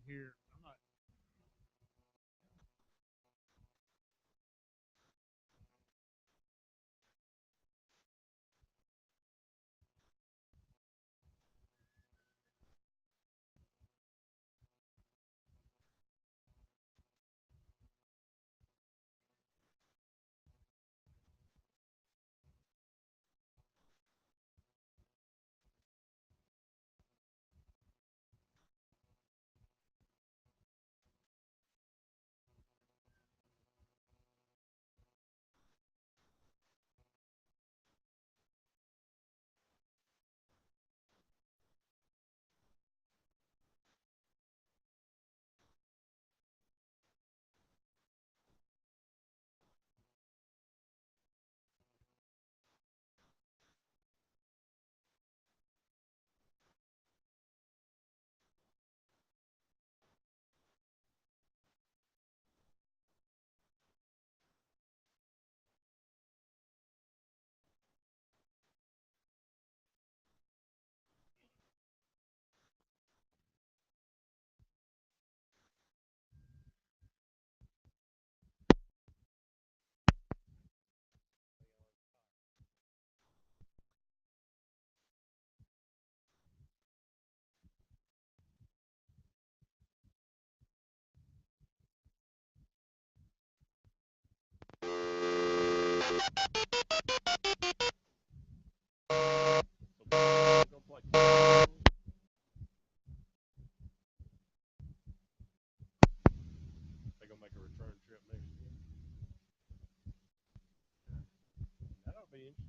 Here, I'm not. They're gonna make a return trip next year. That'll be interesting.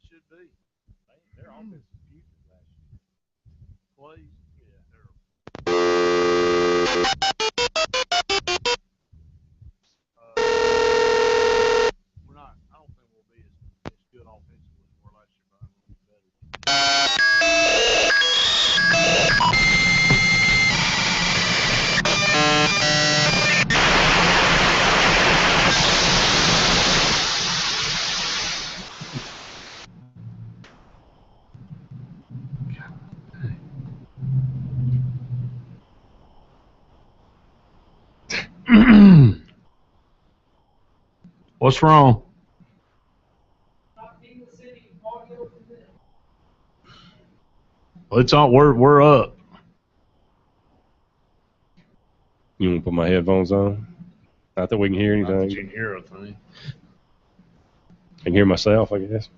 Should be. Their offense is putrid last year. Please. Yeah, terrible. We're not. I don't think we'll be as good offensively as we were last year, but I think we'll be better. What's wrong? Well, it's on. We're up. You want to put my headphones on? Not that we can hear anything. Not that you can hear a thing. I can hear myself, I guess.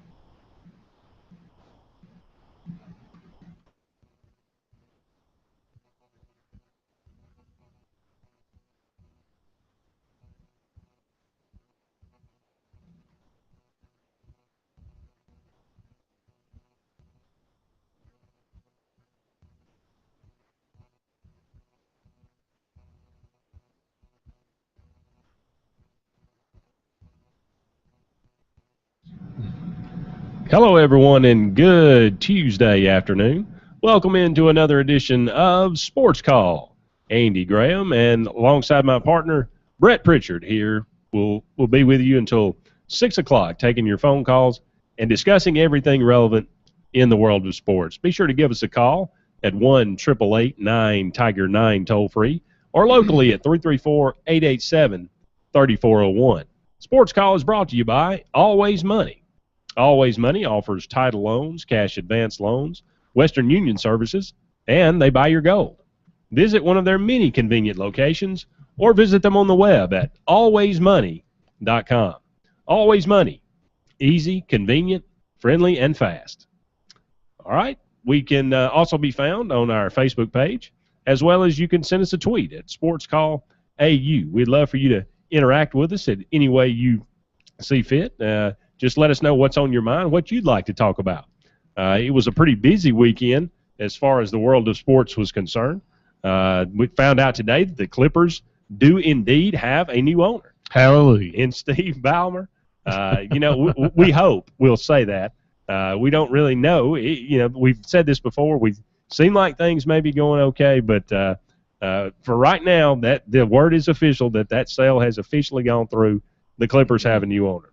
Hello, everyone, and good Tuesday afternoon. Welcome into another edition of Sportscall. Andy Graham and alongside my partner, Brett Pritchard here. We'll be with you until 6 o'clock, taking your phone calls and discussing everything relevant in the world of sports. Be sure to give us a call at 1-888-9-TIGER-9 toll-free or locally at 334-887-3401. Sportscall is brought to you by Always Money. Always Money offers title loans, cash advance loans, Western Union services, and they buy your gold. Visit one of their many convenient locations or visit them on the web at alwaysmoney.com. Always Money. Easy, convenient, friendly, and fast. All right. We can also be found on our Facebook page, as well as you can send us a tweet at SportsCallAU. We'd love for you to interact with us in any way you see fit. Just let us know what's on your mind, what you'd like to talk about. It was a pretty busy weekend as far as the world of sports was concerned. We found out today that the Clippers do indeed have a new owner. Hallelujah. In Steve Ballmer. We hope we'll say that. We don't really know. We've said this before. We've seemed like things may be going okay, but for right now, that the word is official that sale has officially gone through. The Clippers have a new owner.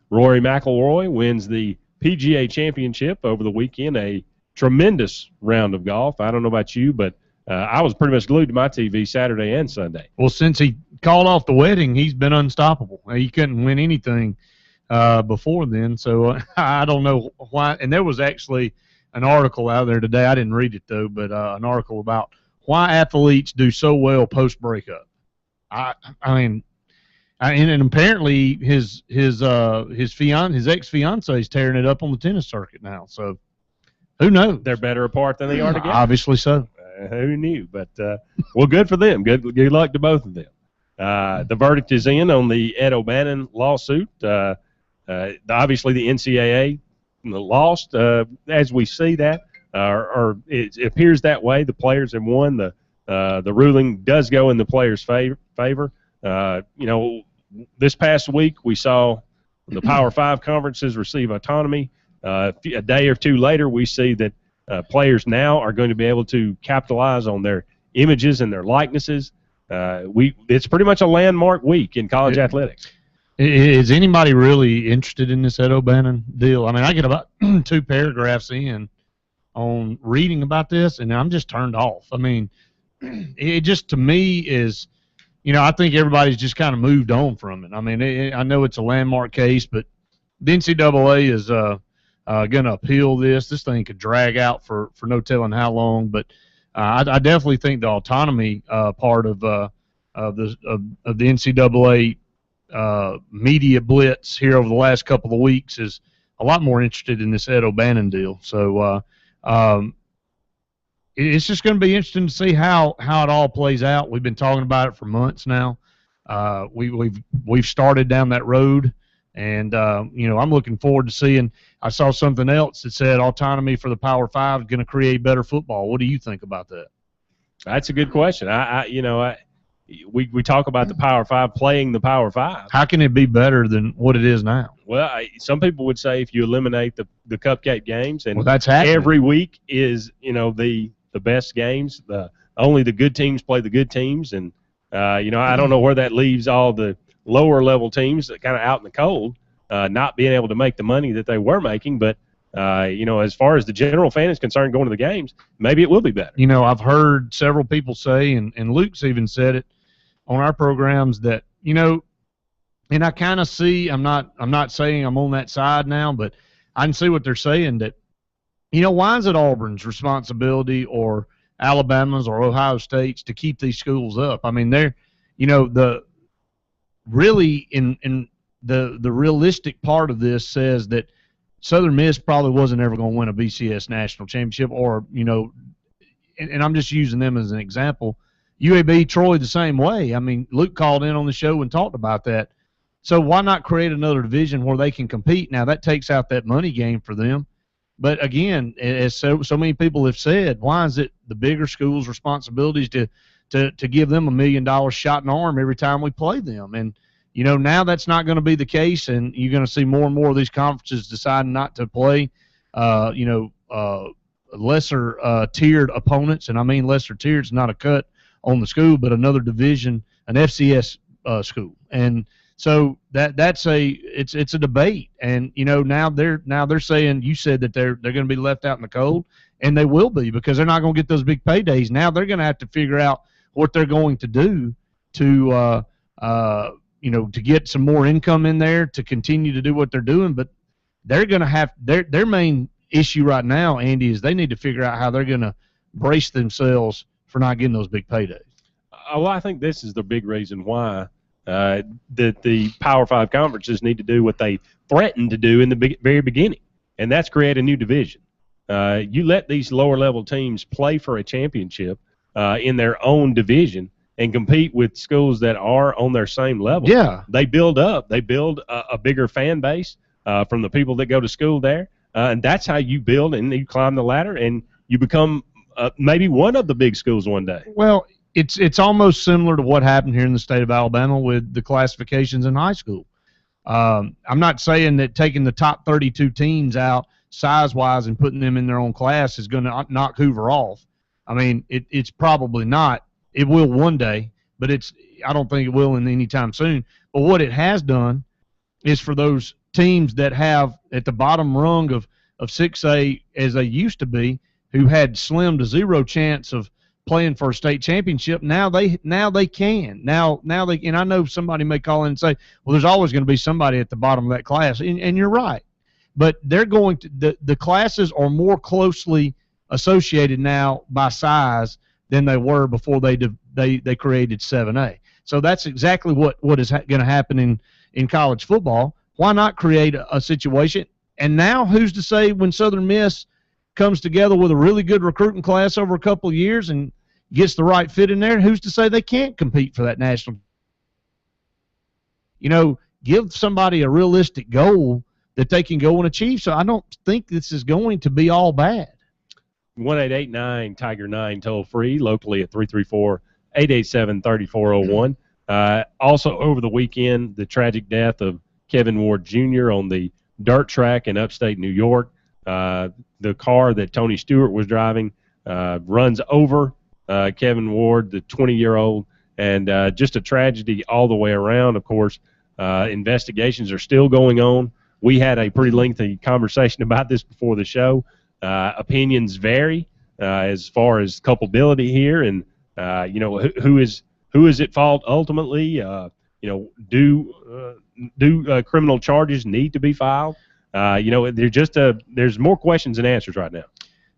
Rory McIlroy wins the PGA Championship over the weekend, a tremendous round of golf. I don't know about you, but I was pretty much glued to my TV Saturday and Sunday. Well, since he called off the wedding, he's been unstoppable. He couldn't win anything before then, so I don't know why. And there was actually an article out there today. I didn't read it, though, but an article about why athletes do so well post-breakup. And apparently his ex-fiancée is tearing it up on the tennis circuit now. So who knows? They're better apart than they are together. Obviously so. Who knew? But well, good for them. Good luck to both of them. The verdict is in on the Ed O'Bannon lawsuit. Obviously, the NCAA lost, as we see that, or it appears that way. The players have won. The ruling does go in the players' favor. This past week we saw the Power 5 conferences receive autonomy. A day or two later, we see that players now are going to be able to capitalize on their images and their likenesses. It's pretty much a landmark week in college athletics. Is anybody really interested in this Ed O'Bannon deal? I mean, I get about 2 paragraphs in on reading about this, and I'm just turned off. I mean, it just, to me, is, I think everybody's just kind of moved on from it. I mean, I know it's a landmark case, but the NCAA is going to appeal this. This thing could drag out for no telling how long, but I definitely think the autonomy part of the NCAA media blitz here over the last couple of weeks is a lot more interested in this Ed O'Bannon deal. So it's just going to be interesting to see how it all plays out. We've been talking about it for months now. We've started down that road, and I'm looking forward to seeing. I saw something else that said autonomy for the Power 5 is going to create better football. What do you think about that? That's a good question. We talk about the Power 5 playing the Power 5. How can it be better than what it is now? Well, some people would say if you eliminate the cupcake games, and that's happening. Every week is the best games. Only the good teams play the good teams, and I don't know where that leaves all the lower level teams that kind of out in the cold, not being able to make the money that they were making. But as far as the general fan is concerned, going to the games, maybe it will be better. I've heard several people say, and Luke's even said it on our programs, that And I kind of see, I'm not saying I'm on that side now, but I can see what they're saying, that, why is it Auburn's responsibility or Alabama's or Ohio State's to keep these schools up? I mean, they're, the really in the realistic part of this says that Southern Miss probably wasn't ever going to win a BCS national championship, or, and I'm just using them as an example. UAB, Troy, the same way. I mean, Luke called in on the show and talked about that. So why not create another division where they can compete? Now, that takes out that money game for them. But, again, as so many people have said, why is it the bigger schools' responsibilities to give them $1 million shot in the arm every time we play them? And, now that's not going to be the case, and you're going to see more and more of these conferences deciding not to play, lesser tiered opponents. And I mean lesser tiered is not a cut on the school, but another division, an FCS school. And so it's a debate. And now they're saying, you said that they're going to be left out in the cold, and they will be, because they're not going to get those big paydays. Now they're going to have to figure out what they're going to do to to get some more income in there to continue to do what they're doing. But they're going to have their main issue right now, Andy, is they need to figure out how they're going to brace themselves for not getting those big paydays. Well, I think this is the big reason why that the Power 5 conferences need to do what they threatened to do in the very beginning, and that's create a new division. You let these lower-level teams play for a championship in their own division and compete with schools that are on their same level. Yeah. They build up. They build a bigger fan base from the people that go to school there, and that's how you build and you climb the ladder, and you become maybe one of the big schools one day. Well, it's almost similar to what happened here in the state of Alabama with the classifications in high school. I'm not saying that taking the top 32 teams out size-wise and putting them in their own class is going to knock Hoover off. I mean, it's probably not. It will one day, but I don't think it will in any time soon. But what it has done is for those teams that have at the bottom rung of 6A, as they used to be, who had slim to zero chance of playing for a state championship, now they can. Now they, and I know somebody may call in and say, well, there's always going to be somebody at the bottom of that class, and you're right. But they're going to the classes are more closely associated now by size than they were before they created 7A. So that's exactly what is going to happen in college football. Why not create a situation? And now who's to say when Southern Miss comes together with a really good recruiting class over a couple of years and gets the right fit in there, who's to say they can't compete for that national? Give somebody a realistic goal that they can go and achieve. So I don't think this is going to be all bad. 1-888-9-TIGER-9 toll free locally at 334-887-3401. Also over the weekend, the tragic death of Kevin Ward Jr. on the dirt track in upstate New York. The car that Tony Stewart was driving runs over Kevin Ward, the 20-year-old, and just a tragedy all the way around. Of course, investigations are still going on. We had a pretty lengthy conversation about this before the show. Opinions vary as far as culpability here, and who is at fault ultimately. Do criminal charges need to be filed? There's more questions than answers right now.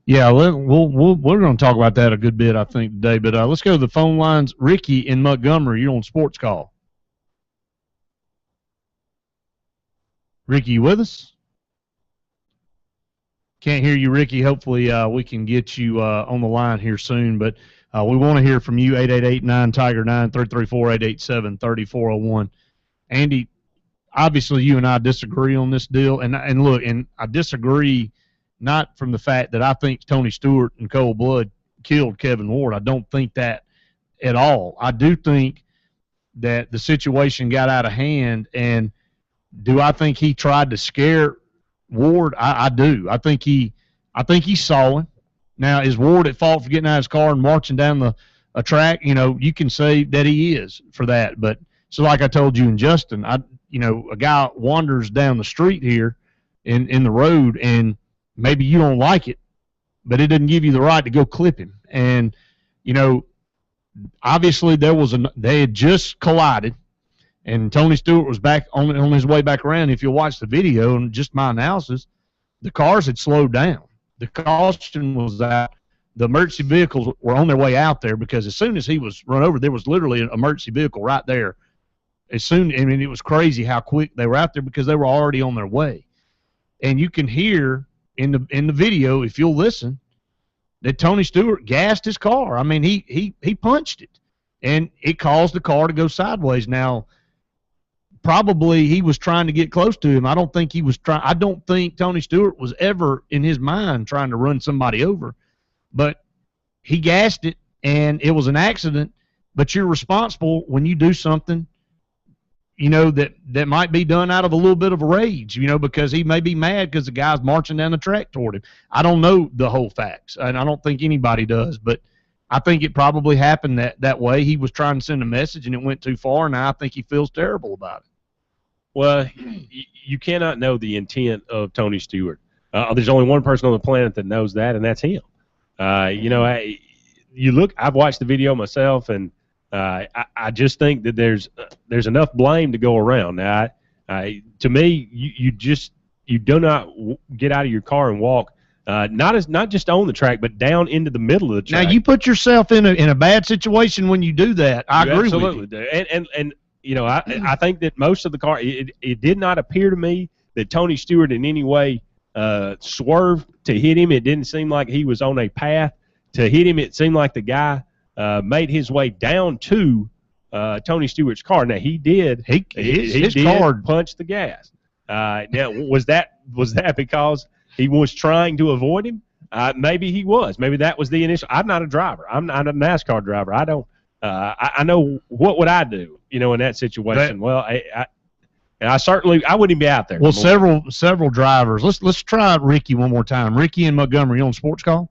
Yeah, we're going to talk about that a good bit, I think, today. But let's go to the phone lines. Ricky in Montgomery, you're on Sports Call. Ricky, you with us? Can't hear you, Ricky. Hopefully we can get you on the line here soon. But we want to hear from you, 888-9-TIGER-9, 334-887-3401. Andy, obviously you and I disagree on this deal. And I disagree not from the fact that I think Tony Stewart in cold blood killed Kevin Ward. I don't think that at all. I do think that the situation got out of hand. And do I think he tried to scare Ward? I do. I think he saw him. Now, is Ward at fault for getting out of his car and marching down a track? You can say that he is for that. But so like I told you and Justin, a guy wanders down the street here in the road, and maybe you don't like it, but it doesn't give you the right to go clip him. And, obviously they had just collided. And Tony Stewart was back on his way back around. If you watch the video and just my analysis, the cars had slowed down. The caution was out. The emergency vehicles were on their way out there because as soon as he was run over, there was literally an emergency vehicle right there. It was crazy how quick they were out there because they were already on their way. And you can hear in the video, if you'll listen, that Tony Stewart gassed his car. I mean, he punched it, and it caused the car to go sideways. Now, probably he was trying to get close to him. I don't think Tony Stewart was ever in his mind trying to run somebody over, but he gassed it, and it was an accident. But you're responsible when you do something, that might be done out of a little bit of a rage, because he may be mad because the guy's marching down the track toward him. I don't know the whole facts, and I don't think anybody does, but I think it probably happened that way. He was trying to send a message, and it went too far, and I think he feels terrible about it. Well, you cannot know the intent of Tony Stewart. There's only one person on the planet that knows that, and that's him. I've watched the video myself, and I just think that there's enough blame to go around. Now, to me, you do not get out of your car and walk, not just on the track, but down into the middle of the track. Now, you put yourself in a bad situation when you do that. I agree with you. Do. And I think that most of the car, it did not appear to me that Tony Stewart in any way swerved to hit him. It didn't seem like he was on a path to hit him. It seemed like the guy made his way down to Tony Stewart's car. Now he did. His car punched the gas. Now was that because he was trying to avoid him? Maybe he was. Maybe that was the initial. I'm not a driver. I'm not a NASCAR driver. I don't. I know what would I do, in that situation. I wouldn't be out there. Well, several drivers. Let's try Ricky one more time. Ricky in Montgomery, you on Sportscall?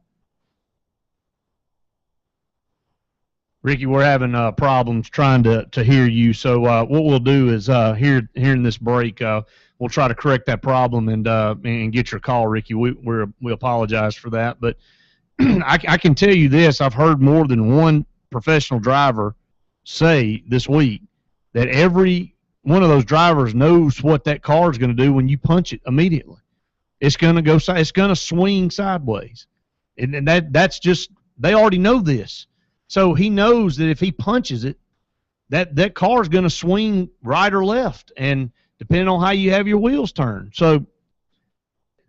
Ricky, we're having problems trying to hear you. So what we'll do is here in this break, we'll try to correct that problem and get your call, Ricky. We apologize for that, but I can tell you this: I've heard more than one professional driver say this week that every one of those drivers knows what that car is going to do when you punch it immediately. It's going to go. It's going to swing sideways, and that's just they already know this. So he knows that if he punches it, that car is going to swing right or left, and depending on how you have your wheels turned. So,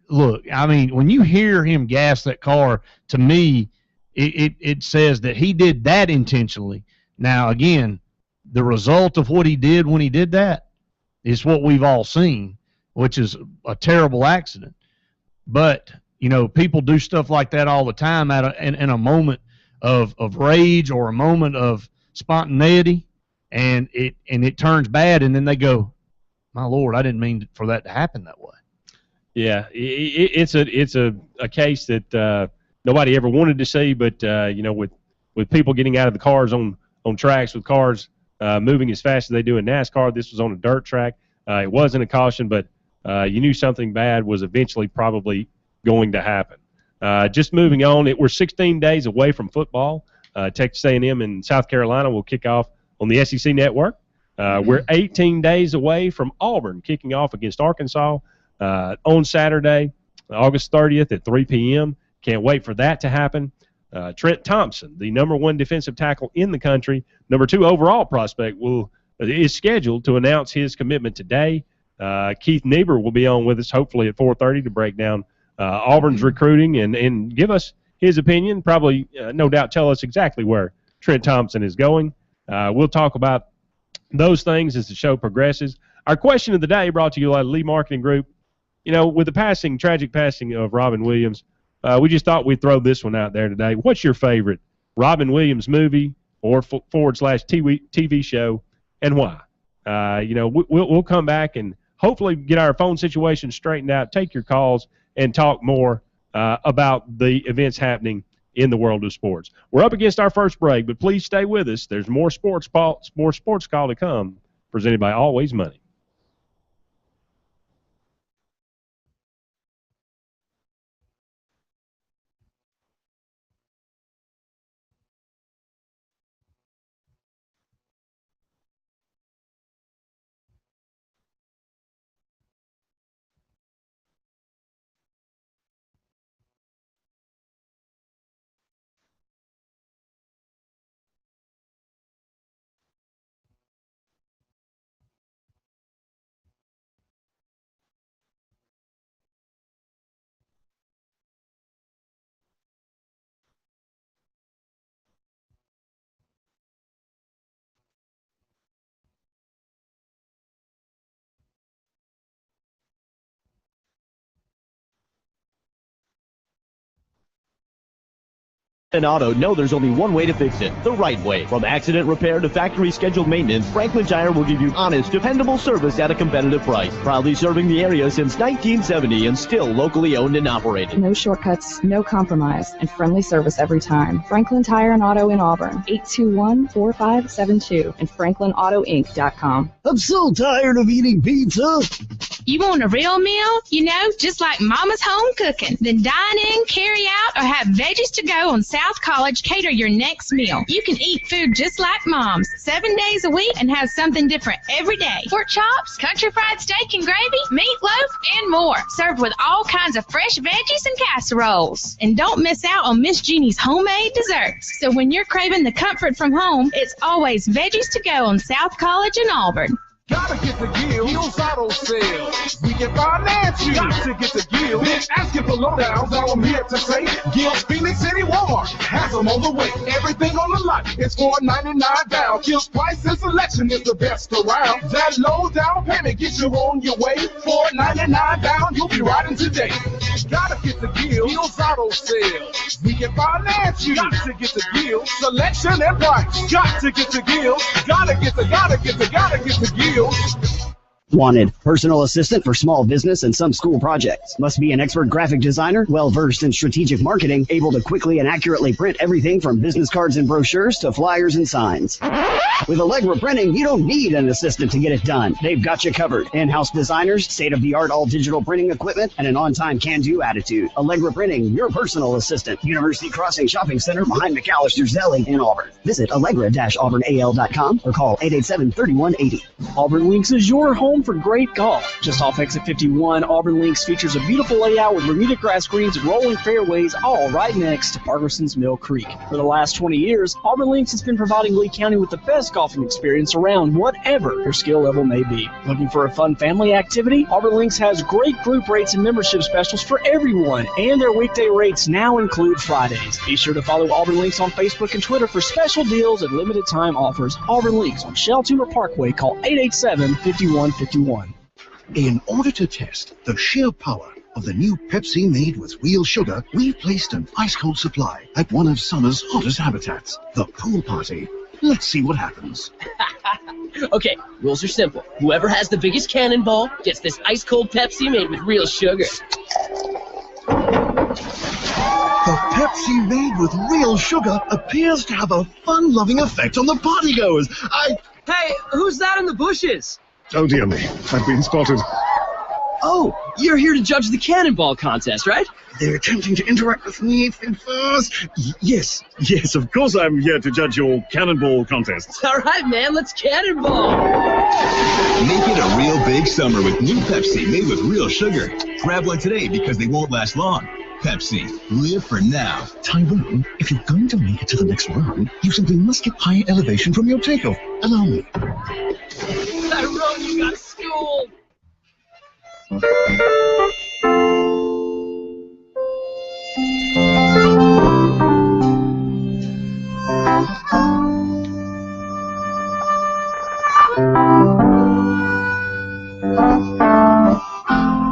look, I mean, when you hear him gas that car, to me, it says that he did that intentionally. Now, again, the result of what he did when he did that is what we've all seen, which is a terrible accident. But, people do stuff like that all the time in a moment of rage or a moment of spontaneity, and it turns bad, and then they go, my Lord, I didn't mean for that to happen that way. Yeah, it's a case that nobody ever wanted to see, but with people getting out of the cars on tracks, with cars moving as fast as they do in NASCAR, this was on a dirt track. It wasn't a caution, but you knew something bad was eventually probably going to happen. Just moving on, we're 16 days away from football. Texas A&M and South Carolina will kick off on the SEC Network. We're 18 days away from Auburn kicking off against Arkansas on Saturday, August 30th at 3 p.m. Can't wait for that to happen. Trent Thompson, the #1 defensive tackle in the country, #2 overall prospect, is scheduled to announce his commitment today. Keith Niebuhr will be on with us hopefully at 4:30 to break down Auburn's recruiting and give us his opinion, probably no doubt tell us exactly where Trent Thompson is going. We'll talk about those things as the show progresses. Our question of the day brought to you by Lee Marketing Group. With the tragic passing of Robin Williams, we just thought we'd throw this one out there today. What's your favorite Robin Williams movie or / TV show, and why? We'll come back and hopefully get our phone situation straightened out, take your calls, and talk more about the events happening in the world of sports. We're up against our first break, but please stay with us. There's more sports call to come, presented by Always Money. And Auto know there's only one way to fix it, the right way. From accident repair to factory scheduled maintenance, Franklin Tire will give you honest, dependable service at a competitive price. Proudly serving the area since 1970 and still locally owned and operated. No shortcuts, no compromise, and friendly service every time. Franklin Tire and Auto in Auburn, 821-4572 and FranklinAutoInc.com. I'm so tired of eating pizza. You want a real meal? You know, just like Mama's home cooking. Then dine in, carry out, or have veggies to go on South College. Cater your next meal. You can eat food just like Mom's, 7 days a week, and have something different every day. Pork chops, country fried steak and gravy, meatloaf, and more. Served with all kinds of fresh veggies and casseroles. And don't miss out on Miss Jeannie's homemade desserts. So when you're craving the comfort from home, it's always veggies to go on South College in Auburn. Gotta get the Gills Auto Sales. We can finance you. Got to get the Gills. Been asking for lowdowns. Now I'm here to say Gills Phoenix City Walmart has them on the way. Everything on the lot is $4.99 down. Gills price and selection is the best around. That low down payment gets you on your way. $4.99 down. You'll be riding today. Gotta get the Gills Auto Sales. We can finance you. Got to get the Gills. Selection and price. Got to get the Gills. Gotta get the Gills. Wanted personal assistant for small business and some school projects. Must be an expert graphic designer, well-versed in strategic marketing, able to quickly and accurately print everything from business cards and brochures to flyers and signs. With Allegra Printing, you don't need an assistant to get it done. They've got you covered. In-house designers, state-of-the-art all-digital printing equipment, and an on-time can-do attitude. Allegra Printing, your personal assistant. University Crossing Shopping Center behind McAllister's Deli in Auburn. Visit allegra-auburnal.com or call 887-3180. Auburn Links is your home for great golf. Just off exit 51, Auburn Links features a beautiful layout with Bermuda grass greens and rolling fairways, all right next to Parkinson's Mill Creek. For the last 20 years, Auburn Links has been providing Lee County with the best golfing experience around whatever your skill level may be. Looking for a fun family activity? Auburn Links has great group rates and membership specials for everyone, and their weekday rates now include Fridays. Be sure to follow Auburn Links on Facebook and Twitter for special deals and limited time offers. Auburn Links on Shell Timber Parkway. Call 887-5151. In order to test the sheer power of the new Pepsi made with real sugar, we've placed an ice-cold supply at one of summer's hottest habitats, the pool party. Let's see what happens. Okay, rules are simple. Whoever has the biggest cannonball gets this ice-cold Pepsi made with real sugar. The Pepsi made with real sugar appears to have a fun-loving effect on the partygoers. Hey, who's that in the bushes? Oh dear me, I've been spotted. Oh, you're here to judge the cannonball contest, right? They're attempting to interact with me fast. Yes, of course I'm here to judge your cannonball contest. All right, man, let's cannonball. Make it a real big summer with new Pepsi made with real sugar. Grab one today because they won't last long. Pepsi, live for now. Tyrone, if you're going to make it to the next round, you simply must get higher elevation from your takeoff. Allow me. Tyrone, you got schooled.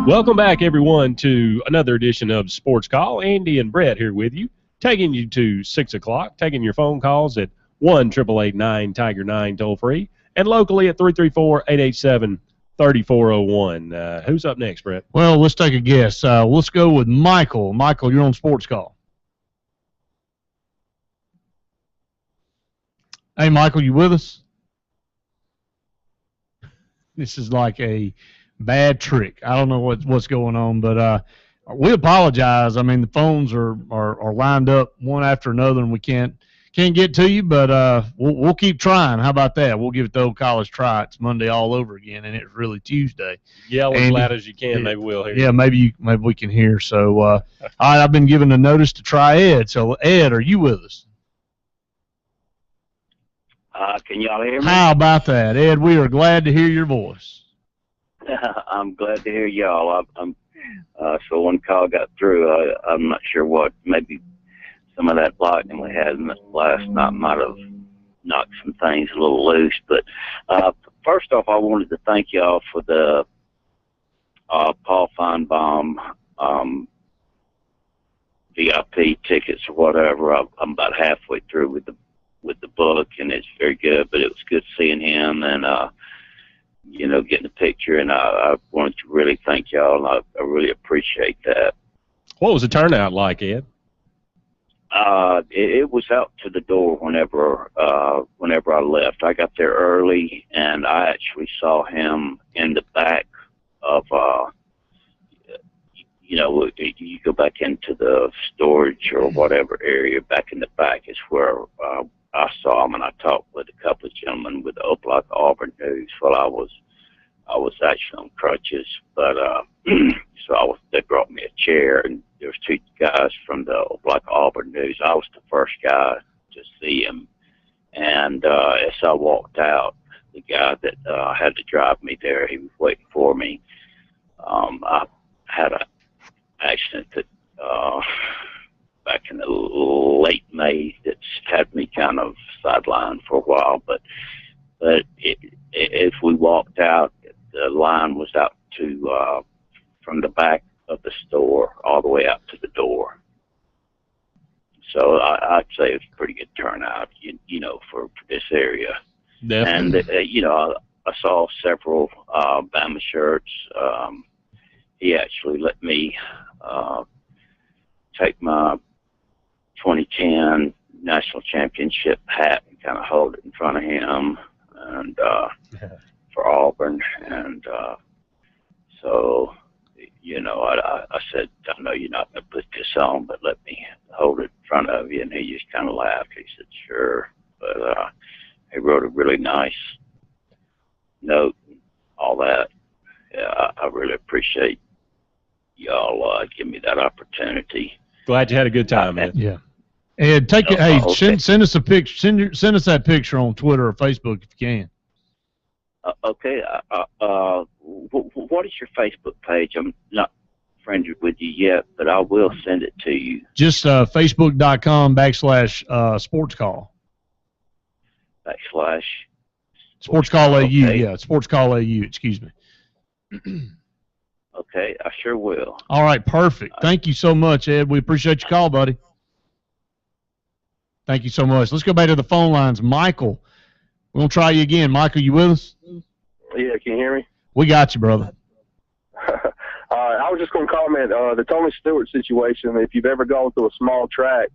Welcome back, everyone, to another edition of Sports Call. Andy and Brett here with you, taking you to 6 o'clock, taking your phone calls at 1-888-9-TIGER-9 toll-free, and locally at 334-887-3401. Who's up next, Brett? Well, let's take a guess. Let's go with Michael. Michael, you're on Sports Call. Hey, Michael, you with us? This is like a bad trick. I don't know what's going on, but we apologize. I mean, the phones are lined up one after another, and we can't get to you, but we'll keep trying. How about that? We'll give it the old college try. It's Monday all over again, and it's really Tuesday. Yell as loud as you can. Maybe we'll hear. Yeah, maybe we can hear. So, all right, I've been given a notice to try Ed. So, Ed, are you with us? Can y'all hear me? How about that, Ed? We are glad to hear your voice. I'm glad to hear y'all. So when the call got through, I'm not sure what. Maybe some of that lightning we had last night might have knocked some things a little loose. But first off, I wanted to thank y'all for the Paul Feinbaum VIP tickets or whatever. I'm about halfway through with the book, and it's very good. But it was good seeing him and getting a picture. And I wanted to really thank y'all. And I really appreciate that. What was the turnout like, Ed? It was out to the door whenever I left. I got there early, and I actually saw him in the back of, you go back into the storage or whatever area. Back in the back is where I saw him, and I talked with a couple of gentlemen with the Oak-like Auburn News while I was actually on crutches, but they brought me a chair, and there was two guys from the Oak-like Auburn News. I was the first guy to see him, and as I walked out, the guy that had to drive me there, he was waiting for me. I had an accident that back in the late May that's had me kind of sidelined for a while, but as we walked out, the line was out to from the back of the store all the way out to the door. So I'd say it's a pretty good turnout, for this area. Definitely. And I saw several Bama shirts. He actually let me take my 2010 national championship hat and kind of hold it in front of him, and for Auburn. And so, I said, I know you're not going to put this on, but let me hold it in front of you. And he just kind of laughed. He said, sure. But he wrote a really nice note and all that. Yeah, I really appreciate y'all giving me that opportunity. Glad you had a good time, man. Yeah. Ed, okay. Send us a picture. Send us that picture on Twitter or Facebook if you can. Okay. What is your Facebook page? I'm not friended with you yet, but I will send it to you. Just Facebook.com/Sportscall. Sportscall AU, okay. yeah. Sportscall AU, excuse me. Okay, I sure will. All right, perfect. Thank you so much, Ed. We appreciate your call, buddy. Thank you so much. Let's go back to the phone lines. Michael, we're going to try you again. Michael, you with us? Yeah, can you hear me? We got you, brother. I was just going to comment, the Tony Stewart situation, if you've ever gone to a small track,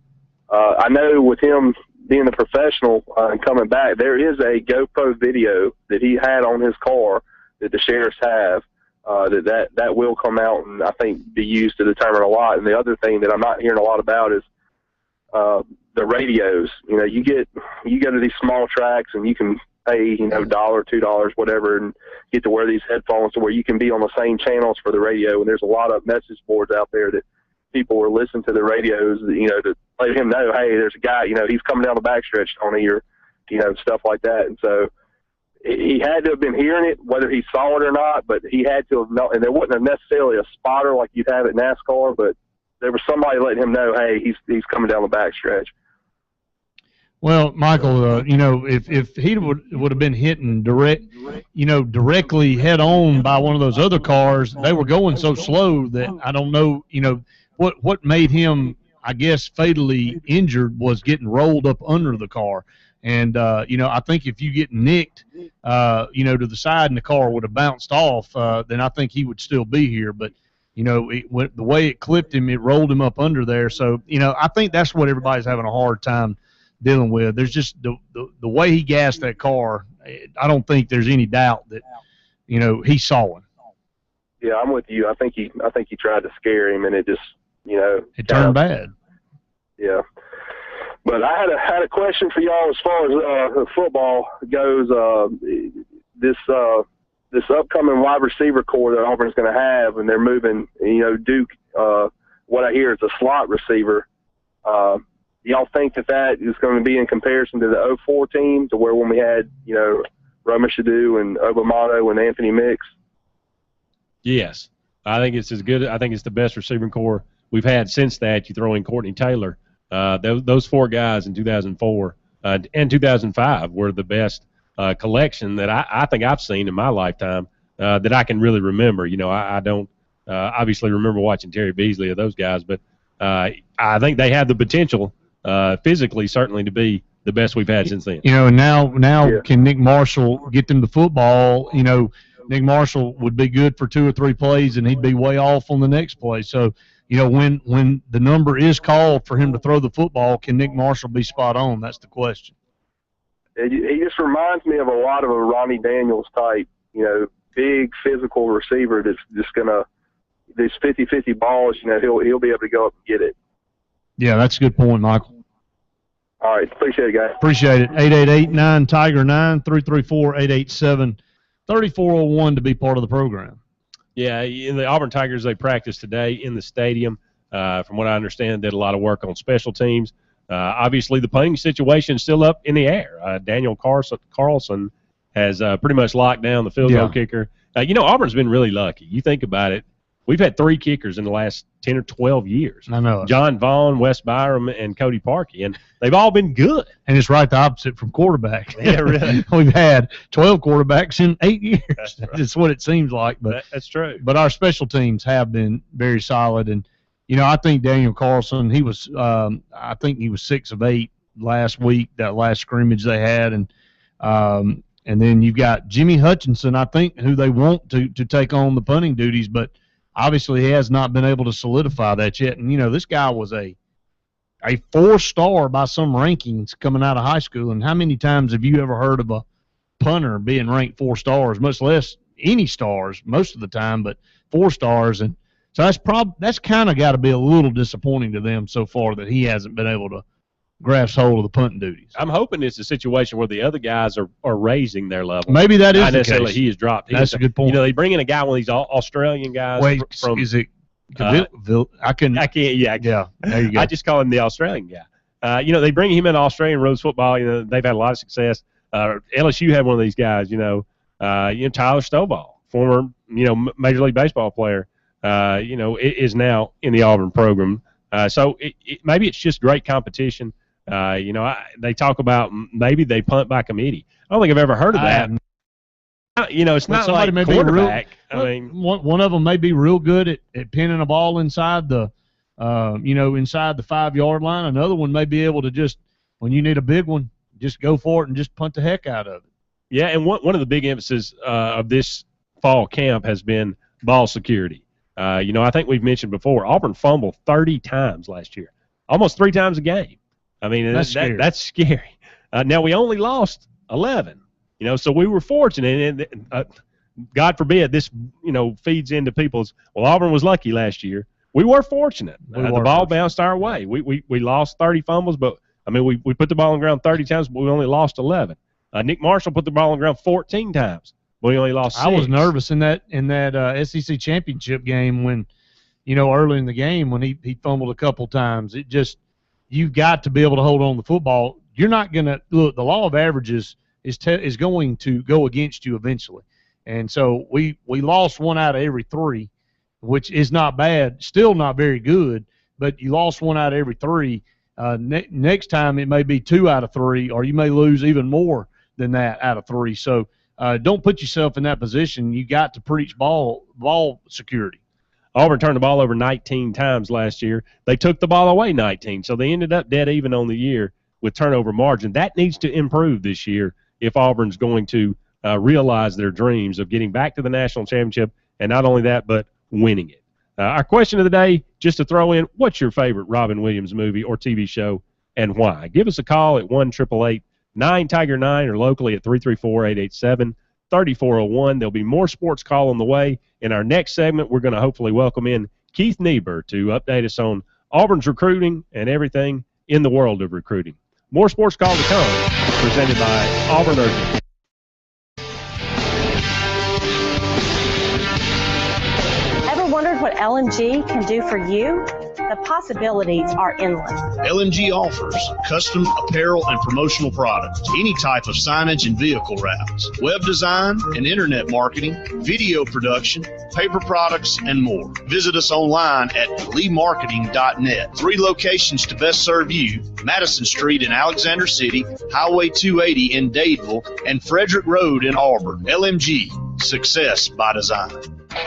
I know with him being a professional and coming back, there is a GoPro video that he had on his car that the sheriffs have that will come out and I think be used to determine a lot. And the other thing that I'm not hearing a lot about is the radios. You go to these small tracks and you can pay, $1, $2, whatever, and get to wear these headphones to where you can be on the same channels for the radio. And there's a lot of message boards out there that people are listening to the radios, to let him know, hey, there's a guy, he's coming down the backstretch, Tony, or, stuff like that. And so he had to have been hearing it, whether he saw it or not, but he had to have known. And there wasn't necessarily a spotter like you'd have at NASCAR, but there was somebody letting him know, hey, he's coming down the backstretch. Well, Michael, if he would have been hitting directly head on by one of those other cars, they were going so slow that I don't know, what made him, I guess, fatally injured was getting rolled up under the car. And, I think if you get nicked, to the side and the car would have bounced off, then I think he would still be here. But, the way it clipped him, it rolled him up under there. So, I think that's what everybody's having a hard time dealing with. There's just the way he gassed that car. I don't think there's any doubt that, he saw him. Yeah, I'm with you. I think he tried to scare him, and it just, it turned bad. Yeah. But I had a question for y'all as far as football goes. This upcoming wide receiver core that Auburn's going to have, and they're moving, Duke. What I hear is a slot receiver. Y'all think that is going to be in comparison to the 04 team, to where when we had, Roma Shadu and Obamato and Anthony Mix? Yes. I think it's as good. I think it's the best receiving core we've had since that. You throw in Courtney Taylor. Those four guys in 2004 and 2005 were the best collection that I think I've seen in my lifetime that I can really remember. I don't obviously remember watching Terry Beasley or those guys, but I think they have the potential physically, certainly, to be the best we've had since then. And now can Nick Marshall get them the football? Nick Marshall would be good for 2 or 3 plays, and he'd be way off on the next play. So, when the number is called for him to throw the football, can Nick Marshall be spot on? That's the question. He just reminds me of a lot of a Ronnie Daniels type, big physical receiver that's just going to – these 50-50 balls, he'll be able to go up and get it. Yeah, that's a good point, Michael. All right. Appreciate it, guys. Appreciate it. 888-9-TIGER-9, 334-887-3401 to be part of the program. Yeah, in the Auburn Tigers, they practiced today in the stadium. From what I understand, did a lot of work on special teams. Obviously, the punting situation is still up in the air. Daniel Carlson has pretty much locked down the field goal kicker. Auburn's been really lucky. You think about it. We've had 3 kickers in the last 10 or 12 years. I know. John Vaughn, Wes Byram, and Cody Parkey, and they've all been good. And it's right the opposite from quarterback. Yeah, really. We've had 12 quarterbacks in 8 years. That's right. That's what it seems like. But that's true. But our special teams have been very solid. And, I think Daniel Carlson, he was 6 of 8 last week, that last scrimmage they had. And then you've got Jimmy Hutchinson, I think, who they want to take on the punting duties, but obviously he has not been able to solidify that yet. And, this guy was a 4-star by some rankings coming out of high school. And how many times have you ever heard of a punter being ranked 4 stars, much less any stars most of the time, but 4 stars? And so that's kind of got to be a little disappointing to them so far that he hasn't been able to grasp hold of the punting duties. I'm hoping it's a situation where the other guys are raising their level. Maybe that is not the necessarily case. He has dropped. That's a good point. They bring in a guy, one of these Australian guys. Wait, from, is it I can't. Yeah, there you go. I just call him the Australian guy. They bring him in Australian Rose football. They've had a lot of success. LSU had one of these guys. Tyler Stovall, former Major League Baseball player. Is now in the Auburn program. So maybe it's just great competition. They talk about maybe they punt by committee. I don't think I've ever heard of that. It's not like quarterback. One of them may be real good at pinning a ball inside the, inside the 5-yard line. Another one may be able to just, when you need a big one, just go for it and just punt the heck out of it. Yeah, and one of the big emphasis of this fall camp has been ball security. I think we've mentioned before, Auburn fumbled 30 times last year, almost 3 times a game. I mean, that's scary. Now, we only lost 11, so we were fortunate. And God forbid this, feeds into people's, Auburn was lucky last year. We were fortunate. The ball bounced our way. We lost 30 fumbles, but, we put the ball on the ground 30 times, but we only lost 11. Nick Marshall put the ball on the ground 14 times. We only lost 6. I was nervous in that SEC championship game when, early in the game when he fumbled a couple times. It just, you've got to be able to hold on to the football. You're not going to look. The law of averages is going to go against you eventually, and so we lost 1 out of every 3, which is not bad. Still not very good, but you lost 1 out of every 3. Next time it may be 2 out of 3, or you may lose even more than that out of 3. So. Don't put yourself in that position. You got to preach ball security. Auburn turned the ball over 19 times last year. They took the ball away 19, so they ended up dead even on the year with turnover margin. That needs to improve this year if Auburn's going to realize their dreams of getting back to the national championship, and not only that, but winning it. Our question of the day, just to throw in, what's your favorite Robin Williams movie or TV show and why? Give us a call at 1-888-9-TIGER-9 or locally at 334-887-3401. There'll be more Sports Call on the way. In our next segment, we're going to hopefully welcome in Keith Niebuhr to update us on Auburn's recruiting and everything in the world of recruiting. More Sports Call to come, presented by Auburn Urgent. Ever wondered what LMG can do for you? The possibilities are endless. LMG offers custom apparel and promotional products, any type of signage and vehicle wraps, web design and internet marketing, video production, paper products, and more. Visit us online at leemarketing.net. 3 locations to best serve you: Madison Street in Alexander City, Highway 280 in Dadeville, and Frederick Road in Auburn. LMG, success by design.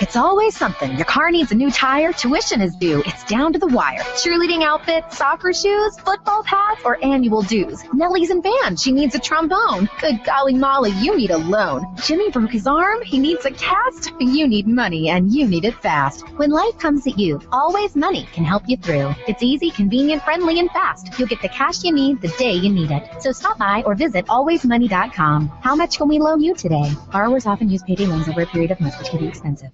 It's always something. Your car needs a new tire, tuition is due. It's down to the wire. Cheerleading outfit, soccer shoes, football pads, or annual dues. Nellie's in band. She needs a trombone. Good golly Molly, you need a loan. Jimmy broke his arm. He needs a cast. You need money, and you need it fast. When life comes at you, Always Money can help you through. It's easy, convenient, friendly, and fast. You'll get the cash you need the day you need it. So stop by or visit alwaysmoney.com. How much can we loan you today? Borrowers often use payday loans over a period of months, which can be expensive.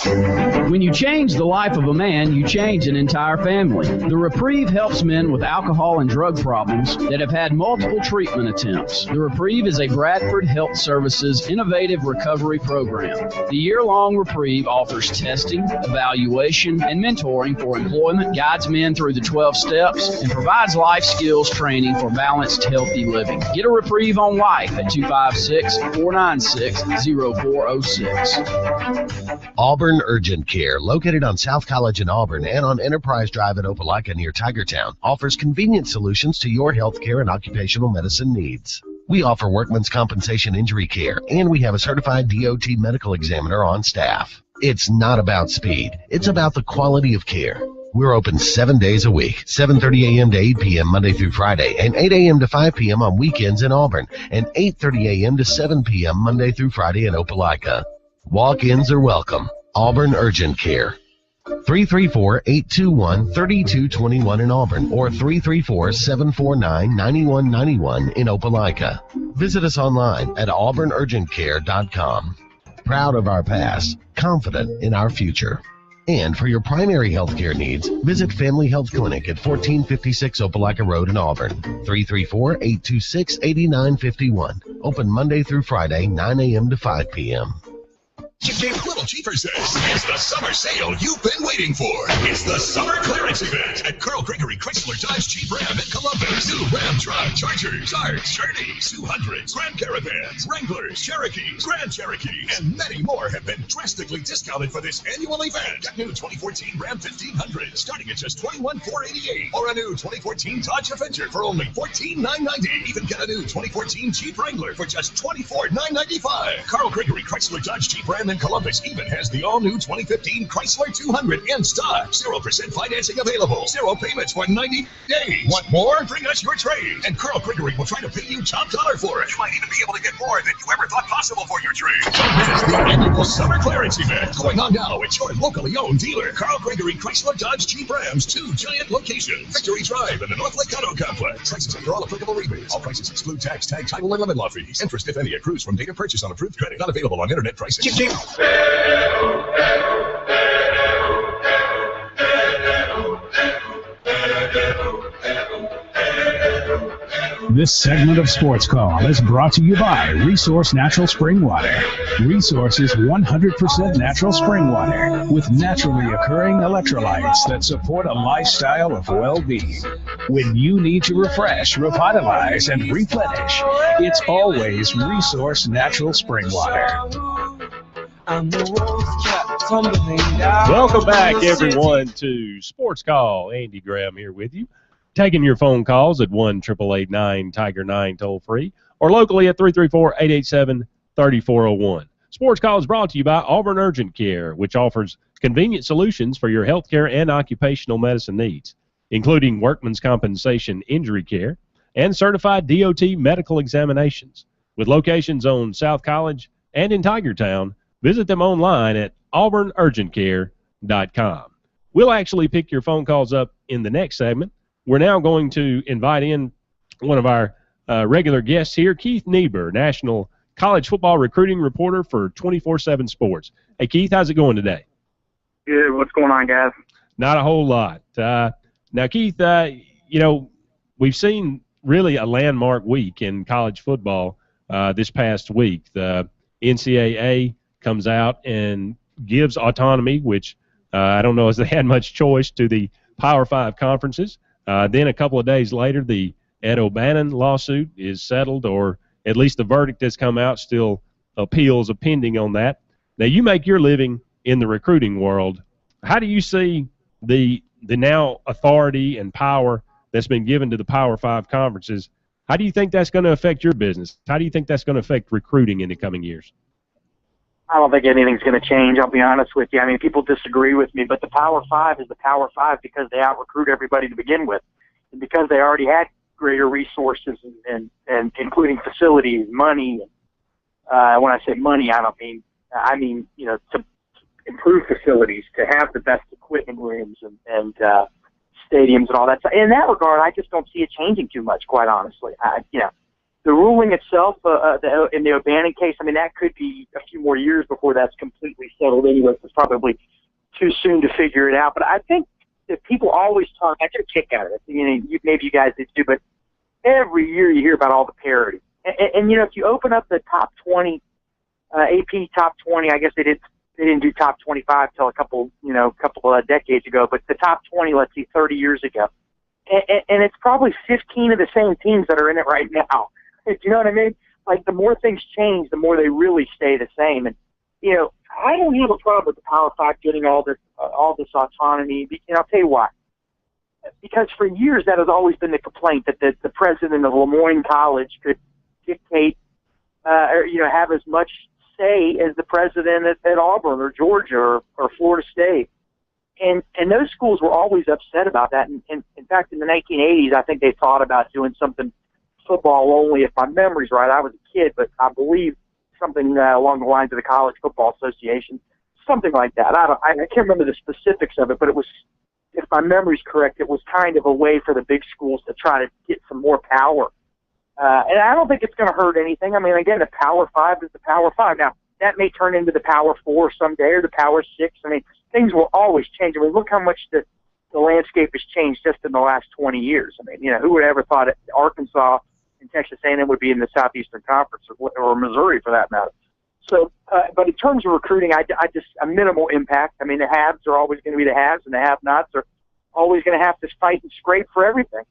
When you change the life of a man, you change an entire family. The Reprieve helps men with alcohol and drug problems that have had multiple treatment attempts. The Reprieve is a Bradford Health Services innovative recovery program. The year-long Reprieve offers testing, evaluation, and mentoring for employment, guides men through the 12 steps, and provides life skills training for balanced, healthy living. Get a Reprieve on life at 256-496-0406. Auburn Urgent Care, located on South College in Auburn and on Enterprise Drive in Opelika near Tigertown, offers convenient solutions to your health care and occupational medicine needs. We offer workman's compensation injury care, and we have a certified DOT medical examiner on staff. It's not about speed. It's about the quality of care. We're open 7 days a week, 7:30 a.m. to 8 p.m. Monday through Friday, and 8 a.m. to 5 p.m. on weekends in Auburn, and 8:30 a.m. to 7 p.m. Monday through Friday in Opelika. Walk-ins are welcome. Auburn Urgent Care. 334-821-3221 in Auburn or 334-749-9191 in Opelika. Visit us online at auburnurgentcare.com. Proud of our past, confident in our future. And for your primary health care needs, visit Family Health Clinic at 1456 Opelika Road in Auburn. 334-826-8951. Open Monday through Friday, 9 a.m. to 5 p.m. Little Cheaper says it's the summer sale you've been waiting for. It's the summer clearance event at Carl Gregory Chrysler Dodge Jeep Ram in Columbus. New Ram truck, Chargers, Arcs, Journeys, 200s, Grand Caravans, Wranglers, Cherokees, Grand Cherokees, and many more have been drastically discounted for this annual event. Get new 2014 Ram 1500 starting at just $21,488, or a new 2014 Dodge Avenger for only $14,990. Even get a new 2014 Jeep Wrangler for just $24,995. Carl Gregory Chrysler Dodge Jeep Ram in Columbus even has the all-new 2015 Chrysler 200 in stock. 0% financing available. 0 payments for 90 days. Want more? Bring us your trade, and Carl Gregory will try to pay you top dollar for it. You might even be able to get more than you ever thought possible for your trade. This is the annual summer clearance event going on now at your locally owned dealer. Carl Gregory Chrysler Dodge Jeep Ram's 2 giant locations. Victory Drive and the North Lake Auto Complex. Prices after all applicable rebates. All prices exclude tax, tag, title, and limit law fees. Interest, if any, accrues from date of purchase on approved credit. Not available on internet pricing. This segment of Sportscall is brought to you by Resource Natural Spring Water. Resource is 100% natural spring water with naturally occurring electrolytes that support a lifestyle of well-being. When you need to refresh, revitalize, and replenish, it's always Resource Natural Spring Water. Welcome back, everyone, to Sports Call. Andy Graham here with you. Taking your phone calls at 1-888-9-TIGER-9 toll-free or locally at 334-887-3401. Sports Call is brought to you by Auburn Urgent Care, which offers convenient solutions for your health care and occupational medicine needs, including workman's compensation injury care and certified DOT medical examinations. With locations on South College and in Tigertown, visit them online at auburnurgentcare.com. We'll actually pick your phone calls up in the next segment. We're now going to invite in one of our regular guests here, Keith Niebuhr, National College Football Recruiting Reporter for 24/7 Sports. Hey, Keith, how's it going today? Good. What's going on, guys? Not a whole lot. Now, Keith, we've seen really a landmark week in college football this past week. The NCAA comes out and gives autonomy, which I don't know if they had much choice, to the Power 5 conferences. Then a couple of days later, the Ed O'Bannon lawsuit is settled, or at least the verdict has come out. Still appeals are pending on that. Now, you make your living in the recruiting world. How do you see the now authority and power that's been given to the Power 5 conferences? How do you think that's going to affect your business? How do you think that's going to affect recruiting in the coming years? I don't think anything's going to change, I'll be honest with you. I mean, people disagree with me, but the Power 5 is the Power 5 because they out-recruit everybody to begin with, and because they already had greater resources and including facilities, money. When I say money, I mean to improve facilities, to have the best equipment rooms and stadiums and all that stuff. In that regard, I just don't see it changing too much, quite honestly. The ruling itself, in the O'Bannon case, I mean, that could be a few more years before that's completely settled anyway. It's probably too soon to figure it out. But I think that people always talk, I get a kick out of it. Maybe you guys did too, but every year you hear about all the parity. And if you open up the top 20, AP top 20, I guess they didn't do top 25 till a couple of decades ago, but the top 20, let's see, 30 years ago. And it's probably 15 of the same teams that are in it right now. Do you know what I mean? Like, the more things change, the more they really stay the same. And, I don't have a problem with the Power 5 getting all this autonomy. And I'll tell you why. Because for years that has always been the complaint, that the president of Lemoyne College could dictate or have as much say as the president at Auburn or Georgia or Florida State. And those schools were always upset about that. And in fact, in the 1980s, I think they thought about doing something football only, if my memory's right. I was a kid, but I believe something along the lines of the College Football Association, something like that. I can't remember the specifics of it, but it was, if my memory's correct, it was kind of a way for the big schools to try to get some more power. And I don't think it's going to hurt anything. I mean, again, the Power 5 is the Power 5. Now, that may turn into the Power 4 someday or the Power 6. I mean, things will always change. I mean, look how much the landscape has changed just in the last 20 years. I mean, who would have ever thought Arkansas and Texas A&M would be in the Southeastern Conference or Missouri for that matter. So, but in terms of recruiting, I just a minimal impact. I mean, the haves are always going to be the haves, and the have-nots are always going to have to fight and scrape for everything.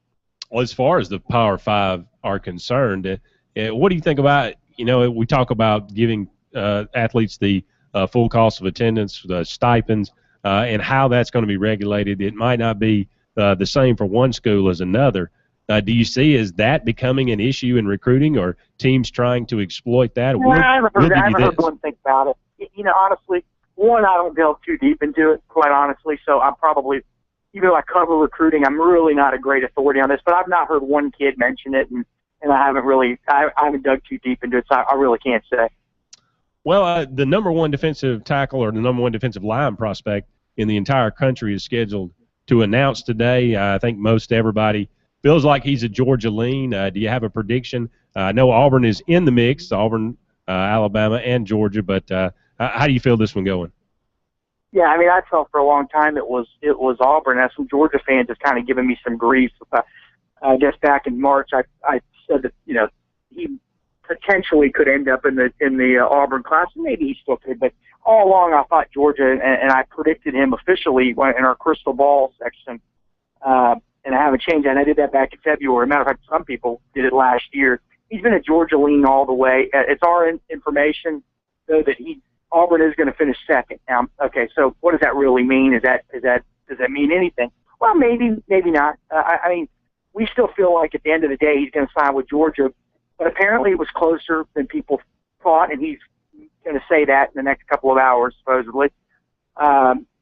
Well, as far as the Power 5 are concerned, what do you think about, we talk about giving athletes the full cost of attendance, the stipends, and how that's going to be regulated. It might not be the same for one school as another. Do you see as that becoming an issue in recruiting, or teams trying to exploit that? I haven't heard one thing about it. Honestly, I don't delve too deep into it, quite honestly, so I'm probably, even though I cover recruiting, I'm really not a great authority on this, but I've not heard one kid mention it, and I haven't dug too deep into it, so I really can't say. Well, the number one defensive tackle or the number one defensive line prospect in the entire country is scheduled to announce today. I think most everybody feels like he's a Georgia lean. Do you have a prediction? I know Auburn is in the mix, Auburn, Alabama, and Georgia, but how do you feel this one going? Yeah, I mean, I felt for a long time it was Auburn. As some Georgia fans have kind of given me some grief. I guess back in March, I said that he potentially could end up in the Auburn class, and maybe he still could. But all along, I thought Georgia, and I predicted him officially in our crystal ball section. And I haven't changed that. And I did that back in February. Matter of fact, some people did it last year. He's been a Georgia lean all the way. It's our information, though, that Auburn is going to finish second. Now, okay, so what does that really mean? Does that mean anything? Well, maybe not. I mean, we still feel like at the end of the day he's going to sign with Georgia, but apparently it was closer than people thought, and he's going to say that in the next couple of hours, supposedly.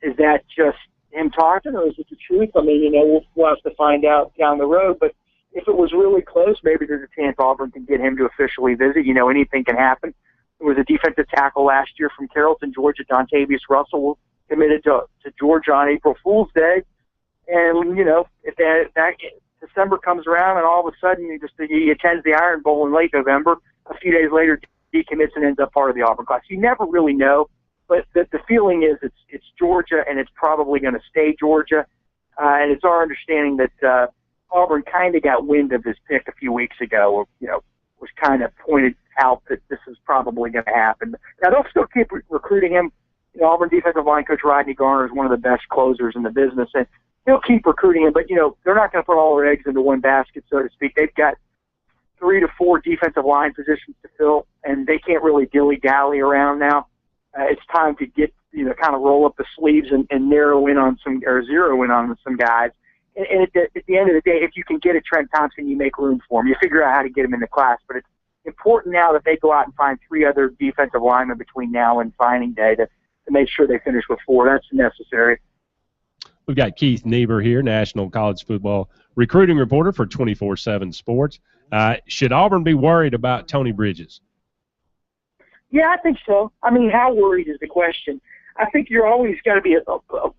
Is that just him talking, or is it the truth? I mean, we'll have to find out down the road, but if it was really close, maybe there's a chance Auburn can get him to officially visit. Anything can happen. There was a defensive tackle last year from Carrollton, Georgia, Dontavius Russell, committed to Georgia on April Fool's Day. And, if that December comes around and all of a sudden he attends the Iron Bowl in late November, a few days later decommits and ends up part of the Auburn class. You never really know. But the feeling is it's Georgia, and it's probably going to stay Georgia. And it's our understanding that Auburn kind of got wind of his pick a few weeks ago, or, was kind of pointed out that this is probably going to happen. Now, they'll still keep recruiting him. Auburn defensive line coach Rodney Garner is one of the best closers in the business, and he'll keep recruiting him. But, they're not going to put all their eggs into one basket, so to speak. They've got 3 to 4 defensive line positions to fill, and they can't really dilly-dally around now. It's time to get, kind of roll up the sleeves and narrow in on zero in on some guys. And at the end of the day, if you can get a Trent Thompson, you make room for him. You figure out how to get him in the class. But important now that they go out and find 3 other defensive linemen between now and signing day to make sure they finish with 4. That's necessary. We've got Keith Niebuhr here, National College Football recruiting reporter for 24/7 Sports. Should Auburn be worried about Tony Bridges? Yeah, I think so. I mean, how worried is the question. I think you're always got to be,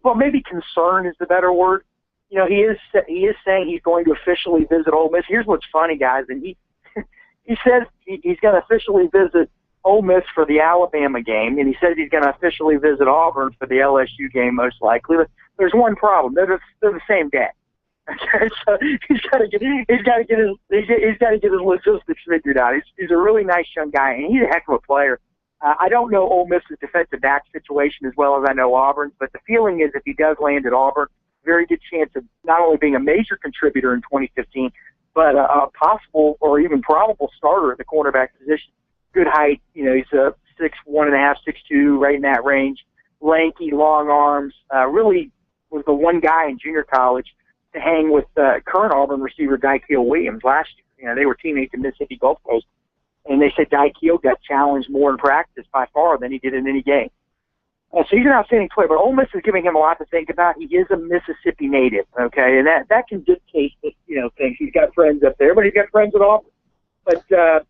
well, maybe concern is the better word. You know, he is saying he's going to officially visit Ole Miss. Here's what's funny, guys, and he said he's going to officially visit Ole Miss for the Alabama game, and he said he's going to officially visit Auburn for the LSU game, most likely. But there's one problem: they're the same day. Okay, so he's got to get his logistics figured out. He's a really nice young guy, and he's a heck of a player. I don't know Ole Miss's defensive back situation as well as I know Auburn's, but the feeling is if he does land at Auburn, very good chance of not only being a major contributor in 2015, but a possible or even probable starter at the cornerback position. Good height, you know, he's a 6'1.5", 6'2", right in that range. Lanky, long arms. Really was the one guy in junior college to hang with current Auburn receiver Dykeel Williams last year. You know, they were teammates in Mississippi Gulf Coast, and they said Dykeel got challenged more in practice by far than he did in any game. So he's an outstanding player, but Ole Miss is giving him a lot to think about. He is a Mississippi native, okay, and that can dictate, you know, things. He's got friends up there, but he's got friends at Auburn. But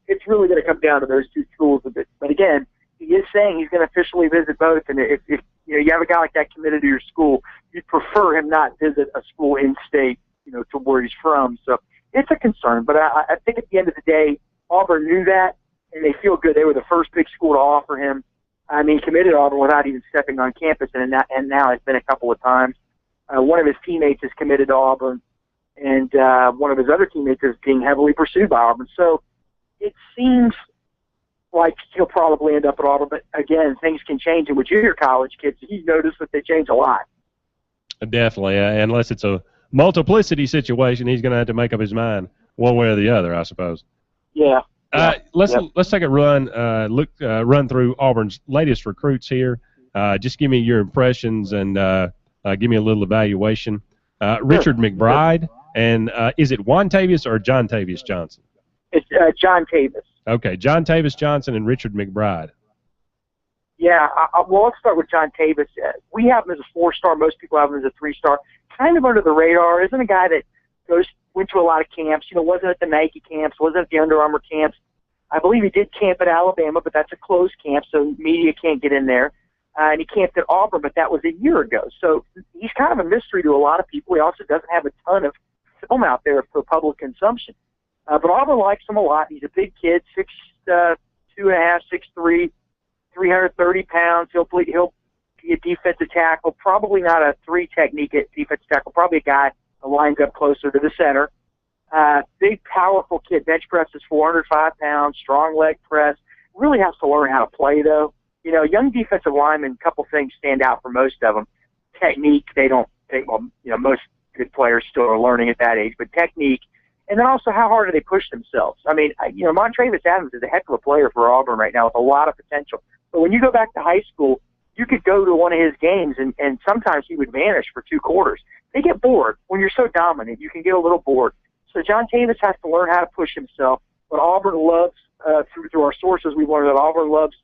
it's really going to come down to those 2 schools a bit. But again, he is saying he's going to officially visit both, and if you know you have a guy like that committed to your school, you'd prefer him not visit a school in state, you know, to where he's from. So it's a concern. But I think at the end of the day, Auburn knew that, and they feel good. They were the first big school to offer him. I mean, committed to Auburn without even stepping on campus, and now it's been a couple of times. One of his teammates is committed to Auburn, and one of his other teammates is being heavily pursued by Auburn. So it seems like he'll probably end up at Auburn, but again, things can change. And with junior college kids, he's noticed that they change a lot. Definitely, unless it's a multiplicity situation, he's going to have to make up his mind one way or the other, I suppose. Yeah. Let's take a run. Run through Auburn's latest recruits here. Just give me your impressions and give me a little evaluation. Richard McBride, and is it Juan Tavius or John Tavius Johnson? It's John Tavis. Okay, John Tavis Johnson and Richard McBride. Yeah, well, let's start with John Tavis. We have him as a 4-star. Most people have him as a 3-star. Kind of under the radar. Isn't a guy that went to a lot of camps. You know, wasn't at the Nike camps, wasn't at the Under Armour camps. I believe he did camp at Alabama, but that's a closed camp, so media can't get in there. And he camped at Auburn, but that was a year ago. So he's kind of a mystery to a lot of people. He also doesn't have a ton of film out there for public consumption. But Auburn likes him a lot. He's a big kid, 6'2.5", 6'3", 330 pounds. He'll be a defensive tackle, probably not a 3 technique at defensive tackle, probably a guy that lines up closer to the center. Big, powerful kid. Bench press is 405 pounds, strong leg press. Really has to learn how to play, though. You know, young defensive linemen, a couple things stand out for most of them. Technique, most good players still are learning at that age, but technique. And then also, how hard do they push themselves? I mean, Montravis Adams is a heck of a player for Auburn right now with a lot of potential. But when you go back to high school, you could go to one of his games, and sometimes he would vanish for 2 quarters. They get bored. When you're so dominant, you can get a little bored. So John Tavis has to learn how to push himself. But Auburn loves, through our sources, we've learned that Auburn loves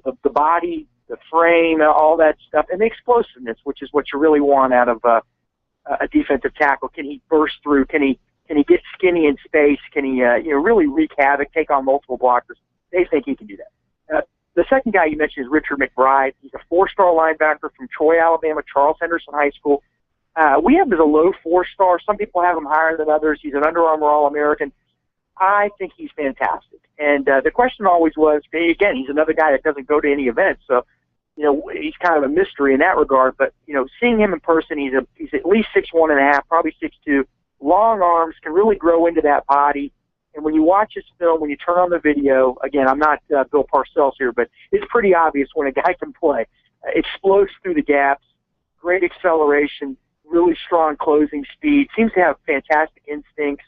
the body, the frame, all that stuff, and the explosiveness, which is what you really want out of a defensive tackle. Can he burst through? Can he get skinny in space? Can he really wreak havoc, take on multiple blockers? They think he can do that. The second guy you mentioned is Richard McBride. He's a 4-star linebacker from Troy, Alabama, Charles Henderson High School. We have him as a low 4-star. Some people have him higher than others. He's an Under Armour All-American. I think he's fantastic. And the question always was, again, he's another guy that doesn't go to any events, so he's kind of a mystery in that regard. But seeing him in person, he's at least 6'1.5", probably 6'2", long arms, can really grow into that body. And when you watch his film, when you turn on the video, again, I'm not Bill Parcells here, but it's pretty obvious when a guy can play. Explodes through the gaps, great acceleration, really strong closing speed, seems to have fantastic instincts,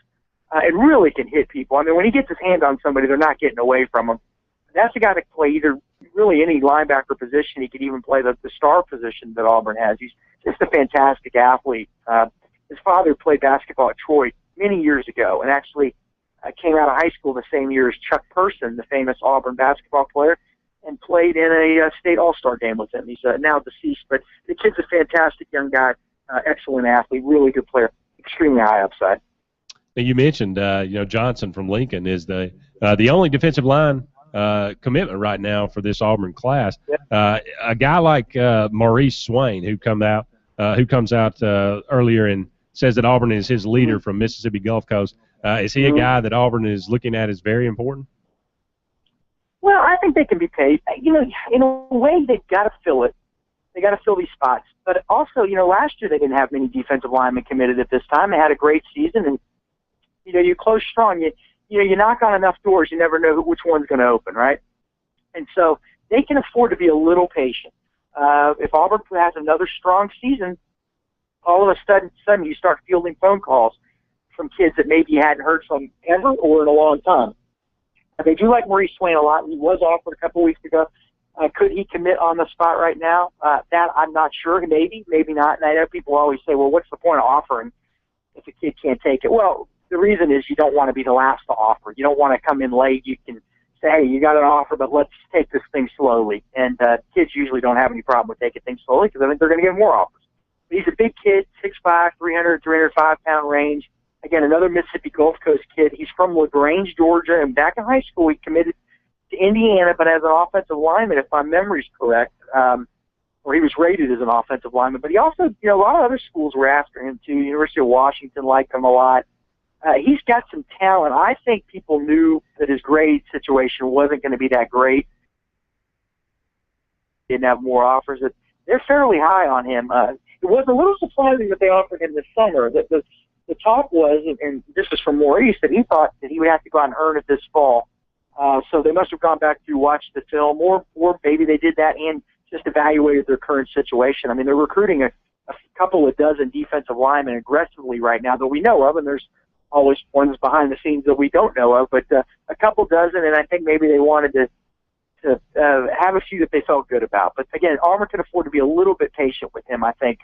and really can hit people. I mean, when he gets his hand on somebody, they're not getting away from him. That's a guy that can play either really any linebacker position. He could even play the star position that Auburn has. He's just a fantastic athlete. His father played basketball at Troy many years ago, and actually came out of high school the same year as Chuck Person, the famous Auburn basketball player, and played in a state all-star game with him. He's now deceased, but the kid's a fantastic young guy, excellent athlete, really good player, extremely high upside. Now you mentioned, Johnson from Lincoln is the only defensive line commitment right now for this Auburn class. A guy like Maurice Swain, who comes out earlier and says that Auburn is his leader from Mississippi Gulf Coast. Is he a guy that Auburn is looking at as very important? Well, I think they can be paid. In a way, they've got to fill it. They got to fill these spots. But also, last year they didn't have many defensive linemen committed at this time. They had a great season, and you close strong. You knock on enough doors, you never know which one's going to open, right? And so they can afford to be a little patient. If Auburn has another strong season, all of a sudden you start fielding phone calls from kids that maybe you hadn't heard from ever or in a long time. They do like Maurice Swain a lot. He was offered a couple weeks ago. Could he commit on the spot right now? That I'm not sure. Maybe, maybe not. And I know people always say, well, what's the point of offering if a kid can't take it? Well, the reason is you don't want to be the last to offer. You don't want to come in late. You can say, hey, you got an offer, but let's take this thing slowly. And kids usually don't have any problem with taking things slowly because I think they're going to get more offers. But he's a big kid, 6'5", 300, 305-pound range. Again, another Mississippi Gulf Coast kid. He's from LaGrange, Georgia, and back in high school he committed to Indiana, but as an offensive lineman, if my memory's correct, or he was rated as an offensive lineman. But he also, a lot of other schools were after him too. University of Washington liked him a lot. He's got some talent. I think people knew that his grade situation wasn't going to be that great. Didn't have more offers. They're fairly high on him. It was a little surprising that they offered him this summer. The talk was, and this is from Maurice, that he thought that he would have to go out and earn it this fall. So they must have gone back to watch the film, or maybe they did that and just evaluated their current situation. I mean, they're recruiting a couple of dozen defensive linemen aggressively right now that we know of, and there's always ones behind the scenes that we don't know of, but a couple dozen, and I think maybe they wanted to have a few that they felt good about. But again, Auburn can afford to be a little bit patient with him. I think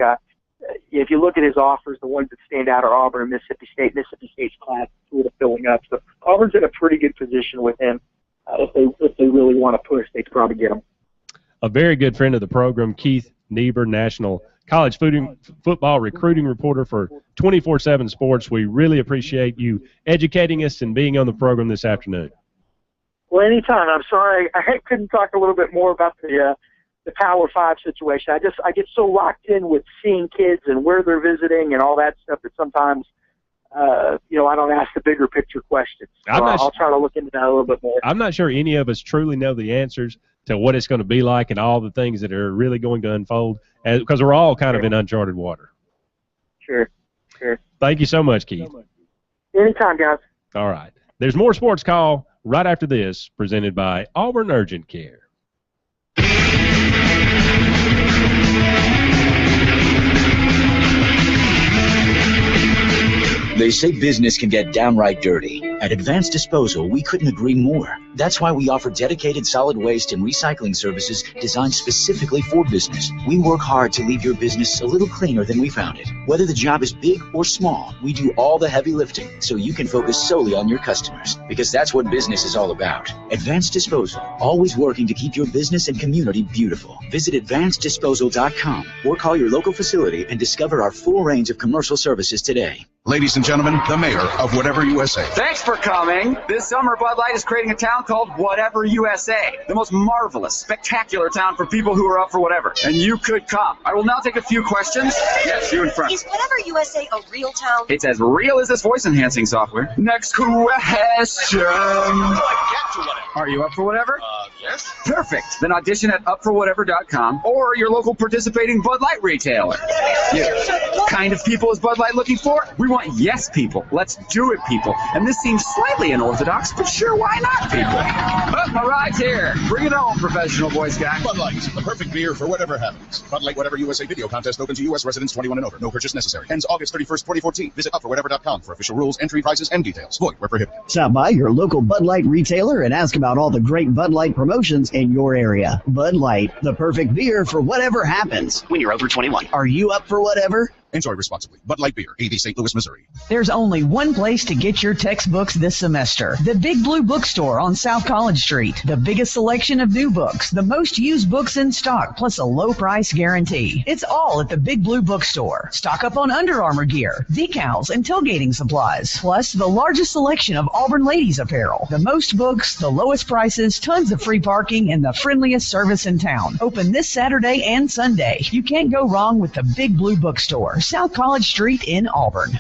if you look at his offers, the ones that stand out are Auburn and Mississippi State. Mississippi State's class is sort of filling up, so Auburn's in a pretty good position with him. If they really want to push, they could probably get him. A very good friend of the program, Keith Niebuhr, National College Football Recruiting Reporter for 24/7 Sports. We really appreciate you educating us and being on the program this afternoon. Well, anytime. I'm sorry I couldn't talk a little bit more about the Power 5 situation. I get so locked in with seeing kids and where they're visiting and all that stuff that sometimes I don't ask the bigger picture questions. So I'll try to look into that a little bit more. I'm not sure any of us truly know the answers to what it's going to be like and all the things that are really going to unfold, because we're all kind of in uncharted water. Sure. Thank you so much, Keith. Anytime, guys. All right. There's more Sports Call right after this, presented by Auburn Urgent Care. They say business can get downright dirty. At Advanced Disposal, we couldn't agree more. That's why we offer dedicated solid waste and recycling services designed specifically for business. We work hard to leave your business a little cleaner than we found it. Whether the job is big or small, we do all the heavy lifting so you can focus solely on your customers, because that's what business is all about. Advanced Disposal, always working to keep your business and community beautiful. Visit advanceddisposal.com or call your local facility and discover our full range of commercial services today. Ladies and gentlemen, the mayor of Whatever USA. Thanks for coming. This summer, Bud Light is creating a town called Whatever USA, the most marvelous, spectacular town for people who are up for whatever. And you could come. I will now take a few questions. Yes, you in front. Is Whatever USA a real town? It's as real as this voice-enhancing software. Next question. Are you up for whatever? Yes. Perfect. Then audition at upforwhatever.com or your local participating Bud Light retailer. What kind of people is Bud Light looking for? We want yes people. Let's do it people. And this seems slightly unorthodox, but sure, why not people? My ride's here. Bring it on, professional Boy Scout. Bud Light, the perfect beer for whatever happens. Bud Light Whatever USA video contest open to U.S. residents 21 and over. No purchase necessary. Ends August 31st, 2014. Visit upforwhatever.com for official rules, entry, prices, and details. Void where prohibited. Stop by your local Bud Light retailer and ask about all the great Bud Light promotions in your area. Bud Light, the perfect beer for whatever happens. When you're over 21. Are you up for whatever? Enjoy responsibly. Bud Light Beer, 80 St. Louis, Missouri. There's only one place to get your textbooks this semester. The Big Blue Bookstore on South College Street. The biggest selection of new books, the most used books in stock, plus a low price guarantee. It's all at the Big Blue Bookstore. Stock up on Under Armour gear, decals, and tailgating supplies. Plus the largest selection of Auburn ladies apparel. The most books, the lowest prices, tons of free parking, and the friendliest service in town. Open this Saturday and Sunday. You can't go wrong with the Big Blue Bookstore, South College Street in Auburn.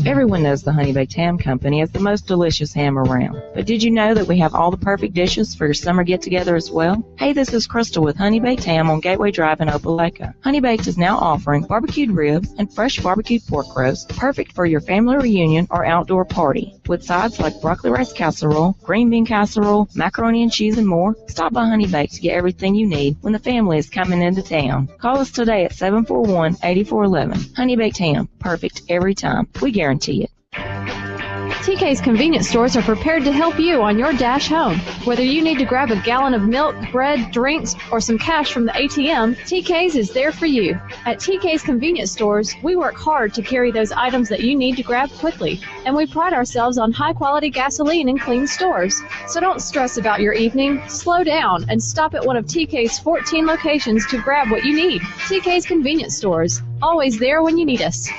Everyone knows the Honey Baked Ham Company is the most delicious ham around. But did you know that we have all the perfect dishes for your summer get-together as well? Hey, this is Crystal with Honey Baked Ham on Gateway Drive in Opelika. Honey Baked is now offering barbecued ribs and fresh barbecued pork roast, perfect for your family reunion or outdoor party. With sides like broccoli rice casserole, green bean casserole, macaroni and cheese, and more, stop by Honey Baked to get everything you need when the family is coming into town. Call us today at 741-8411. Honey Baked Ham, perfect every time. We guarantee it. TK's convenience stores are prepared to help you on your dash home. Whether you need to grab a gallon of milk, bread, drinks, or some cash from the ATM, TK's is there for you. At TK's convenience stores, we work hard to carry those items that you need to grab quickly, and we pride ourselves on high-quality gasoline and clean stores. So don't stress about your evening. Slow down and stop at one of TK's 14 locations to grab what you need. TK's convenience stores, always there when you need us.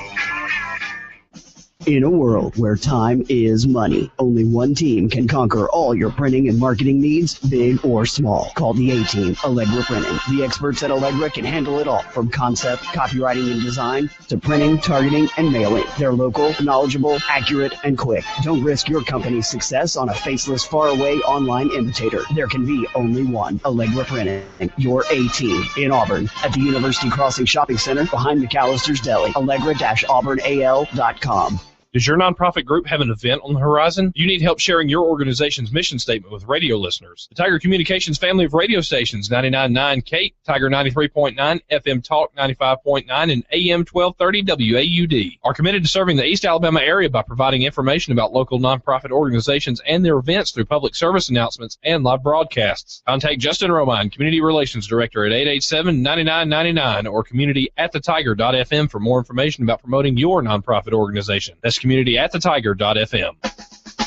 In a world where time is money, only one team can conquer all your printing and marketing needs, big or small. Call the A-Team, Allegra Printing. The experts at Allegra can handle it all, from concept, copywriting, and design, to printing, targeting, and mailing. They're local, knowledgeable, accurate, and quick. Don't risk your company's success on a faceless, faraway online imitator. There can be only one. Allegra Printing, your A-Team, in Auburn, at the University Crossing Shopping Center, behind McAllister's Deli. Allegra-auburnal.com. Does your nonprofit group have an event on the horizon? You need help sharing your organization's mission statement with radio listeners. The Tiger Communications family of radio stations, 99.9 Kate, Tiger 93.9, FM Talk 95.9, and AM 1230 WAUD, are committed to serving the East Alabama area by providing information about local nonprofit organizations and their events through public service announcements and live broadcasts. Contact Justin Romine, Community Relations Director, at 887-9999 or community@thetiger.fm for more information about promoting your nonprofit organization. That's community@thetiger.fm.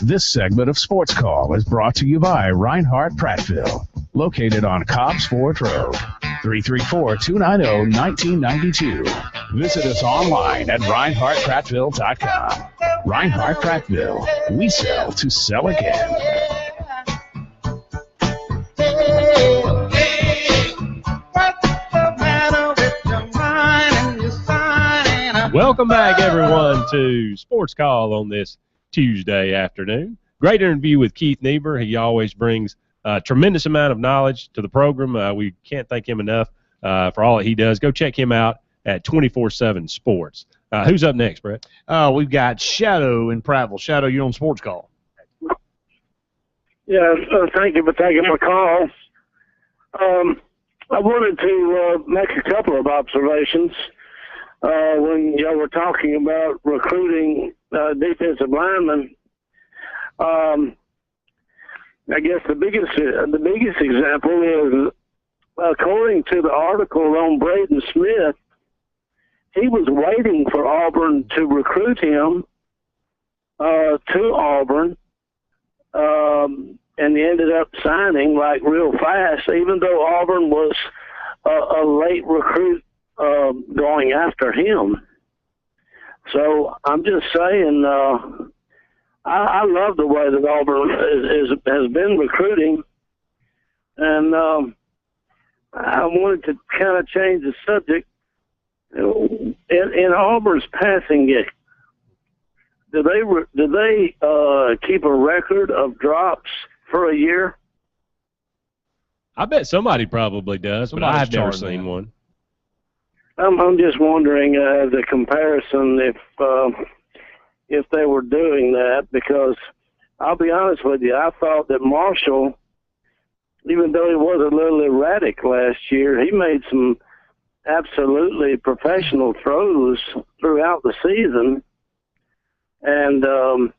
This segment of Sports Call is brought to you by Reinhardt Prattville, located on Cobbs Ford Road, 334-290-1992. Visit us online at ReinhardtPrattville.com. Reinhardt Prattville, we sell to sell again. Welcome back, everyone, to Sports Call on this Tuesday afternoon. Great interview with Keith Niebuhr. He always brings a tremendous amount of knowledge to the program. We can't thank him enough for all that he does. Go check him out at 24/7 Sports. Who's up next, Brett? We've got Shadow in Prattville. Shadow, you're on Sports Call. Yeah, thank you for taking my call. I wanted to make a couple of observations. When y'all were talking about recruiting defensive linemen, I guess the biggest example is, according to the article on Braden Smith, he was waiting for Auburn to recruit him to Auburn, and he ended up signing like real fast, even though Auburn was a late recruit going after him. So I'm just saying, I love the way that Auburn has been recruiting, and I wanted to kind of change the subject. In Auburn's passing game, do they keep a record of drops for a year? I bet somebody probably does, but I've never seen one. I'm just wondering, as a comparison, if they were doing that, because I'll be honest with you, I thought that Marshall, even though he was a little erratic last year, he made some absolutely professional throws throughout the season, and I'm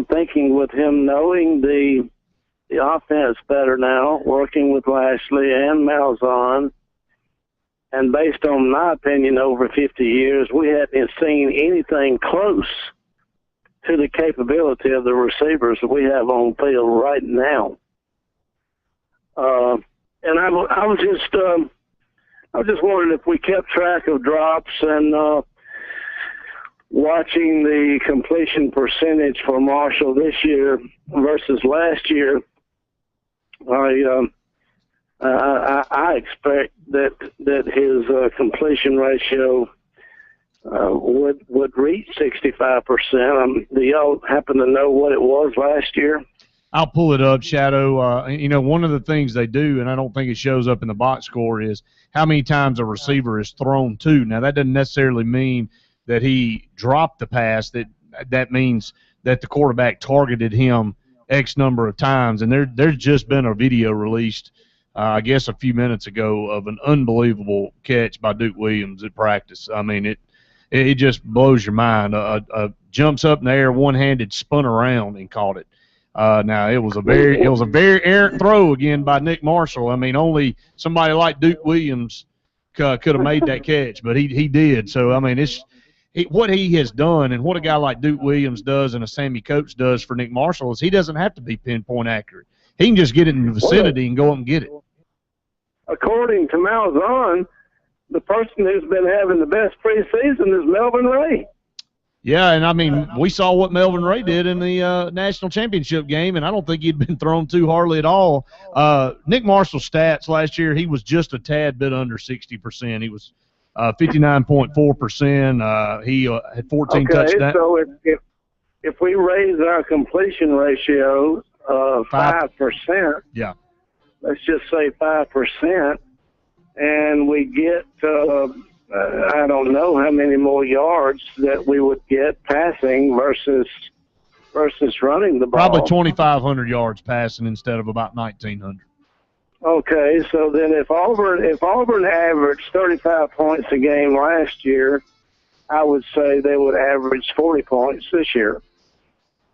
thinking with him knowing the offense better now, working with Lashley and Malzahn, And based on my opinion, over 50 years, we haven't seen anything close to the capability of the receivers that we have on field right now. And I was just wondering if we kept track of drops and watching the completion percentage for Marshall this year versus last year. I expect that his completion ratio would reach 65%. Do y'all happen to know what it was last year? I'll pull it up, Shadow. One of the things they do, and I don't think it shows up in the box score, is how many times a receiver is thrown to. Now, that doesn't necessarily mean that he dropped the pass. That means that the quarterback targeted him X number of times. And there's just been a video released, I guess a few minutes ago, of an unbelievable catch by Duke Williams at practice. I mean, it just blows your mind. Jumps up in the air, one-handed, spun around and caught it. Now it was a very errant throw again by Nick Marshall. I mean, only somebody like Duke Williams could have made that catch, but he did. So I mean, what he has done and what a guy like Duke Williams does and a Sammy Coates does for Nick Marshall is he doesn't have to be pinpoint accurate. He can just get it in the vicinity and go up and get it. According to Malzahn, the person who's been having the best preseason is Melvin Ray. Yeah, and I mean, we saw what Melvin Ray did in the national championship game, and I don't think he'd been thrown to hardly at all. Nick Marshall's stats last year, he was just a tad bit under 60%. He was 59.4%. He had 14 touchdowns. So if we raise our completion ratio 5%, yeah, let's just say 5%, and we get I don't know how many more yards that we would get passing versus running the ball. Probably 2,500 yards passing instead of about 1,900. Okay, so then if Auburn averaged 35 points a game last year, I would say they would average 40 points this year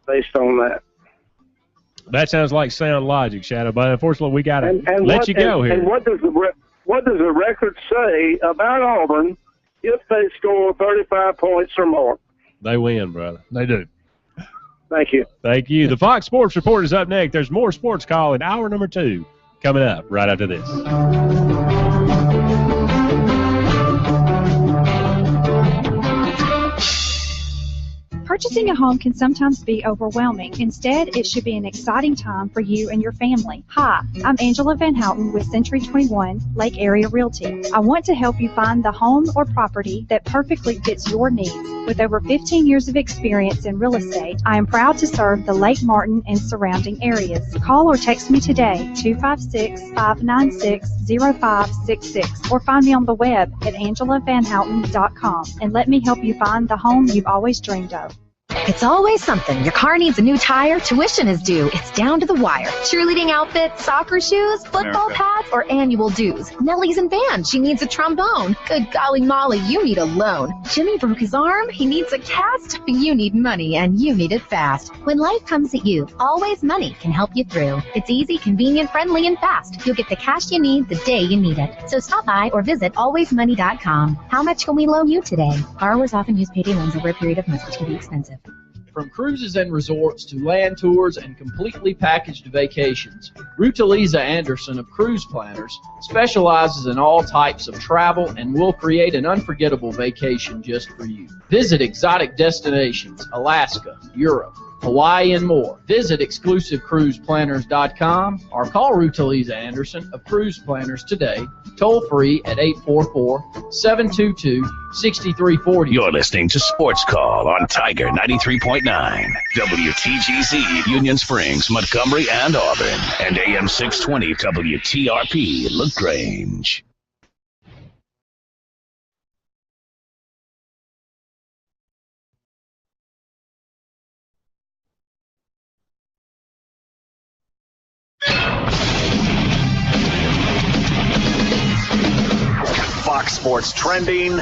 based on that. That sounds like sound logic, Shadow, but unfortunately we got to let you go here. And what does the record say about Auburn if they score 35 points or more? They win, brother. They do. Thank you. Thank you. The Fox Sports Report is up next. There's more Sports Call in hour number 2 coming up right after this. Purchasing a home can sometimes be overwhelming. Instead, it should be an exciting time for you and your family. Hi, I'm Angela Van Houten with Century 21 Lake Area Realty. I want to help you find the home or property that perfectly fits your needs. With over 15 years of experience in real estate, I am proud to serve the Lake Martin and surrounding areas. Call or text me today, 256-596-0566, or find me on the web at angelavanhouten.com and let me help you find the home you've always dreamed of. It's always something. Your car needs a new tire, tuition is due. It's down to the wire. Cheerleading outfit, soccer shoes, football pads, or annual dues. Nellie's in band. She needs a trombone. Good golly Molly, you need a loan. Jimmy broke his arm. He needs a cast. You need money, and you need it fast. When life comes at you, Always Money can help you through. It's easy, convenient, friendly, and fast. You'll get the cash you need the day you need it. So stop by or visit alwaysmoney.com. How much can we loan you today? Borrowers often use payday loans over a period of months, which can be expensive. From cruises and resorts to land tours and completely packaged vacations, Rutalisa Anderson of Cruise Planners specializes in all types of travel and will create an unforgettable vacation just for you. Visit exotic destinations, Alaska, Europe, Hawaii, and more. Visit exclusivecruiseplanners.com or call Rutalisa Anderson of Cruise Planners today, toll free at 844-722-6340. You're listening to Sports Call on Tiger 93.9, WTGZ, Union Springs, Montgomery, and Auburn, and AM 620 WTRP, LaGrange. Fox Sports trending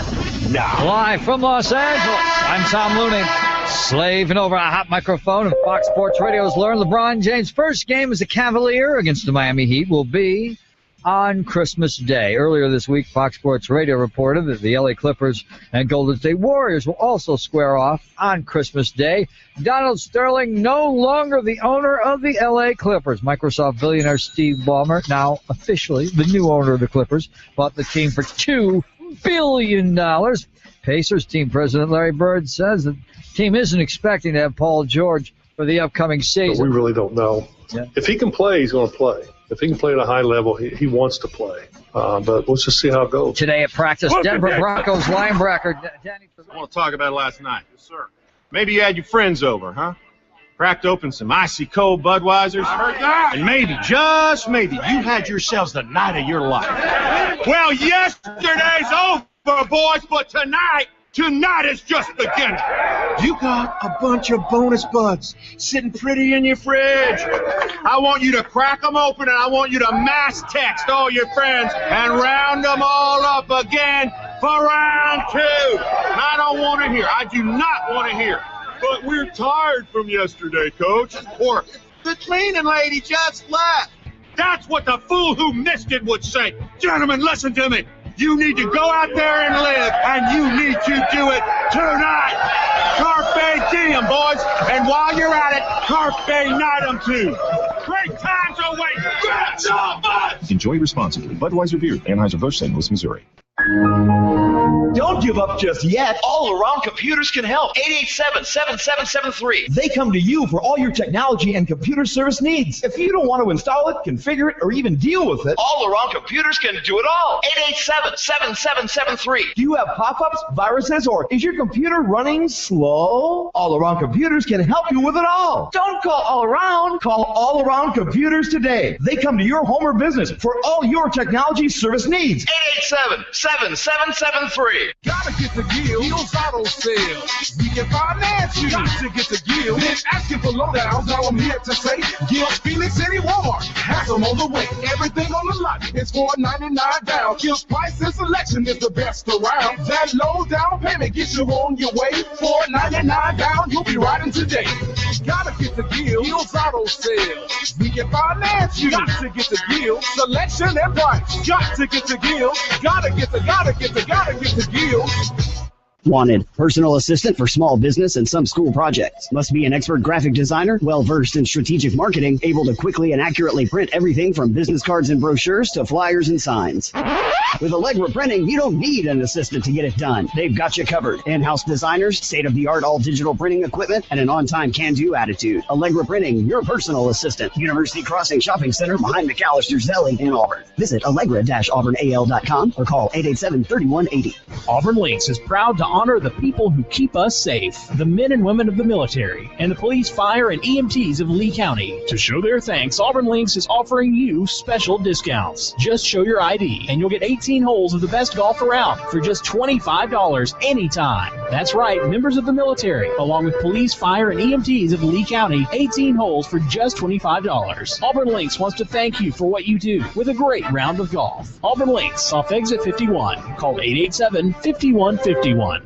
now. Live from Los Angeles, I'm Tom Looney, slaving over a hot microphone, and Fox Sports Radio has learned LeBron James' first game as a Cavalier against the Miami Heat will be on Christmas Day. Earlier this week, Fox Sports Radio reported that the LA Clippers and Golden State Warriors will also square off on Christmas Day. Donald Sterling no longer the owner of the LA Clippers. Microsoft billionaire Steve Ballmer, now officially the new owner of the Clippers, bought the team for $2 billion. Pacers team president Larry Bird says the team isn't expecting to have Paul George for the upcoming season. But we really don't know. Yeah. If he can play, he's going to play. If he can play at a high level, he wants to play. But let's just see how it goes. Today at practice, Denver Broncos linebacker Danny. I want to talk about last night. Yes, sir. Maybe you had your friends over, huh? Cracked open some icy cold Budweisers. I heard that. And maybe, just maybe, you had yourselves the night of your life. Well, yesterday's over, boys, but tonight is just beginning. You got a bunch of bonus buds sitting pretty in your fridge. I want you to crack them open, and I want you to mass text all your friends and round them all up again for round 2. And I don't want to hear. I do not want to hear. But we're tired from yesterday, Coach. Or the cleaning lady just left. That's what the fool who missed it would say. Gentlemen, listen to me. You need to go out there and live, and you need to do it tonight. Carpe diem, boys. And while you're at it, carpe nightem too. Great times await. Good job, bud. Enjoy responsibly. Budweiser Beer, Anheuser-Busch, St. Louis, Missouri. Don't give up just yet. All Around Computers can help. 887-7773. They come to you for all your technology and computer service needs. If you don't want to install it, configure it, or even deal with it, All Around Computers can do it all. 887-7773. Do you have pop-ups, viruses, or is your computer running slow? All Around Computers can help you with it all. Don't call All Around. Call All Around Computers today. They come to your home or business for all your technology service needs. 887-7773. Gotta get the Gills Auto Sales. We can finance you. Got to get the Gills. Then asking for lowdowns. Now I'm here to say Gills Phoenix City Walmart has them on the way. Everything on the lot is $4.99 down. Gills price and selection is the best around. That low down payment gets you on your way. $4.99 down. You'll be riding today. Gotta get the Gills Auto Sales. We can finance you. Got to get the Gills. Selection and price. Got to get the Gills. Gotta get the Gills. Wanted. Personal assistant for small business and some school projects. Must be an expert graphic designer, well-versed in strategic marketing, able to quickly and accurately print everything from business cards and brochures to flyers and signs. With Allegra Printing, you don't need an assistant to get it done. They've got you covered. In-house designers, state-of-the-art all-digital printing equipment, and an on-time can-do attitude. Allegra Printing, your personal assistant. University Crossing Shopping Center behind McAllister's Deli in Auburn. Visit allegra-auburnal.com or call 887-3180. Auburn Links is proud to honor the people who keep us safe, the men and women of the military, and the police, fire, and EMTs of Lee County. To show their thanks, Auburn Links is offering you special discounts. Just show your ID, and you'll get 18 holes of the best golf around for just $25 anytime. That's right, members of the military, along with police, fire, and EMTs of Lee County, 18 holes for just $25. Auburn Links wants to thank you for what you do with a great round of golf. Auburn Links, off exit 51. Call 887-5151.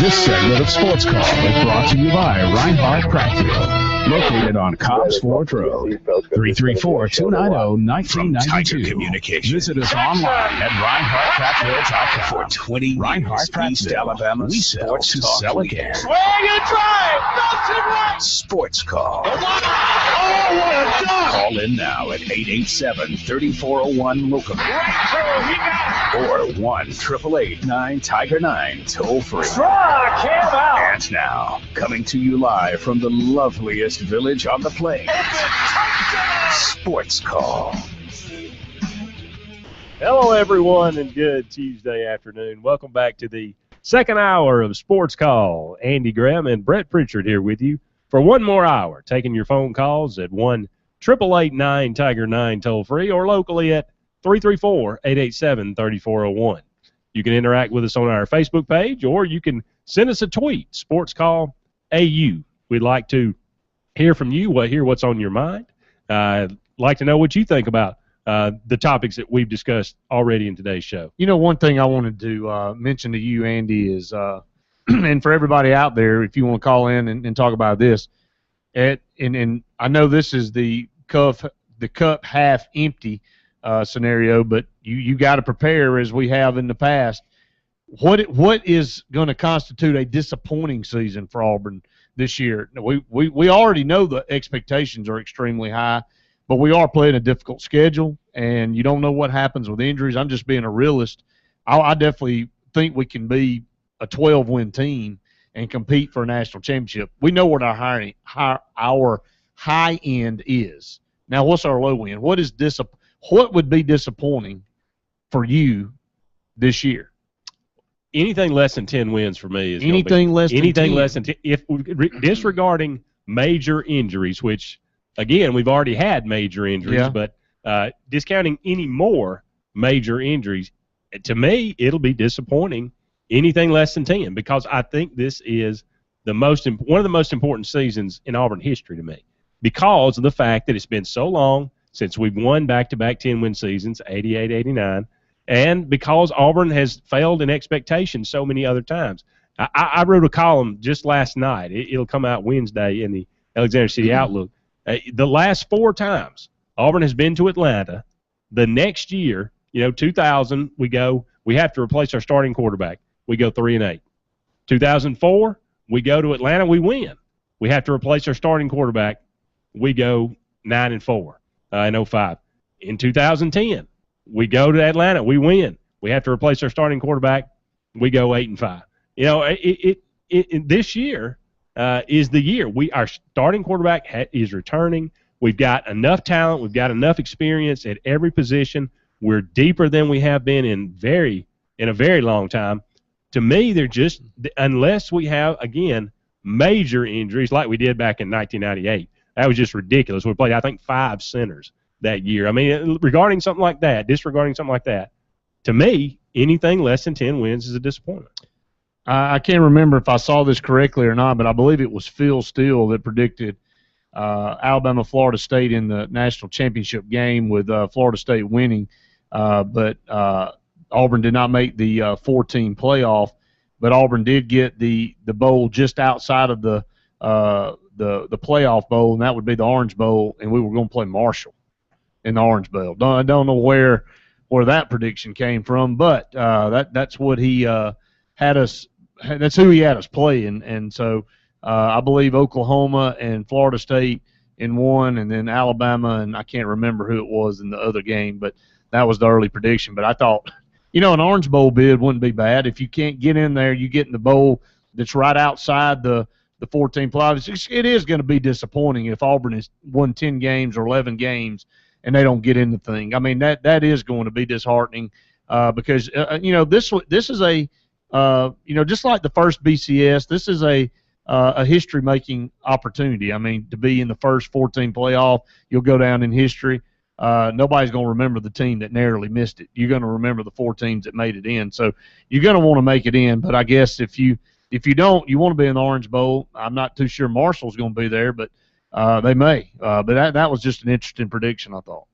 This segment of Sports Call is brought to you by Reinhardt Pratfield, located on Cobbs Ford Road, 334-290-1992. Visit us online at ReinhardtPratfield.com. For 20 years, Reinhardt East Alabama we sell to sell again. Where you drive, right. Sports Call. Oh, what a duck. Call in now at 887-3401-LOCAL or 1-888-9-TIGER-9 toll free. Struck him out. And now, coming to you live from the loveliest village on the plains, Sports Call. Hello, everyone, and good Tuesday afternoon. Welcome back to the second hour of Sports Call. Andy Graham and Brett Pritchard here with you for one more hour, taking your phone calls at 1-888-9-TIGER-9 toll free or locally at 334-887-3401. You can interact with us on our Facebook page, or you can send us a tweet, Sports Call AU. We'd like to hear from you, hear what's on your mind. Like to know what you think about the topics that we've discussed already in today's show. You know, one thing I wanted to mention to you, Andy, is and for everybody out there, if you want to call in and talk about this, and I know this is the cup half empty, scenario, but you got to prepare as we have in the past. What is going to constitute a disappointing season for Auburn this year? We already know the expectations are extremely high, but we are playing a difficult schedule, and you don't know what happens with injuries. I'm just being a realist. I definitely think we can be a 12-win team and compete for a national championship. We know what our high end is. Now, what's our low end? What would be disappointing for you this year? Anything less than 10 wins for me is anything less than 10. Less than 10. If disregarding major injuries, which again we've already had major injuries, but discounting any more major injuries, to me it'll be disappointing. Anything less than 10, because I think this is one of the most important seasons in Auburn history to me, because of the fact that it's been so long since we've won back-to-back 10-win seasons, 88, 89. And because Auburn has failed in expectation so many other times. I wrote a column just last night. It'll come out Wednesday in the Alexander City Outlook. The last 4 times Auburn has been to Atlanta, the next year, 2000, we have to replace our starting quarterback. We go 3-8. 2004, we go to Atlanta, we win. We have to replace our starting quarterback. We go 9-4 in 05. In 2010, we go to Atlanta, we win. We have to replace our starting quarterback. We go 8-5. This year is the year. Our starting quarterback is returning. We've got enough talent. We've got enough experience at every position. We're deeper than we have been in a very long time. To me, they're just, unless we have, again, major injuries like we did back in 1998. That was just ridiculous. We played, I think, 5 centers that year. I mean, disregarding something like that, to me, anything less than 10 wins is a disappointment. I can't remember if I saw this correctly or not, but I believe it was Phil Steele that predicted Alabama-Florida State in the national championship game with Florida State winning. But Auburn did not make the 4-team playoff, but Auburn did get the bowl just outside of the playoff bowl, and that would be the Orange Bowl, and we were going to play Marshall in the Orange Bowl. I don't know where that prediction came from, but that's what he had us. That's who he had us playing, and so I believe Oklahoma and Florida State in one, and then Alabama, and I can't remember who it was in the other game, but that was the early prediction. But I thought, an Orange Bowl bid wouldn't be bad. If you can't get in there, you get in the bowl that's right outside the 14 playoffs. It is going to be disappointing if Auburn has won 10 games or 11 games and they don't get in the thing. I mean, that is going to be disheartening because this is a just like the first BCS, this is a history-making opportunity. I mean, to be in the first 14 playoff, you'll go down in history. Nobody's going to remember the team that narrowly missed it. You're going to remember the 4 teams that made it in. So you're going to want to make it in. But I guess if you don't, you want to be in the Orange Bowl. I'm not too sure Marshall's going to be there, but they may. But that was just an interesting prediction, I thought.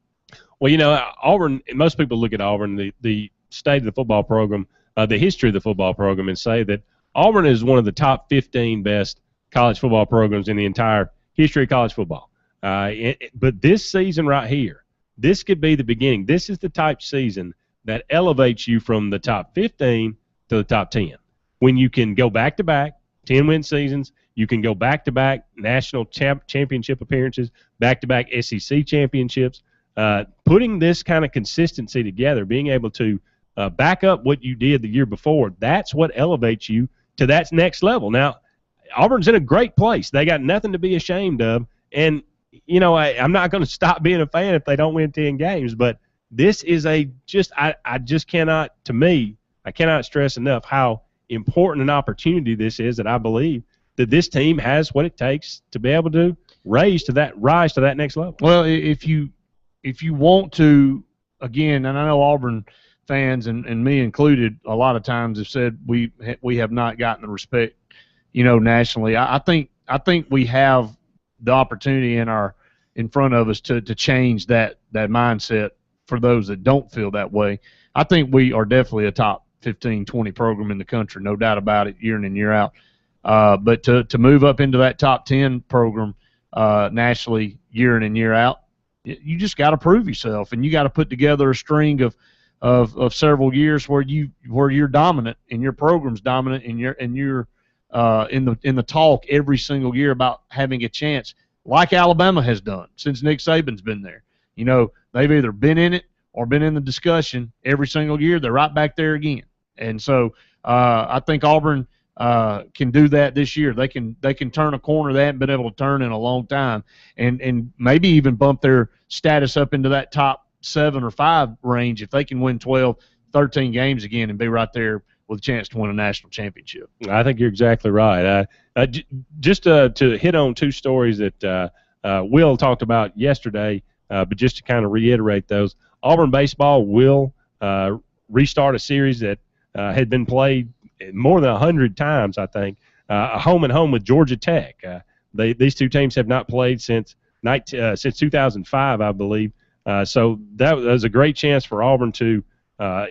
Well, Auburn, most people look at Auburn, the state of the football program, the history of the football program, and say that Auburn is one of the top 15 best college football programs in the entire history of college football. But this season right here, this could be the beginning. This is the type season that elevates you from the top 15 to the top 10. When you can go back-to-back 10-win seasons, you can go back-to-back national championship appearances, back-to-back SEC championships. Putting this kind of consistency together, being able to back up what you did the year before, that's what elevates you to that next level. Now, Auburn's in a great place. They got nothing to be ashamed of. And, I'm not going to stop being a fan if they don't win 10 games. But this is I just cannot, to me, I cannot stress enough how important an opportunity this is, that I believe that this team has what it takes to be able to rise to that next level. Well, if you want to, again, and I know Auburn fans and me included a lot of times have said we have not gotten the respect, nationally. I think we have the opportunity in front of us to change that mindset for those that don't feel that way. I think we are definitely a top 15, 20 program in the country, no doubt about it, year in and year out. But to move up into that top 10 program nationally year in and year out, you just got to prove yourself, and you got to put together a string of several years where you're dominant and your program's dominant and you're in the talk every single year about having a chance, like Alabama has done since Nick Saban's been there. You know, they've either been in it or been in the discussion every single year. They're right back there again. And so I think Auburn can do that this year. They can turn a corner they haven't been able to turn in a long time, and maybe even bump their status up into that top 7 or 5 range if they can win 12, 13 games again and be right there with a chance to win a national championship. I think you're exactly right. Just to hit on 2 stories that Will talked about yesterday, but just to kind of reiterate those, Auburn baseball will restart a series that had been played more than 100 times, I think, a home-and-home with Georgia Tech. These 2 teams have not played since 2005, I believe. So that was a great chance for Auburn to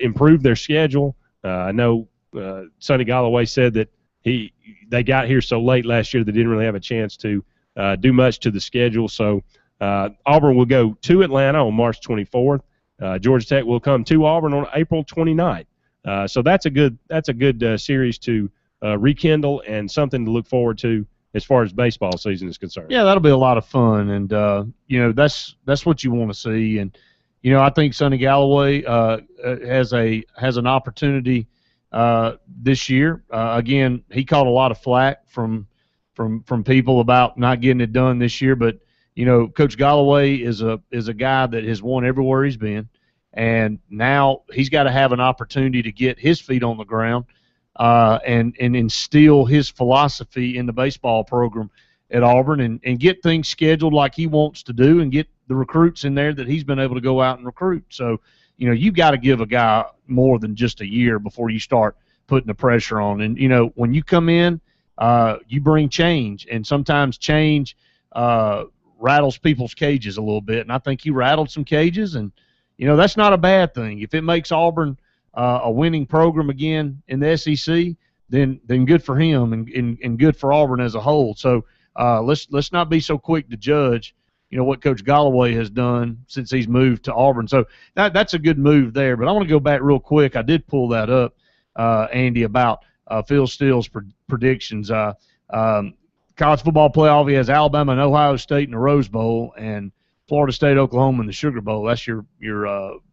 improve their schedule. I know Sonny Galloway said that they got here so late last year they didn't really have a chance to do much to the schedule. So Auburn will go to Atlanta on March 24th. Georgia Tech will come to Auburn on April 29th. So that's a good series to rekindle and something to look forward to as far as baseball season is concerned. Yeah, that'll be a lot of fun, and that's what you want to see. And I think Sonny Galloway has an opportunity this year. Again, he caught a lot of flack from people about not getting it done this year, but Coach Galloway is a guy that has won everywhere he's been. And now he's got to have an opportunity to get his feet on the ground and instill his philosophy in the baseball program at Auburn and get things scheduled like he wants to do and get the recruits in there that he's been able to go out and recruit. So, you've got to give a guy more than just a year before you start putting the pressure on. And, when you come in, you bring change, and sometimes change rattles people's cages a little bit. And I think he rattled some cages, and that's not a bad thing. If it makes Auburn a winning program again in the SEC, then good for him and good for Auburn as a whole. So let's not be so quick to judge, what Coach Galloway has done since he's moved to Auburn. So that's a good move there. But I want to go back real quick. I did pull that up, Andy, about Phil Steele's predictions. College football playoff, he has Alabama and Ohio State in the Rose Bowl, and Florida State, Oklahoma in the Sugar Bowl. That's your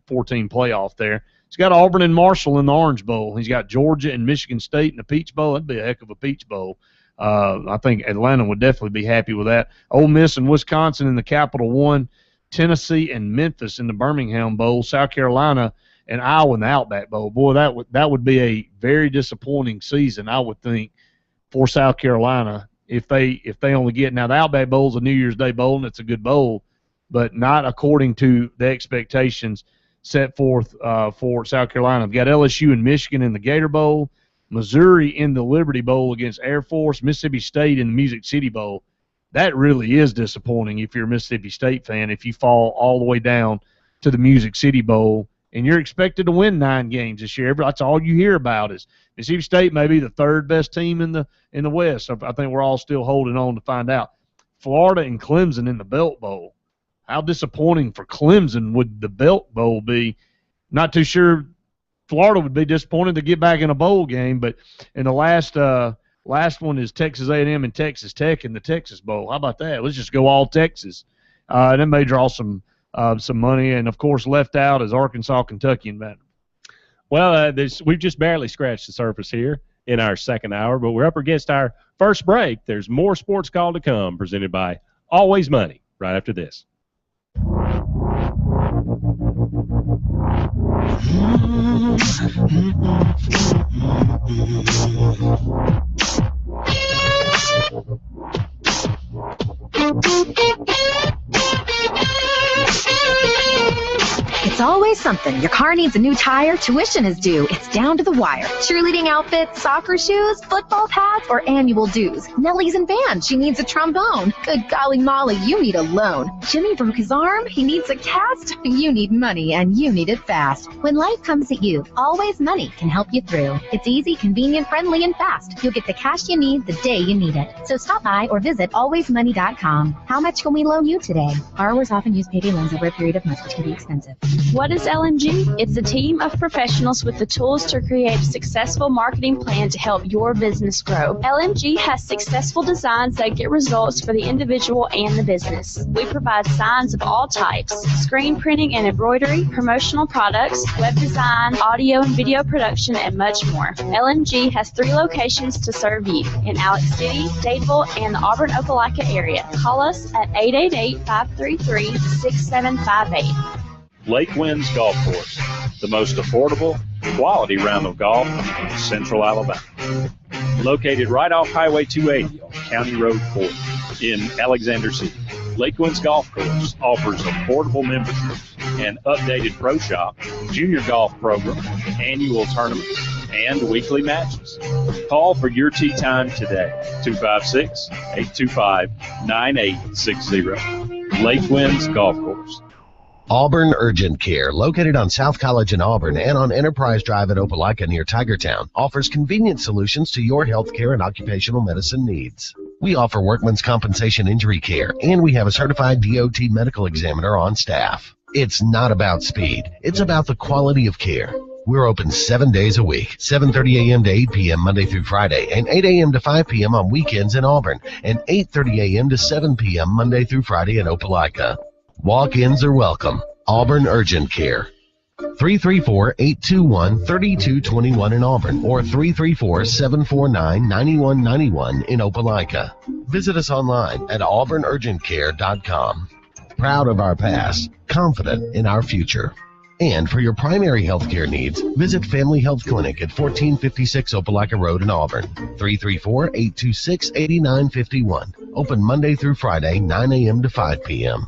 14 playoff there. He's got Auburn and Marshall in the Orange Bowl. He's got Georgia and Michigan State in the Peach Bowl. That'd be a heck of a Peach Bowl. I think Atlanta would definitely be happy with that. Ole Miss and Wisconsin in the Capital One. Tennessee and Memphis in the Birmingham Bowl. South Carolina and Iowa in the Outback Bowl. Boy, that would be a very disappointing season, I would think, for South Carolina if they only get. Now the Outback Bowl is a New Year's Day bowl and it's a good bowl, but not according to the expectations set forth for South Carolina. We've got LSU and Michigan in the Gator Bowl, Missouri in the Liberty Bowl against Air Force, Mississippi State in the Music City Bowl. That really is disappointing if you're a Mississippi State fan, if you fall all the way down to the Music City Bowl and you're expected to win 9 games this year. That's all you hear about is Mississippi State may be the 3rd best team in the West. So I think we're all still holding on to find out. Florida and Clemson in the Belt Bowl. How disappointing for Clemson would the Belt Bowl be? Not too sure Florida would be disappointed to get back in a bowl game, but in the last one is Texas A&M and Texas Tech in the Texas Bowl. How about that? Let's just go all Texas. And it may draw some money, and of course left out is Arkansas, Kentucky, and Vanderbilt. Well, we've just barely scratched the surface here in our second hour, but we're up against our first break. There's more Sports Call to come, presented by Always Money, right after this. It's always something. something. Your car needs a new tire, tuition is due. It's down to the wire. Cheerleading outfits, soccer shoes, football pads, or annual dues. Nellie's in band. She needs a trombone. Good golly Molly, you need a loan. Jimmy broke his arm. He needs a cast. You need money, and you need it fast. When life comes at you, Always Money can help you through. It's easy, convenient, friendly, and fast. You'll get the cash you need the day you need it. So stop by or visit alwaysmoney.com. How much can we loan you today? Borrowers often use payday loans over a period of months, which can be expensive. What is LMG? It's a team of professionals with the tools to create a successful marketing plan to help your business grow. LMG has successful designs that get results for the individual and the business. We provide signs of all types: screen printing and embroidery, promotional products, web design, audio and video production, and much more. LMG has 3 locations to serve you in Alex City, Dadeville, and the Auburn-Opelika area. Call us at 888-533-6758. Lake Winds Golf Course, the most affordable, quality round of golf in Central Alabama. Located right off Highway 280 on County Road 40 in Alexander City, Lake Winds Golf Course offers affordable memberships, an updated pro shop, junior golf program, annual tournaments, and weekly matches. Call for your tee time today, 256-825-9860. Lake Winds Golf Course. Auburn Urgent Care, located on South College in Auburn and on Enterprise Drive at Opelika near Tigertown, offers convenient solutions to your health care and occupational medicine needs. We offer workman's compensation injury care, and we have a certified DOT medical examiner on staff. It's not about speed. It's about the quality of care. We're open 7 days a week, 7:30 a.m. to 8 p.m. Monday through Friday, and 8 a.m. to 5 p.m. on weekends in Auburn, and 8:30 a.m. to 7 p.m. Monday through Friday in Opelika. Walk-ins are welcome. Auburn Urgent Care. 334-821-3221 in Auburn or 334-749-9191 in Opelika. Visit us online at auburnurgentcare.com. Proud of our past, confident in our future. And for your primary health care needs, visit Family Health Clinic at 1456 Opelika Road in Auburn. 334-826-8951. Open Monday through Friday, 9 a.m. to 5 p.m.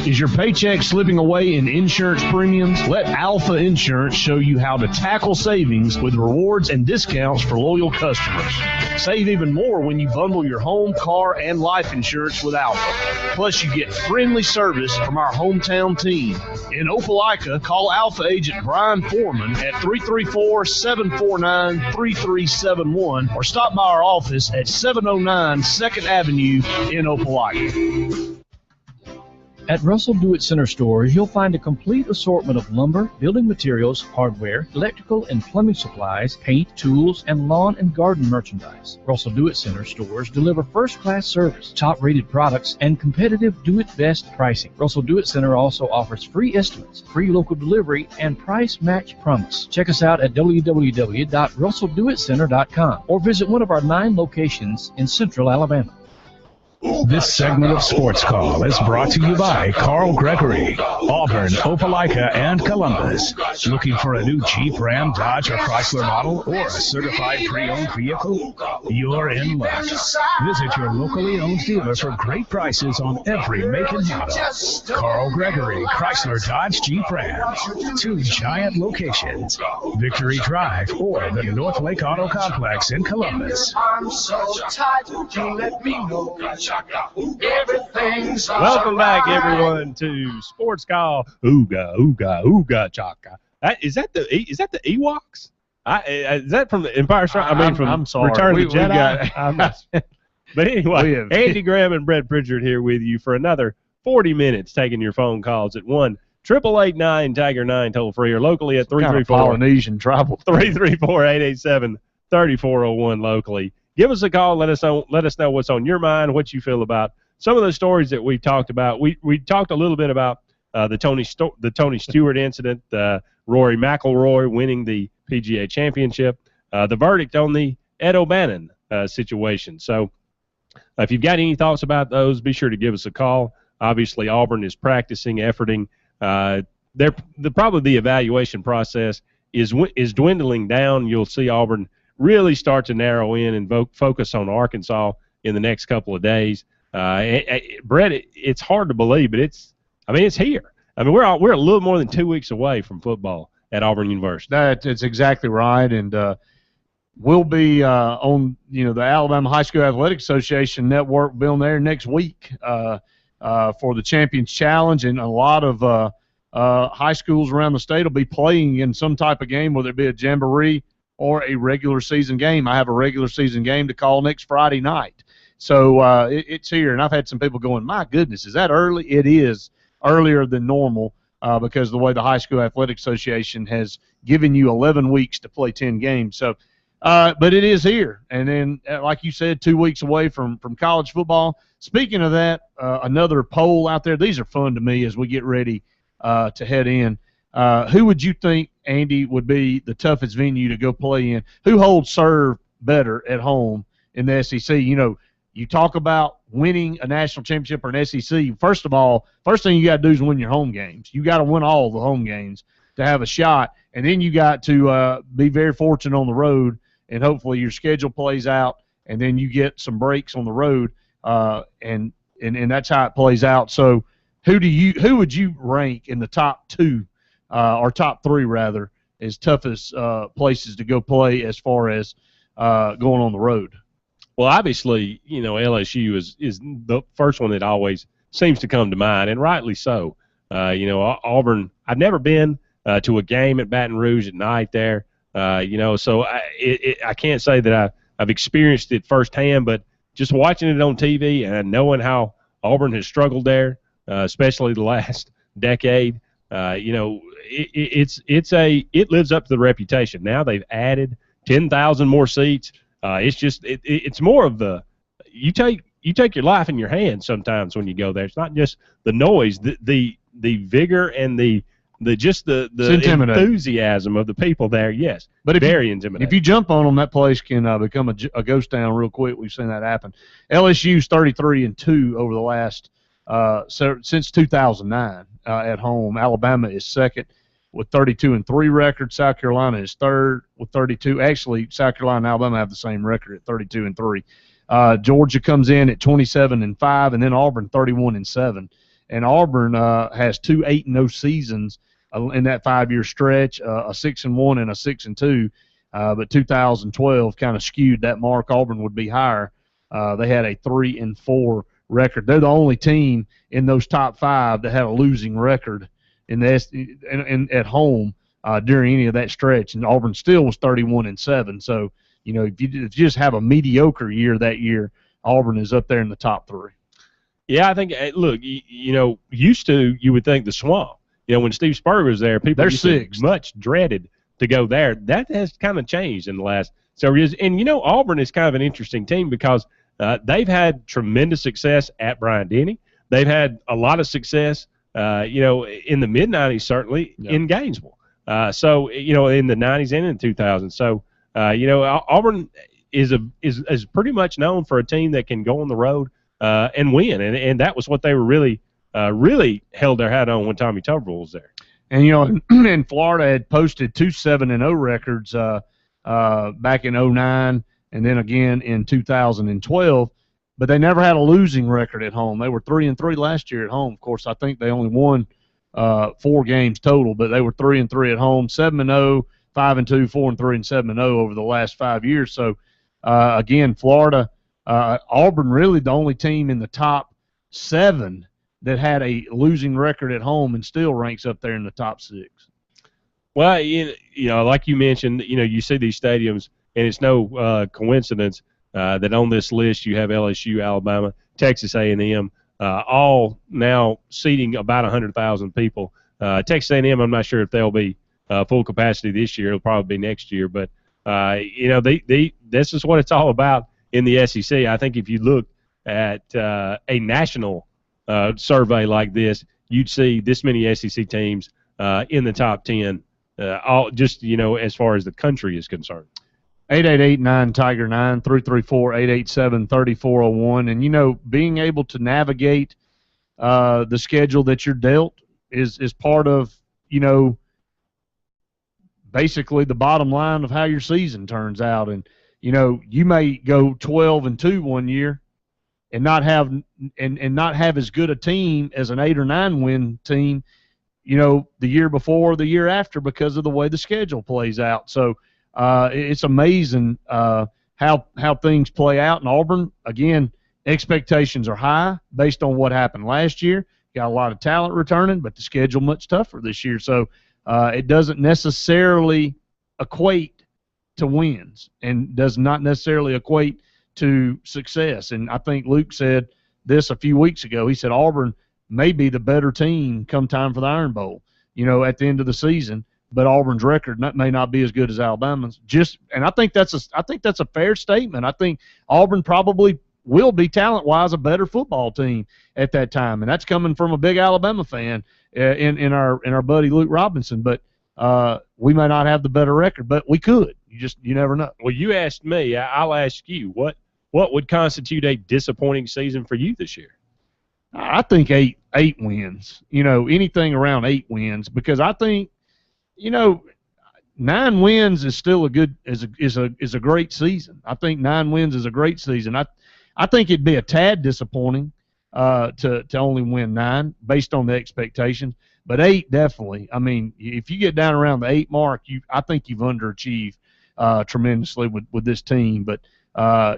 Is your paycheck slipping away in insurance premiums? Let Alpha Insurance show you how to tackle savings with rewards and discounts for loyal customers. Save even more when you bundle your home, car, and life insurance with Alpha. Plus, you get friendly service from our hometown team. In Opelika, call Alpha agent Brian Foreman at 334-749-3371 or stop by our office at 709 2nd Avenue in Opelika. At Russell Do-It Center stores, you'll find a complete assortment of lumber, building materials, hardware, electrical and plumbing supplies, paint, tools, and lawn and garden merchandise. Russell Do-It Center stores deliver first-class service, top-rated products, and competitive do-it-best pricing. Russell Do-It Center also offers free estimates, free local delivery, and price match promise. Check us out at www.russelldoitcenter.com or visit one of our 9 locations in Central Alabama. This segment of Sports Call is brought to you by Carl Gregory, Auburn, Opelika, and Columbus. Looking for a new Jeep, Ram, Dodge, or Chrysler model, or a certified pre-owned vehicle? You're in luck. Visit your locally owned dealer for great prices on every make and model. Carl Gregory, Chrysler, Dodge, Jeep, Ram. 2 giant locations, Victory Drive or the North Lake Auto Complex in Columbus. I'm so tired, you let me know. Welcome back, everyone, to Sports Call. Ooga, ooga, ooga, chaka. Is that the Ewoks? Is that from the Empire Strikes? I'm sorry. Return of the Jedi. But anyway, Andy Graham and Brett Pritchard here with you for another 40 minutes, taking your phone calls at 1-888-9-TIGER-9 toll free or locally at 334 Polynesian tribal 334-887-3401 locally. Give us a call. Let us know what's on your mind, what you feel about some of the stories that we've talked about. We talked a little bit about the Tony Stewart incident, Rory McIlroy winning the PGA Championship, the verdict on the Ed O'Bannon situation. So if you've got any thoughts about those, be sure to give us a call. Obviously, Auburn is practicing, efforting. Probably the evaluation process is dwindling down. You'll see Auburn really start to narrow in and focus on Arkansas in the next couple of days. Brett, it's hard to believe, but it's here. I mean, we're a little more than 2 weeks away from football at Auburn University. That's exactly right, and we'll be on the Alabama High School Athletic Association network. We'll be on there next week for the Champions Challenge, and a lot of high schools around the state will be playing in some type of game, whether it be a jamboree or a regular season game. I have a regular season game to call next Friday night. So it's here, and I've had some people going, my goodness, is that early? It is earlier than normal because of the way the High School Athletic Association has given you 11 weeks to play 10 games. So, but it is here. And then, like you said, 2 weeks away from college football. Speaking of that, another poll out there. These are fun to me as we get ready to head in. Who would you think, Andy, would be the toughest venue to go play in? Who holds serve better at home in the SEC? You talk about winning a national championship or an SEC. First of all, first thing you got to do is win your home games. You got to win all the home games to have a shot, and then you got to be very fortunate on the road, and hopefully your schedule plays out, and then you get some breaks on the road, and that's how it plays out. So, who would you rank in the top two, or top three rather, as toughest places to go play as far as going on the road? Well, obviously, LSU is the first one that always seems to come to mind, and rightly so. Auburn, I've never been to a game at Baton Rouge at night there, so I can't say that I've experienced it firsthand, but just watching it on TV and knowing how Auburn has struggled there, especially the last decade, it lives up to the reputation. Now they've added 10,000 more seats. It's more of you take your life in your hands sometimes when you go there. It's not just the noise, the vigor and the enthusiasm of the people there. Yes, but very intimidating. If you jump on them, that place can become a ghost town real quick. We've seen that happen. LSU's 33-2 over the last since 2009 at home. Alabama is second with 32-3 record. South Carolina is third with 32. Actually, South Carolina and Alabama have the same record at 32-3. Georgia comes in at 27-5, and then Auburn 31-7. And Auburn has 2 8-0 seasons in that 5-year stretch, a 6-1 and a 6-2. But 2012 kind of skewed that mark. Auburn would be higher. They had a 3-4 record. They're the only team in those top 5 that had a losing record at home during any of that stretch, and Auburn still was 31-7. So, if you just have a mediocre year that year, Auburn is up there in the top 3. Yeah, I think. Look, used to you would think the Swamp. When Steve Spurrier was there, people much dreaded to go there. That has kind of changed in the last several years. And Auburn is kind of an interesting team because they've had tremendous success at Bryant-Denny. They've had a lot of success. In the mid-'90s, certainly, in Gainesville. So, in the 90s and in 2000. So, Auburn is pretty much known for a team that can go on the road and win. And that was what they were really held their hat on when Tommy Tuberville was there. And, and Florida had posted 2 7-0 records back in 2009 and then again in 2012. But they never had a losing record at home. They were 3-3 last year at home. Of course, I think they only won 4 games total, but they were 3-3 at home, 7-0, 5-2, 4-3, and 7-0 over the last 5 years. So, again, Florida, Auburn really the only team in the top 7 that had a losing record at home and still ranks up there in the top 6. Well, like you mentioned, you see these stadiums, and it's no coincidence that on this list you have LSU, Alabama, Texas A&M, all now seating about 100,000 people. Texas A&M, I'm not sure if they'll be full capacity this year. It'll probably be next year. But, this is what it's all about in the SEC. I think if you look at a national survey like this, you'd see this many SEC teams in the top 10, all just, as far as the country is concerned. 888-9-TIGER-9, 334-887-3401. And, being able to navigate the schedule that you're dealt is part of, basically the bottom line of how your season turns out. And, you may go 12-2 one year and not have as good a team as an 8 or 9 win team the year before or the year after because of the way the schedule plays out. So it's amazing how things play out in Auburn. Again, expectations are high based on what happened last year. Got a lot of talent returning, but the schedule much tougher this year. So it doesn't necessarily equate to wins and does not necessarily equate to success. And I think Luke said this a few weeks ago. He said Auburn may be the better team come time for the Iron Bowl, at the end of the season, but Auburn's record may not be as good as Alabama's. And I think that's a fair statement. I think Auburn probably will be talent-wise a better football team at that time, and that's coming from a big Alabama fan in our buddy Luke Robinson. But we may not have the better record, but we could. You never know. Well, you asked me. I'll ask you. What would constitute a disappointing season for you this year? I think eight wins. Anything around 8 wins, because I think 9 wins is still is a great season. I think 9 wins is a great season. I think it'd be a tad disappointing to only win 9 based on the expectations, but 8 definitely. I mean, if you get down around the 8 mark, I think you've underachieved tremendously with this team. But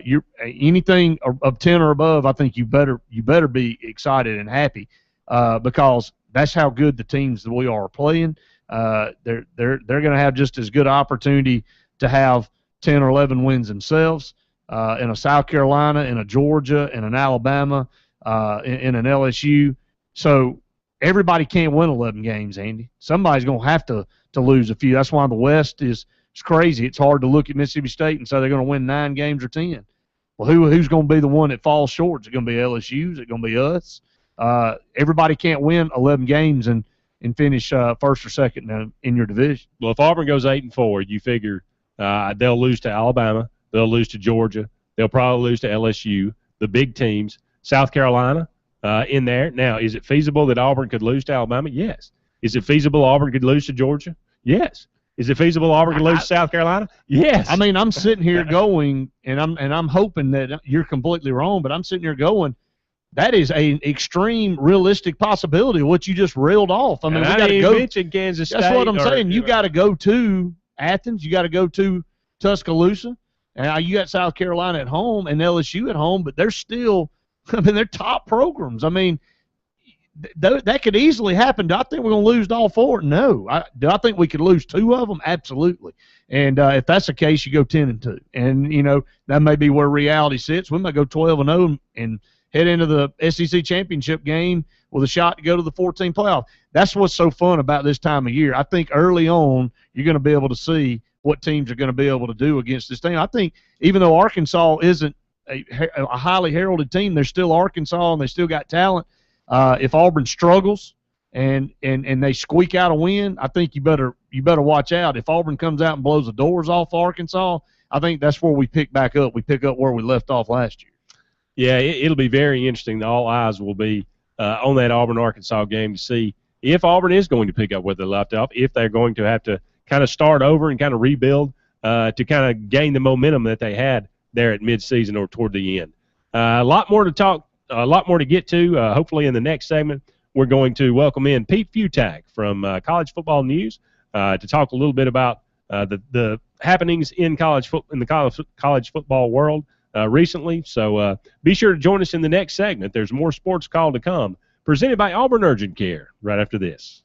you're anything of 10 or above, I think you better be excited and happy because that's how good the teams that we are playing. They're going to have just as good opportunity to have 10 or 11 wins themselves in a South Carolina, in a Georgia, in an Alabama, in an LSU. So everybody can't win 11 games, Andy. Somebody's going to have to lose a few. That's why the West is crazy. It's hard to look at Mississippi State and say they're going to win 9 games or 10. Well, who's going to be the one that falls short? Is it going to be LSU? Is it going to be us? Everybody can't win 11 games and finish first or second in your division. Well, if Auburn goes 8-4, you figure they'll lose to Alabama, they'll lose to Georgia, they'll probably lose to LSU, the big teams, South Carolina in there. Now, is it feasible that Auburn could lose to Alabama? Yes. Is it feasible Auburn could lose to Georgia? Yes. Is it feasible Auburn could lose to South Carolina? Yes. I mean, I'm sitting here going, and I'm hoping that you're completely wrong, but I'm sitting here going, that is an extreme realistic possibility of what you just reeled off. I mean, we got to go mention Kansas State. That's what I'm saying. You got to go to Athens. You got to go to Tuscaloosa. And you got South Carolina at home and LSU at home, but they're still, they're top programs. I mean, that could easily happen. Do I think we're going to lose all 4? No. Do I think we could lose 2 of them? Absolutely. And if that's the case, you go 10-2. And, that may be where reality sits. We might go 12-0 and head into the SEC championship game with a shot to go to the 14 playoff. That's what's so fun about this time of year. I think early on you're going to be able to see what teams are going to be able to do against this team. I think even though Arkansas isn't a highly heralded team, they're still Arkansas and they still got talent. If Auburn struggles and they squeak out a win, I think you better watch out. If Auburn comes out and blows the doors off Arkansas, I think that's where we pick back up. We pick up where we left off last year. Yeah, it'll be very interesting. All eyes will be on that Auburn-Arkansas game to see if Auburn is going to pick up where they left off, if they're going to have to kind of start over and kind of rebuild to kind of gain the momentum that they had there at midseason or toward the end. A lot more to talk, a lot more to get to. Hopefully in the next segment, we're going to welcome in Pete Futag from College Football News to talk a little bit about the happenings in the college football world recently. So be sure to join us in the next segment. There's more Sports Call to come, presented by Auburn Urgent Care, right after this.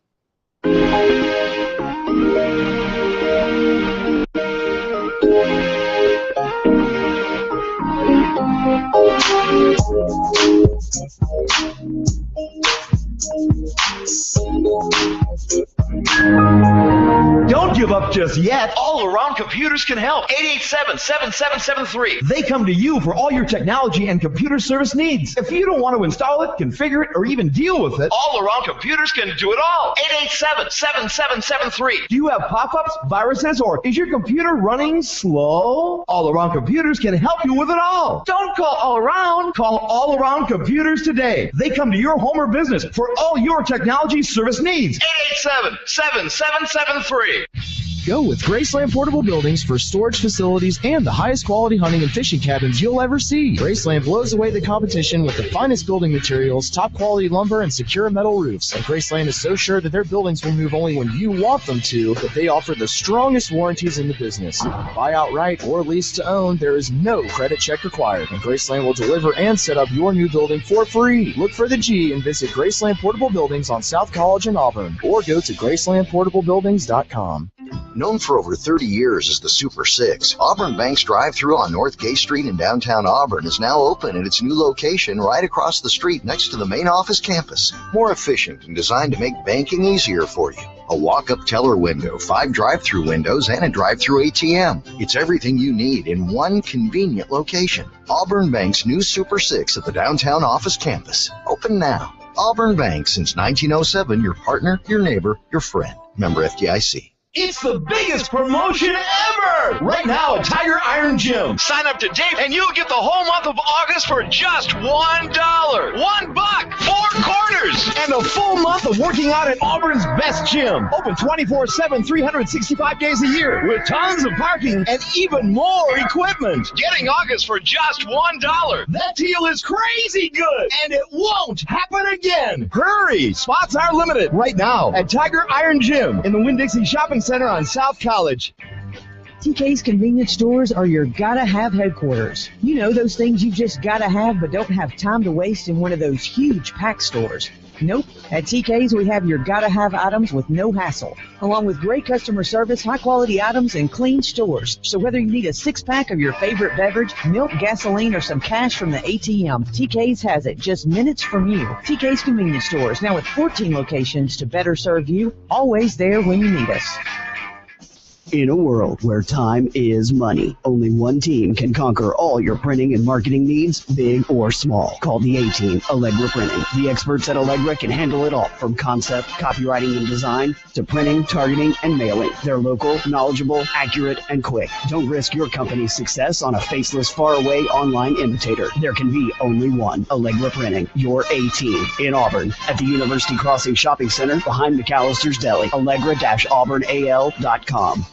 Don't give up just yet. All Around Computers can help. 887-7773. They come to you for all your technology and computer service needs. If you don't want to install it, configure it, or even deal with it, All Around Computers can do it all. 887-7773. Do you have pop-ups, viruses, or is your computer running slow? All Around Computers can help you with it all. Don't call All Around. Call All Around Computers today. They come to your home or business for all your technology service needs. 887-7773. Go with Graceland Portable Buildings for storage facilities and the highest quality hunting and fishing cabins you'll ever see. Graceland blows away the competition with the finest building materials, top quality lumber, and secure metal roofs. And Graceland is so sure that their buildings will move only when you want them to that they offer the strongest warranties in the business. Buy outright or lease to own, there is no credit check required. And Graceland will deliver and set up your new building for free. Look for the G and visit Graceland Portable Buildings on South College in Auburn, or go to GracelandPortableBuildings.com. Known for over 30 years as the Super 6, Auburn Bank's drive-thru on North Gay Street in downtown Auburn is now open at its new location right across the street next to the main office campus. More efficient and designed to make banking easier for you. A walk-up teller window, 5 drive-thru windows, and a drive-thru ATM. It's everything you need in one convenient location. Auburn Bank's new Super 6 at the downtown office campus. Open now. Auburn Bank, since 1907, your partner, your neighbor, your friend. Member FDIC. It's the biggest promotion ever! Right now at Tiger Iron Gym. Sign up today and you'll get the whole month of August for just $1. $1, 4 quarters! And a full month of working out at Auburn's best gym. Open 24/7, 365 days a year with tons of parking and even more equipment. Getting August for just $1. That deal is crazy good and it won't happen again. Hurry! Spots are limited right now at Tiger Iron Gym in the Winn-Dixie Shopping Center on South College. TK's convenience stores are your gotta-have headquarters. You know, those things you just gotta have but don't have time to waste in one of those huge pack stores. Nope. At TK's, we have your gotta-have items with no hassle, along with great customer service, high-quality items, and clean stores. So whether you need a six-pack of your favorite beverage, milk, gasoline, or some cash from the ATM, TK's has it just minutes from you. TK's Convenience Stores, now with 14 locations to better serve you, always there when you need us. In a world where time is money, only one team can conquer all your printing and marketing needs, big or small. Call the A-Team, Allegra Printing. The experts at Allegra can handle it all, from concept, copywriting, and design, to printing, targeting, and mailing. They're local, knowledgeable, accurate, and quick. Don't risk your company's success on a faceless, faraway online imitator. There can be only one. Allegra Printing, your A-Team, in Auburn, at the University Crossing Shopping Center behind McAllister's Deli. Allegra-auburnal.com.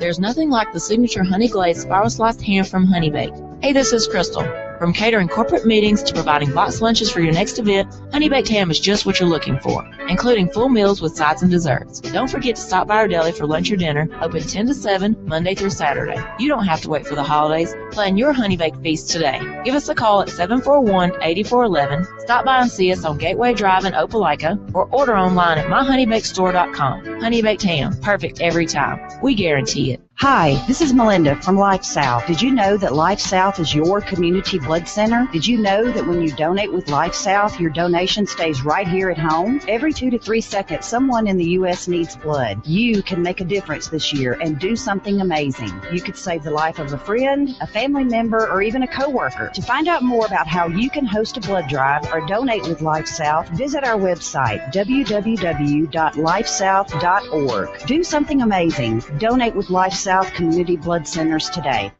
There's nothing like the signature honey glazed spiral sliced ham from Honey Baked. Hey, this is Crystal. From catering corporate meetings to providing boxed lunches for your next event, Honey Baked Ham is just what you're looking for, including full meals with sides and desserts. Don't forget to stop by our deli for lunch or dinner, open 10 to 7, Monday through Saturday. You don't have to wait for the holidays. Plan your Honey Baked feast today. Give us a call at 741-8411, stop by and see us on Gateway Drive in Opelika, or order online at myhoneybakedstore.com. Honey Baked Ham, perfect every time. We guarantee it. Hi, this is Melinda from Life South. Did you know that Life South is your community blood center? Did you know that when you donate with Life South, your donation stays right here at home? Every 2 to 3 seconds, someone in the U.S. needs blood. You can make a difference this year and do something amazing. You could save the life of a friend, a family member, or even a coworker. To find out more about how you can host a blood drive or donate with Life South, visit our website, www.lifesouth.org. Do something amazing. Donate with Life South Community Blood Centers today.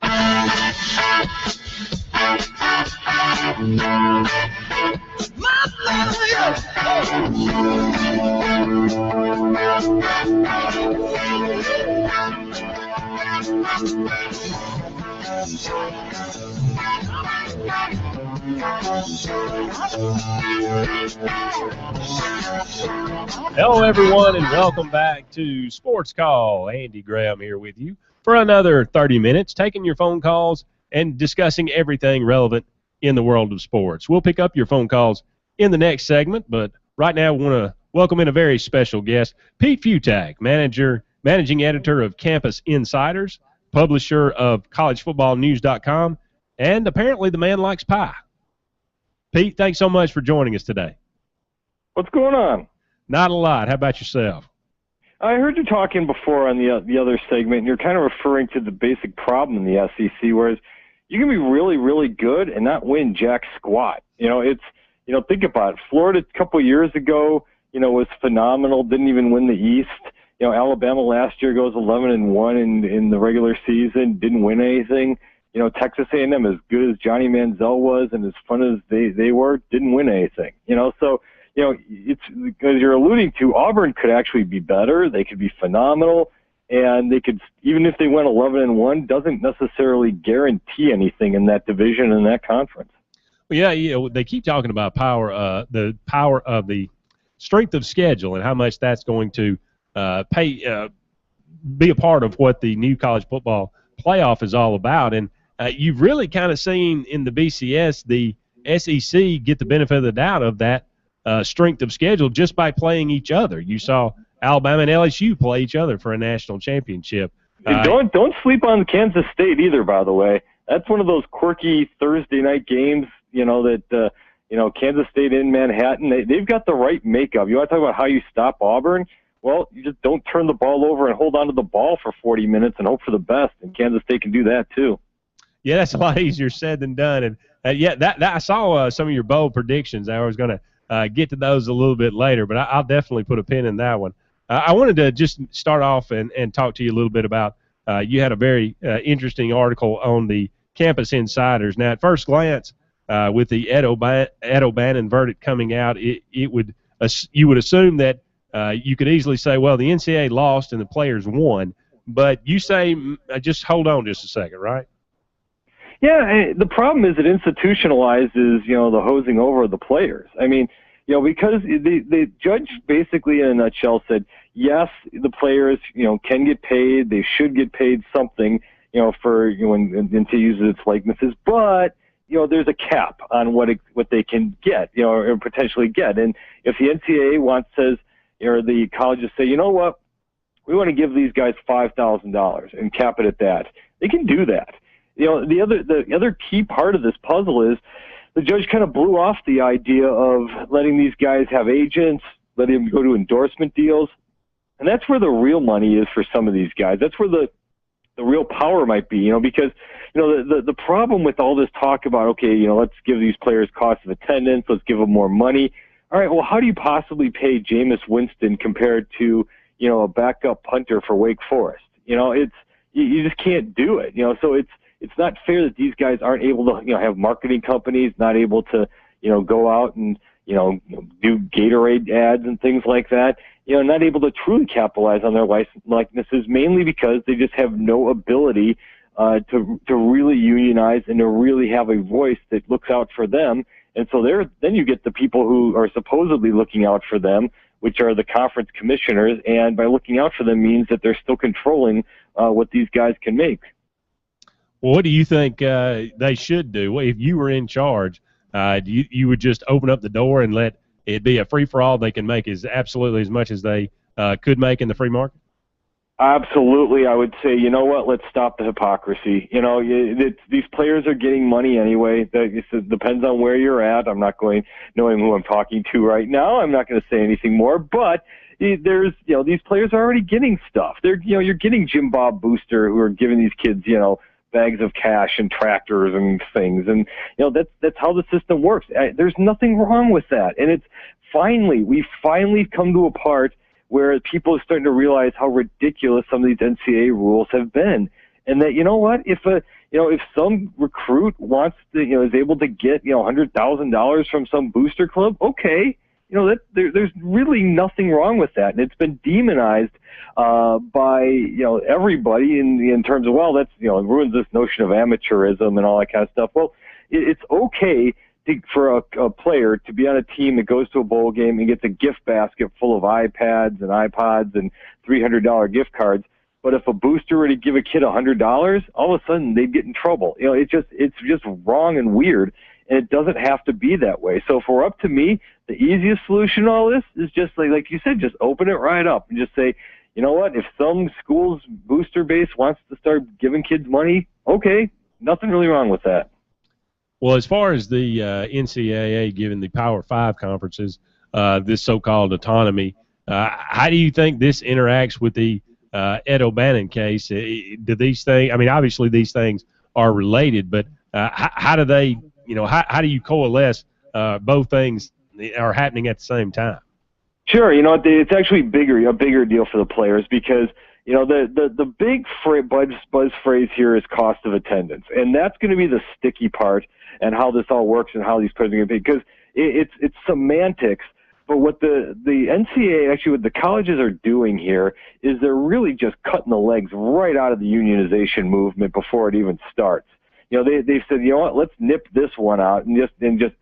Hello, everyone, and welcome back to Sports Call. Andy Graham here with you for another 30 minutes, taking your phone calls and discussing everything relevant in the world of sports. We'll pick up your phone calls in the next segment, but right now I want to welcome in a very special guest, Pete Futag, managing editor of Campus Insiders, publisher of collegefootballnews.com, and apparently the man likes pie. Pete, thanks so much for joining us today. What's going on? Not a lot. How about yourself? I heard you talking before on the other segment, and you're kind of referring to the basic problem in the SEC, whereas you can be really, really good and not win jack squat. Think about it. Florida a couple of years ago, was phenomenal, didn't even win the East. Alabama last year goes 11-1 in the regular season, didn't win anything. Texas A&M, as good as Johnny Manziel was and as fun as they were, didn't win anything. It's, as you're alluding to, Auburn could actually be better. They could be phenomenal. and they could, even if they went 11-1, doesn't necessarily guarantee anything in that division and that conference. Well, yeah, they keep talking about the power of the strength of schedule and how much that's going to be a part of what the new college football playoff is all about. And you've really kind of seen in the BCS the SEC get the benefit of the doubt of that strength of schedule just by playing each other. You saw Alabama and LSU play each other for a national championship. Don't sleep on Kansas State either, by the way. That's one of those quirky Thursday night games, that Kansas State in Manhattan, they've got the right makeup. You want to talk about how you stop Auburn? Well, you just don't turn the ball over and hold on to the ball for 40 minutes and hope for the best, and Kansas State can do that too. Yeah, that's a lot easier said than done. And that I saw some of your bold predictions. I was going to get to those a little bit later, but I'll definitely put a pin in that one. I wanted to just start off and talk to you a little bit about you had a very interesting article on the Campus Insiders. Now, at first glance, with the Ed O'Bannon verdict coming out, you would assume that you could easily say, well, the NCAA lost and the players won. But you say, just hold on just a second, right? Yeah, the problem is it institutionalizes, the hosing over of the players. I mean, because the judge basically in a nutshell said, yes, the players, can get paid. They should get paid something, for, and to use its likenesses. But, there's a cap on what they can get, or potentially get. And if the NCAA says, or the colleges say, you know what, we want to give these guys $5,000 and cap it at that, they can do that. The other key part of this puzzle is the judge kind of blew off the idea of letting these guys have agents, letting them go to endorsement deals. And that's where the real money is for some of these guys. That's where the real power might be, because, the problem with all this talk about, okay, let's give these players cost of attendance, let's give them more money. All right, well, how do you possibly pay Jameis Winston compared to, a backup punter for Wake Forest? You just can't do it, so it's not fair that these guys aren't able to, have marketing companies, not able to, go out and, do Gatorade ads and things like that, not able to truly capitalize on their likenesses, mainly because they just have no ability to really unionize and to really have a voice that looks out for them. And so then you get the people who are supposedly looking out for them, which are the conference commissioners, and by looking out for them means that they're still controlling what these guys can make. Well, what do you think they should do? If you were in charge, you would just open up the door and let it be a free-for-all? They can make absolutely as much as they could make in the free market? Absolutely. I would say, let's stop the hypocrisy. These players are getting money anyway. It depends on where you're at. I'm not knowing who I'm talking to right now. I'm not going to say anything more, but there's, these players are already getting stuff. You're getting Jim Bob Booster who are giving these kids, bags of cash and tractors and things. And, that's how the system works. There's nothing wrong with that. And we've finally come to a part where people are starting to realize how ridiculous some of these NCAA rules have been. And that, if some recruit wants to, is able to get, $100,000 from some booster club, okay. There's really nothing wrong with that. And it's been demonized by, everybody in terms of, well, that's, it ruins this notion of amateurism and all that kind of stuff. Well, it's okay for a player to be on a team that goes to a bowl game and gets a gift basket full of iPads and iPods and $300 gift cards. But if a booster were to give a kid $100, all of a sudden they'd get in trouble. It's just wrong and weird. And it doesn't have to be that way. So for up to me, the easiest solution to all this is just like you said, just open it right up and just say, you know what, if some school's booster base wants to start giving kids money, okay, nothing really wrong with that. Well, as far as the NCAA giving the Power 5 conferences this so-called autonomy, how do you think this interacts with the Ed O'Bannon case? Do these things, obviously these things are related, but how do they, how do you coalesce both things are happening at the same time? Sure. It's actually a bigger deal for the players because, the big buzz phrase here is cost of attendance. And that's going to be the sticky part and how this all works and how these players are going to be. Because it's semantics, But what the NCAA, actually what the colleges are doing here, is they're really just cutting the legs right out of the unionization movement before it even starts. They've said, you know what, let's nip this one out and just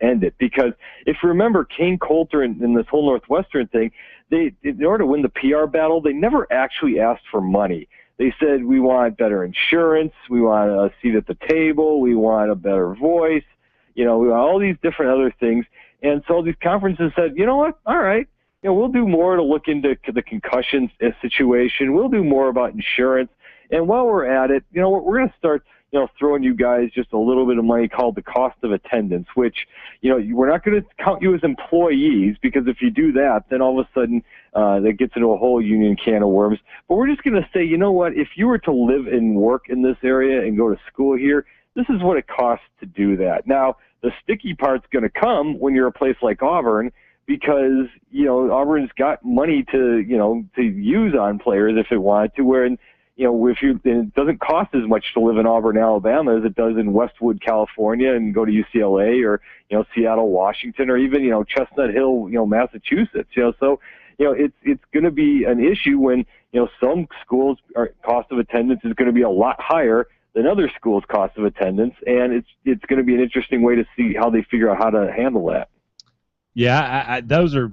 end it. Because if you remember Kane Coulter and this whole Northwestern thing, in order to win the PR battle, they never actually asked for money. They said, we want better insurance, we want a seat at the table, we want a better voice, we want all these different other things. And so these conferences said, you know what, all right, we'll do more to look into the concussion situation. We'll do more about insurance. And while we're at it, we're going to start throwing you guys just a little bit of money called the cost of attendance, which, we're not going to count you as employees, because if you do that, then all of a sudden that gets into a whole union can of worms. But we're just going to say, you know what, if you were to live and work in this area and go to school here, this is what it costs to do that. Now, the sticky part's going to come when you're a place like Auburn, because, Auburn's got money to use on players if it wanted to, where it doesn't cost as much to live in Auburn, Alabama, as it does in Westwood, California, and go to UCLA, or Seattle, Washington, or even Chestnut Hill, Massachusetts. So it's going to be an issue when some schools' cost of attendance is going to be a lot higher than other schools' cost of attendance, and it's going to be an interesting way to see how they figure out how to handle that. Yeah, those are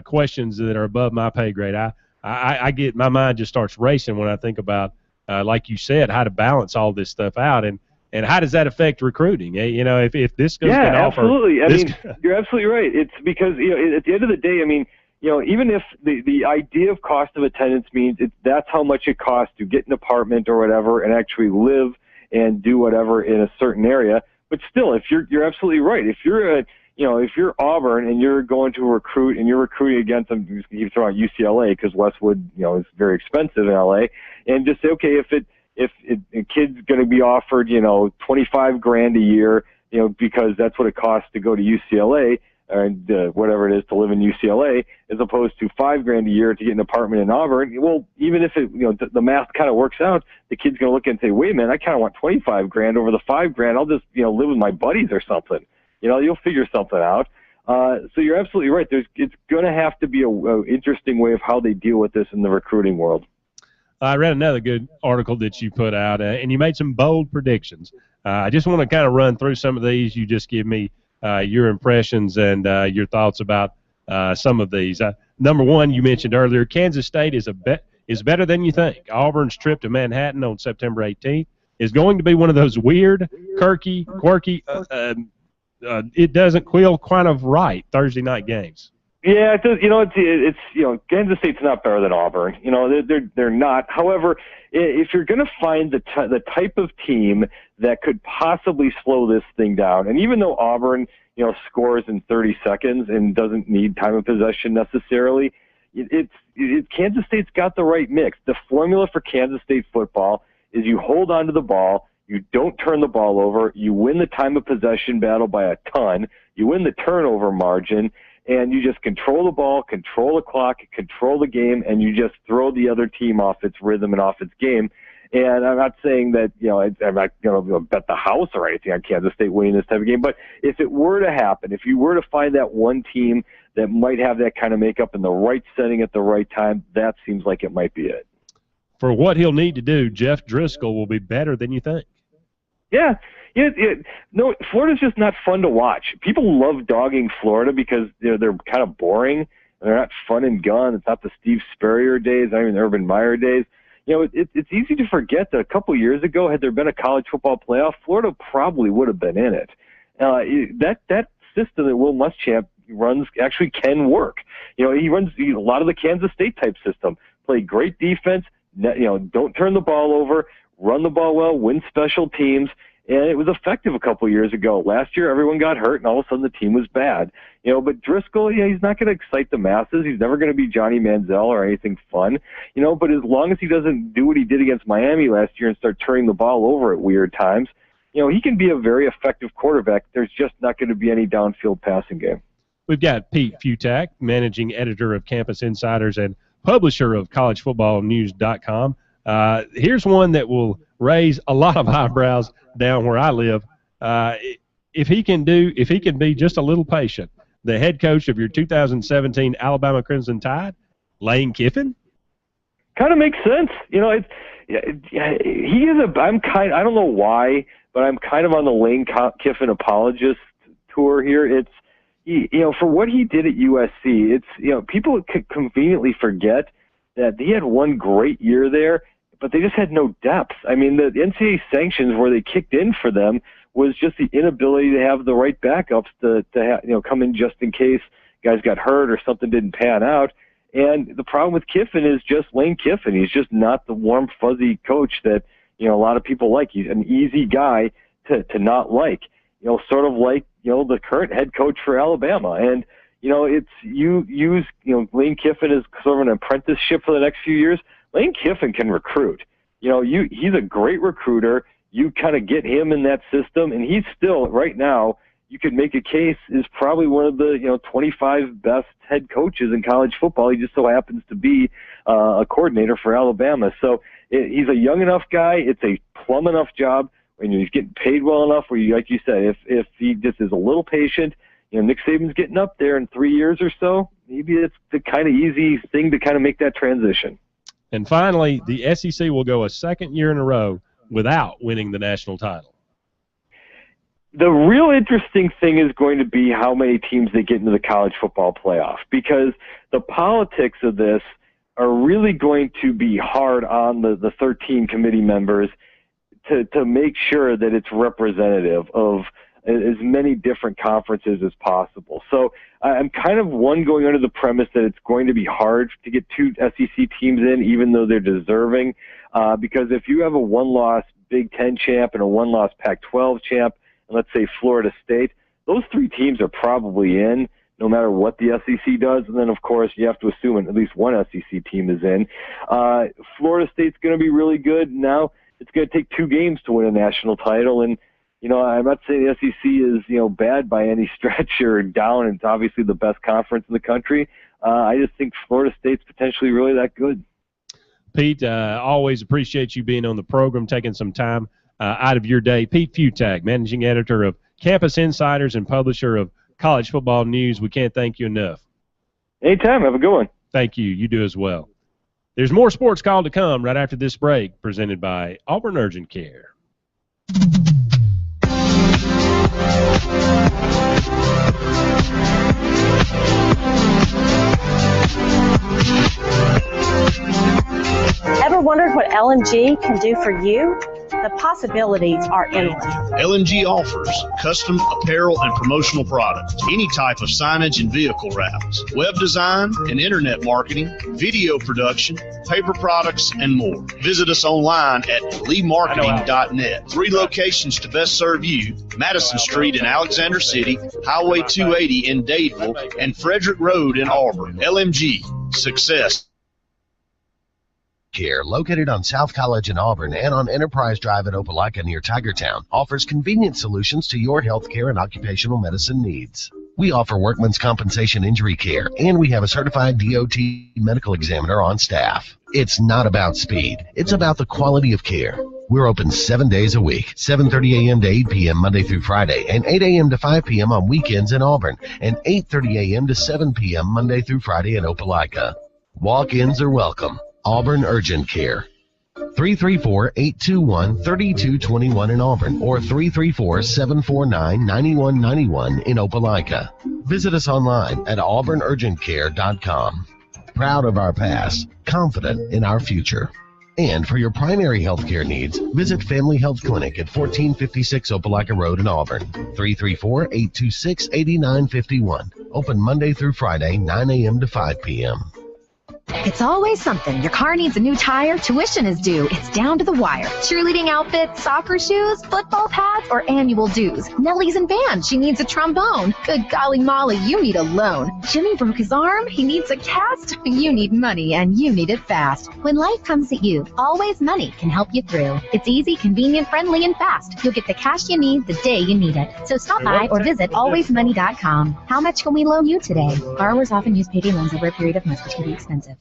questions that are above my pay grade. I get, my mind just starts racing when I think about, like you said, how to balance all this stuff out, and how does that affect recruiting? If this goes to offer. Yeah, absolutely. I mean, you're absolutely right. It's because at the end of the day, even if the idea of cost of attendance means that's how much it costs to get an apartment or whatever and actually live and do whatever in a certain area, but still, if you're absolutely right. If you're Auburn and you're going to recruit and you're recruiting against them, you throw out UCLA because Westwood, is very expensive in LA, and just say, okay, if a kid's going to be offered, $25,000 a year, because that's what it costs to go to UCLA, and whatever it is to live in UCLA, as opposed to $5,000 a year to get an apartment in Auburn. Well, even if it, the math kind of works out, the kid's going to look and say, wait a minute, I kind of want $25,000 over the $5,000. I'll just, live with my buddies or something. You'll figure something out. So you're absolutely right. It's going to have to be a interesting way of how they deal with this in the recruiting world. I read another good article that you put out, and you made some bold predictions. I just want to kind of run through some of these. You just give me your impressions and your thoughts about some of these. Number one, you mentioned earlier, Kansas State is better than you think. Auburn's trip to Manhattan on September 18th is going to be one of those weird, quirky, it doesn't feel kind of right Thursday night games. Yeah, it does. It's Kansas State's not better than Auburn. They're not. However, if you're going to find the type of team that could possibly slow this thing down, and even though Auburn scores in 30 seconds and doesn't need time of possession necessarily, Kansas State's got the right mix. The formula for Kansas State football is you hold on to the ball, you don't turn the ball over, you win the time of possession battle by a ton, you win the turnover margin, and you just control the ball, control the clock, control the game, and you just throw the other team off its rhythm and off its game. And I'm not saying that, I'm not going to bet the house or anything on Kansas State winning this type of game, but if it were to happen, if you were to find that one team that might have that kind of makeup in the right setting at the right time, that seems like it might be it. For what he'll need to do, Jeff Driscoll will be better than you think. Yeah. No, Florida's just not fun to watch. People love dogging Florida because they're kind of boring and they're not fun and gun. It's not the Steve Spurrier days, not even the Urban Meyer days. It's easy to forget that a couple years ago, had there been a college football playoff, Florida probably would have been in it. That system that Will Muschamp runs actually can work. He runs a lot of the Kansas State type system. Play great defense. Don't turn the ball over. Run the ball well, win special teams, and it was effective a couple years ago. Last year, everyone got hurt, and all of a sudden the team was bad. But Driscoll, he's not going to excite the masses. He's never going to be Johnny Manziel or anything fun. But as long as he doesn't do what he did against Miami last year and start turning the ball over at weird times, he can be a very effective quarterback. There's just not going to be any downfield passing game. We've got Pete Futak, managing editor of Campus Insiders and publisher of collegefootballnews.com. Here's one that will raise a lot of eyebrows down where I live. If he can be just a little patient, the head coach of your 2017 Alabama Crimson Tide, Lane Kiffin? Kind of makes sense. You know, he is I don't know why, but I'm kind of on the Lane Kiffin apologist tour here. For what he did at USC, people conveniently forget that he had one great year there, but they just had no depth. I mean, the NCAA sanctions where they kicked in for them was just the inability to have the right backups to come in just in case guys got hurt or something didn't pan out. And the problem with Kiffin is just Lane Kiffin. He's just not the warm, fuzzy coach that, a lot of people like. He's an easy guy to not like, sort of like, the current head coach for Alabama. And, it's you use, Lane Kiffin as sort of an apprenticeship for the next few years. Lane Kiffin can recruit. He's a great recruiter. You kind of get him in that system, and he's still, right now, you could make a case, is probably one of the 25 best head coaches in college football. He just so happens to be a coordinator for Alabama. So he's a young enough guy. It's a plum enough job, and he's getting paid well enough where, like you said, if he just is a little patient, Nick Saban's getting up there in 3 years or so, maybe it's the kind of easy thing to kind of make that transition. And finally, the SEC will go a second year in a row without winning the national title. The real interesting thing is going to be how many teams they get into the college football playoff, because the politics of this are really going to be hard on the 13 committee members to make sure that it's representative of as many different conferences as possible. So I'm kind of going under the premise that it's going to be hard to get two SEC teams in, even though they're deserving, because if you have a one-loss Big Ten champ and a one-loss Pac-12 champ, and let's say Florida State, those three teams are probably in no matter what the SEC does. And then, of course, you have to assume at least one SEC team is in. Florida State's going to be really good. Now it's going to take 2 games to win a national title. And, I'm not saying the SEC is, bad by any stretch or down. It's obviously the best conference in the country. I just think Florida State's potentially really that good. Pete, always appreciate you being on the program, taking some time out of your day. Pete Futag, managing editor of Campus Insiders and publisher of College Football News. We can't thank you enough. Anytime. Have a good one. Thank you. You do as well. There's more Sports Call to come right after this break, presented by Auburn Urgent Care. Ever wondered what LMG can do for you? The possibilities are endless. LMG offers custom apparel and promotional products, any type of signage and vehicle wraps, web design and internet marketing, video production, paper products, and more. Visit us online at leemarketing.net. 3 locations to best serve you: Madison Street in Alexander City, Highway 280 in Dadeville, and Frederick Road in Auburn. LMG, success. Care, located on South College in Auburn and on Enterprise Drive in Opelika near Tigertown, offers convenient solutions to your healthcare and occupational medicine needs. We offer workman's compensation injury care, and we have a certified DOT medical examiner on staff. It's not about speed. It's about the quality of care. We're open 7 days a week, 7:30 a.m. to 8 p.m. Monday through Friday, and 8 a.m. to 5 p.m. on weekends in Auburn, and 8:30 a.m. to 7 p.m. Monday through Friday in Opelika. Walk-ins are welcome. Auburn Urgent Care. 334-821-3221 in Auburn, or 334-749-9191 in Opelika. Visit us online at auburnurgentcare.com. Proud of our past, confident in our future. And for your primary health care needs, visit Family Health Clinic at 1456 Opelika Road in Auburn. 334-826-8951. Open Monday through Friday, 9 a.m. to 5 p.m. It's always something. Your car needs a new tire, tuition is due. It's down to the wire. Cheerleading outfits, soccer shoes, football pads, or annual dues. Nellie's in band. She needs a trombone. Good golly Molly, you need a loan. Jimmy broke his arm. He needs a cast. You need money, and you need it fast. When life comes at you, Always Money can help you through. It's easy, convenient, friendly, and fast. You'll get the cash you need the day you need it. So stop by or visit alwaysmoney.com. How much can we loan you today? Borrowers often use payday loans over a period of months, which can be expensive.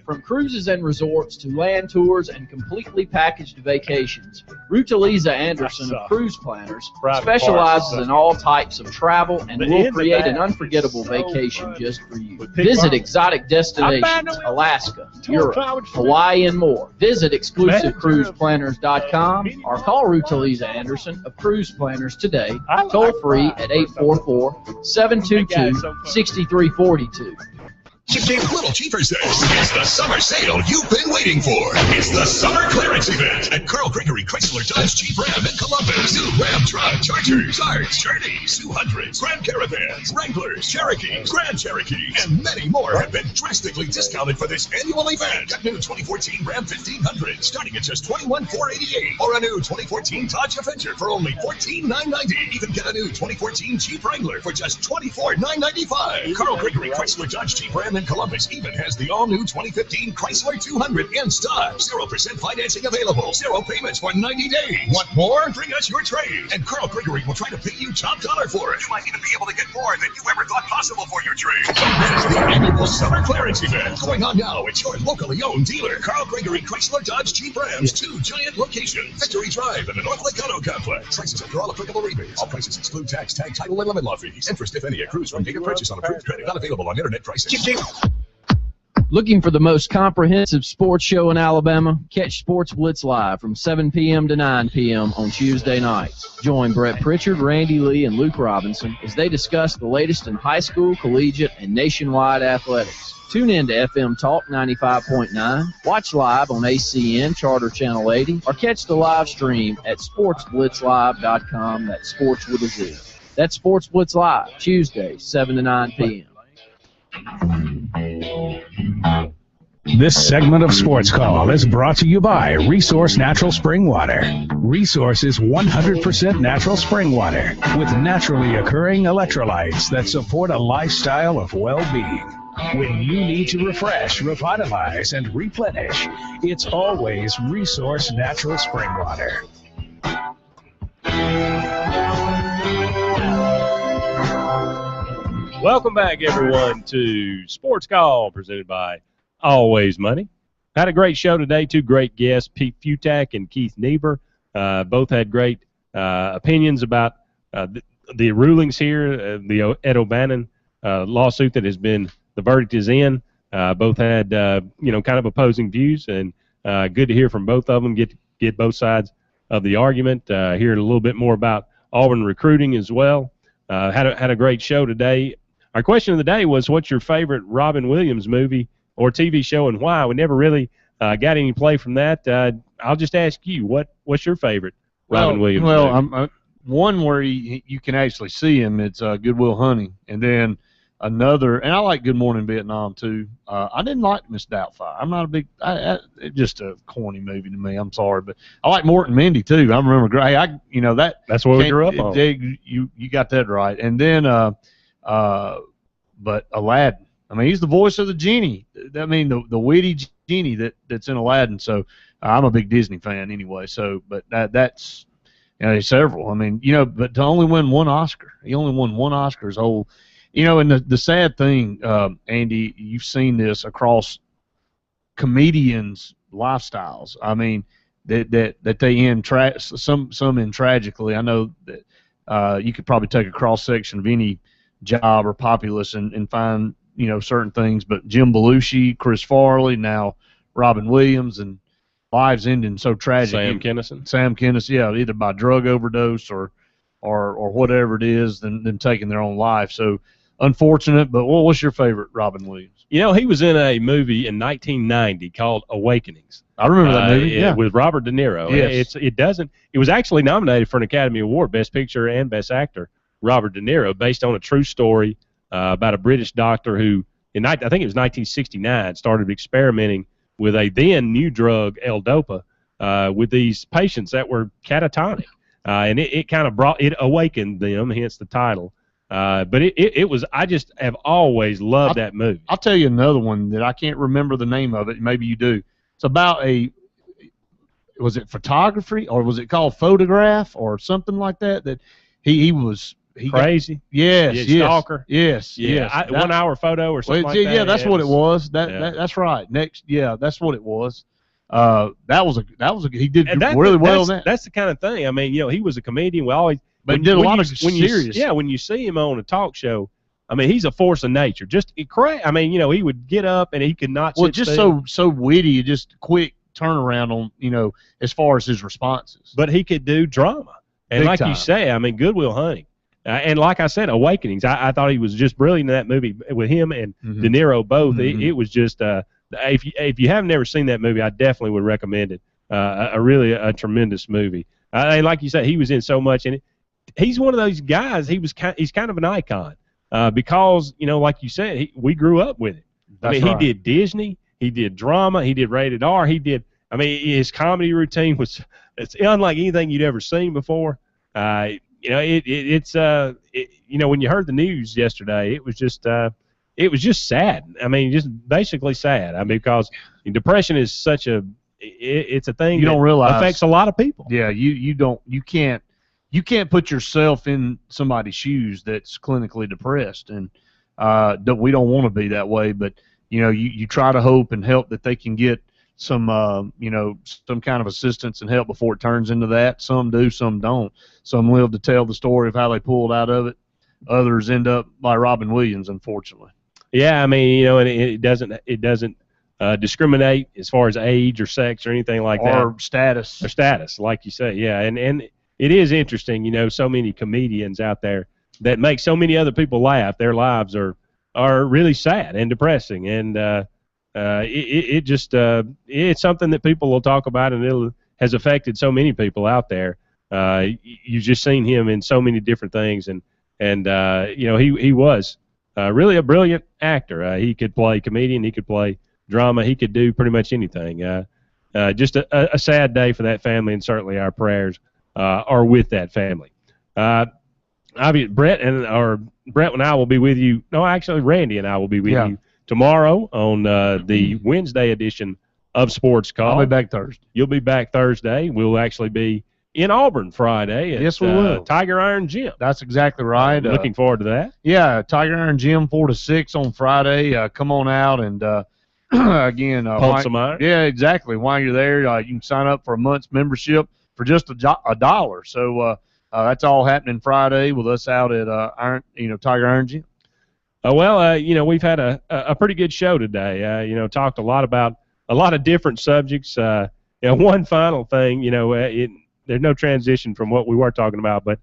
From cruises and resorts to land tours and completely packaged vacations, Ruta Lisa Anderson of Cruise Planners specializes in all types of travel and will create an unforgettable vacation just for you. Visit exotic destinations, Alaska, Europe, Hawaii, and more. Visit exclusivecruiseplanners.com or call Ruta Lisa Anderson of Cruise Planners today, toll free at 844-722-6342. Little Cheaper says it's the summer sale you've been waiting for. It's the summer clearance event at Carl Gregory Chrysler Dodge Jeep Ram in Columbus. New Ram truck, Chargers, Arcs, Journeys, 200s, Grand Caravans, Wranglers, Cherokees, Grand Cherokee, and many more have been drastically discounted for this annual event. Get new 2014 Ram 1500 starting at just $21,488, or a new 2014 Dodge Avenger for only $14,990. Even get a new 2014 Jeep Wrangler for just $24,995. Carl Gregory Chrysler Dodge Jeep Ram in Columbus even has the all-new 2015 Chrysler 200 in stock. 0% financing available. 0 payments for 90 days. Want more? Bring us your trade, and Carl Gregory will try to pay you top dollar for it. You might even be able to get more than you ever thought possible for your trade. That is the annual summer clearance event going on now at your locally owned dealer. Carl Gregory Chrysler Dodge Jeep Rams, 2 giant locations. Victory Drive and the North Lake Auto Complex. Prices after all applicable rebates. All prices exclude tax, tag, title, and lemon law fees. Interest, if any, accrues from date of purchase on approved credit. Not available on internet prices. Looking for the most comprehensive sports show in Alabama? Catch Sports Blitz live from 7 p.m. to 9 p.m. on Tuesday nights. Join Brett Pritchard, Randy Lee, and Luke Robinson as they discuss the latest in high school, collegiate, and nationwide athletics. Tune in to FM Talk 95.9, watch live on ACN Charter Channel 80, or catch the live stream at sportsblitzlive.com. That's sports with a Z. That's Sports Blitz Live, Tuesdays, 7 to 9 p.m. This segment of Sports Call is brought to you by Resource Natural Spring Water. Resource is 100% natural spring water with naturally occurring electrolytes that support a lifestyle of well-being. When you need to refresh, revitalize, and replenish, it's always Resource Natural Spring Water. Welcome back, everyone, to Sports Call, presented by Always Money. Had a great show today. 2 great guests, Pete Futak and Keith Niebuhr. Both had great opinions about the rulings here, the Ed O'Bannon lawsuit that has been, the verdict is in. Both had, kind of opposing views, and good to hear from both of them, get both sides of the argument, hear a little bit more about Auburn recruiting as well. Had a great show today. Our question of the day was, what's your favorite Robin Williams movie or TV show, and why? We never really got any play from that. I'll just ask you, what's your favorite Robin Williams movie? Well, one where you can actually see him, it's Good Will Hunting, and then another, and I like Good Morning Vietnam too. I didn't like Miss Doubtfire. I'm not a big, it's just a corny movie to me. I'm sorry, but I like Morton Mindy too. I remember Gray. That's what we grew up on. You got that right. And then, but Aladdin. I mean, he's the voice of the genie. I mean, the witty genie that's in Aladdin. So I'm a big Disney fan anyway. So, but that's, there's several. I mean, but to only win one Oscar, he only won one Oscar his whole. And the sad thing, Andy, you've seen this across comedians' lifestyles. I mean, that they end some end tragically. I know that you could probably take a cross section of any job or populace and find certain things. But Jim Belushi, Chris Farley, now Robin Williams, and lives ending so tragic. Sam Kinison, yeah, either by drug overdose or whatever it is, them taking their own life. So unfortunate, but what's your favorite Robin Williams? He was in a movie in 1990 called Awakenings. I remember that movie, yeah. With Robert De Niro. Yes. It was actually nominated for an Academy Award, Best Picture and Best Actor, Robert De Niro, based on a true story about a British doctor who, I think it was 1969, started experimenting with a then new drug, L-Dopa, with these patients that were catatonic. And it kind of awakened them, hence the title. But it was, I just have always loved that movie. I'll tell you another one that I can't remember the name of it. Maybe you do. It's about was it photography, or was it called Photograph or something like that? That he was crazy. Yes, Yeah, stalker. Yes, Yeah, yes. 1 hour photo or something like that. Yeah, that's what it was. That's right. That's what it was. That was a he did really well. That's the kind of thing. I mean, he was a comedian. We always, but he did a lot of serious. When you see him on a talk show, I mean, he's a force of nature. Just crazy. I mean, he would get up and he could not. Well, just so witty, just quick turnaround on as far as his responses. But he could do drama, and like you say, I mean, Good Will Hunting, and like I said, Awakenings. I thought he was just brilliant in that movie with him and De Niro both. It was just if you haven't ever seen that movie, I definitely would recommend it. Really a tremendous movie. And like you said, he was in so much, and he's one of those guys. He's kind of an icon. Because, like you said, we grew up with it. He did Disney, he did drama, he did rated R, his comedy routine it's unlike anything you'd ever seen before. When you heard the news yesterday, it was just sad. I mean, just basically sad. I mean, because depression is such it's a thing you don't realize affects a lot of people. Yeah, you can't put yourself in somebody's shoes that's clinically depressed, and we don't want to be that way. But you try to hope and help that they can get some some kind of assistance and help before it turns into that. Some do, some don't. Some live to tell the story of how they pulled out of it. Others end up like Robin Williams, unfortunately. Yeah, I mean, and it doesn't discriminate as far as age or sex or anything like that. Or status, like you say. Yeah, and it is interesting, so many comedians out there that make so many other people laugh. Their lives are really sad and depressing, and it's something that people will talk about, and it has affected so many people out there. You've just seen him in so many different things, and he was really a brilliant actor. He could play comedian, he could play drama, he could do pretty much anything. Just a sad day for that family, and certainly our prayers are with that family. Brett and I will be with you. No, actually, Randy and I will be with you tomorrow on the Wednesday edition of Sportscall. I'll be back Thursday. You'll be back Thursday. We'll actually be in Auburn Friday at yes, we will. Tiger Iron Gym. That's exactly right. Looking forward to that. Yeah, Tiger Iron Gym 4 to 6 on Friday. Come on out and again, pump some iron. Yeah, exactly. While you're there, you can sign up for a month's membership for just $1. So that's all happening Friday with us out at Tiger Iron Gym. We've had a pretty good show today. Talked a lot about a lot of different subjects. One final thing, there's no transition from what we were talking about, but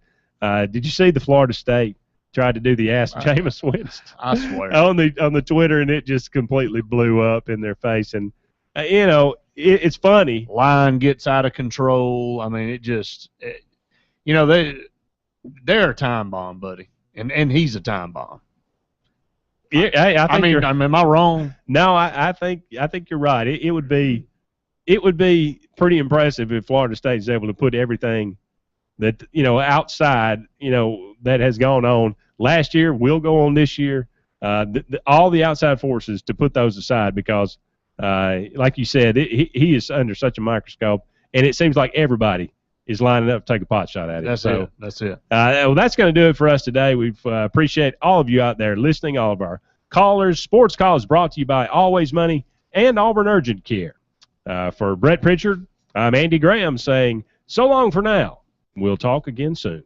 did you see the Florida State tried to do the Ask Jameis Winston? I swear. on the Twitter, and it just completely blew up in their face. And it's funny. Line gets out of control. I mean, they're a time bomb, buddy, and he's a time bomb. Yeah, am I wrong? No, I think you're right. It would be pretty impressive if Florida State is able to put everything that outside that has gone on last year, will go on this year. All the outside forces, to put those aside, because like you said, he is under such a microscope, and it seems like everybody is lining up to take a pot shot at it. That's it. Well, that's going to do it for us today. We appreciate all of you out there listening, all of our callers. Sports Call is brought to you by Always Money and Auburn Urgent Care. For Brett Pritchard, I'm Andy Graham saying so long for now. We'll talk again soon.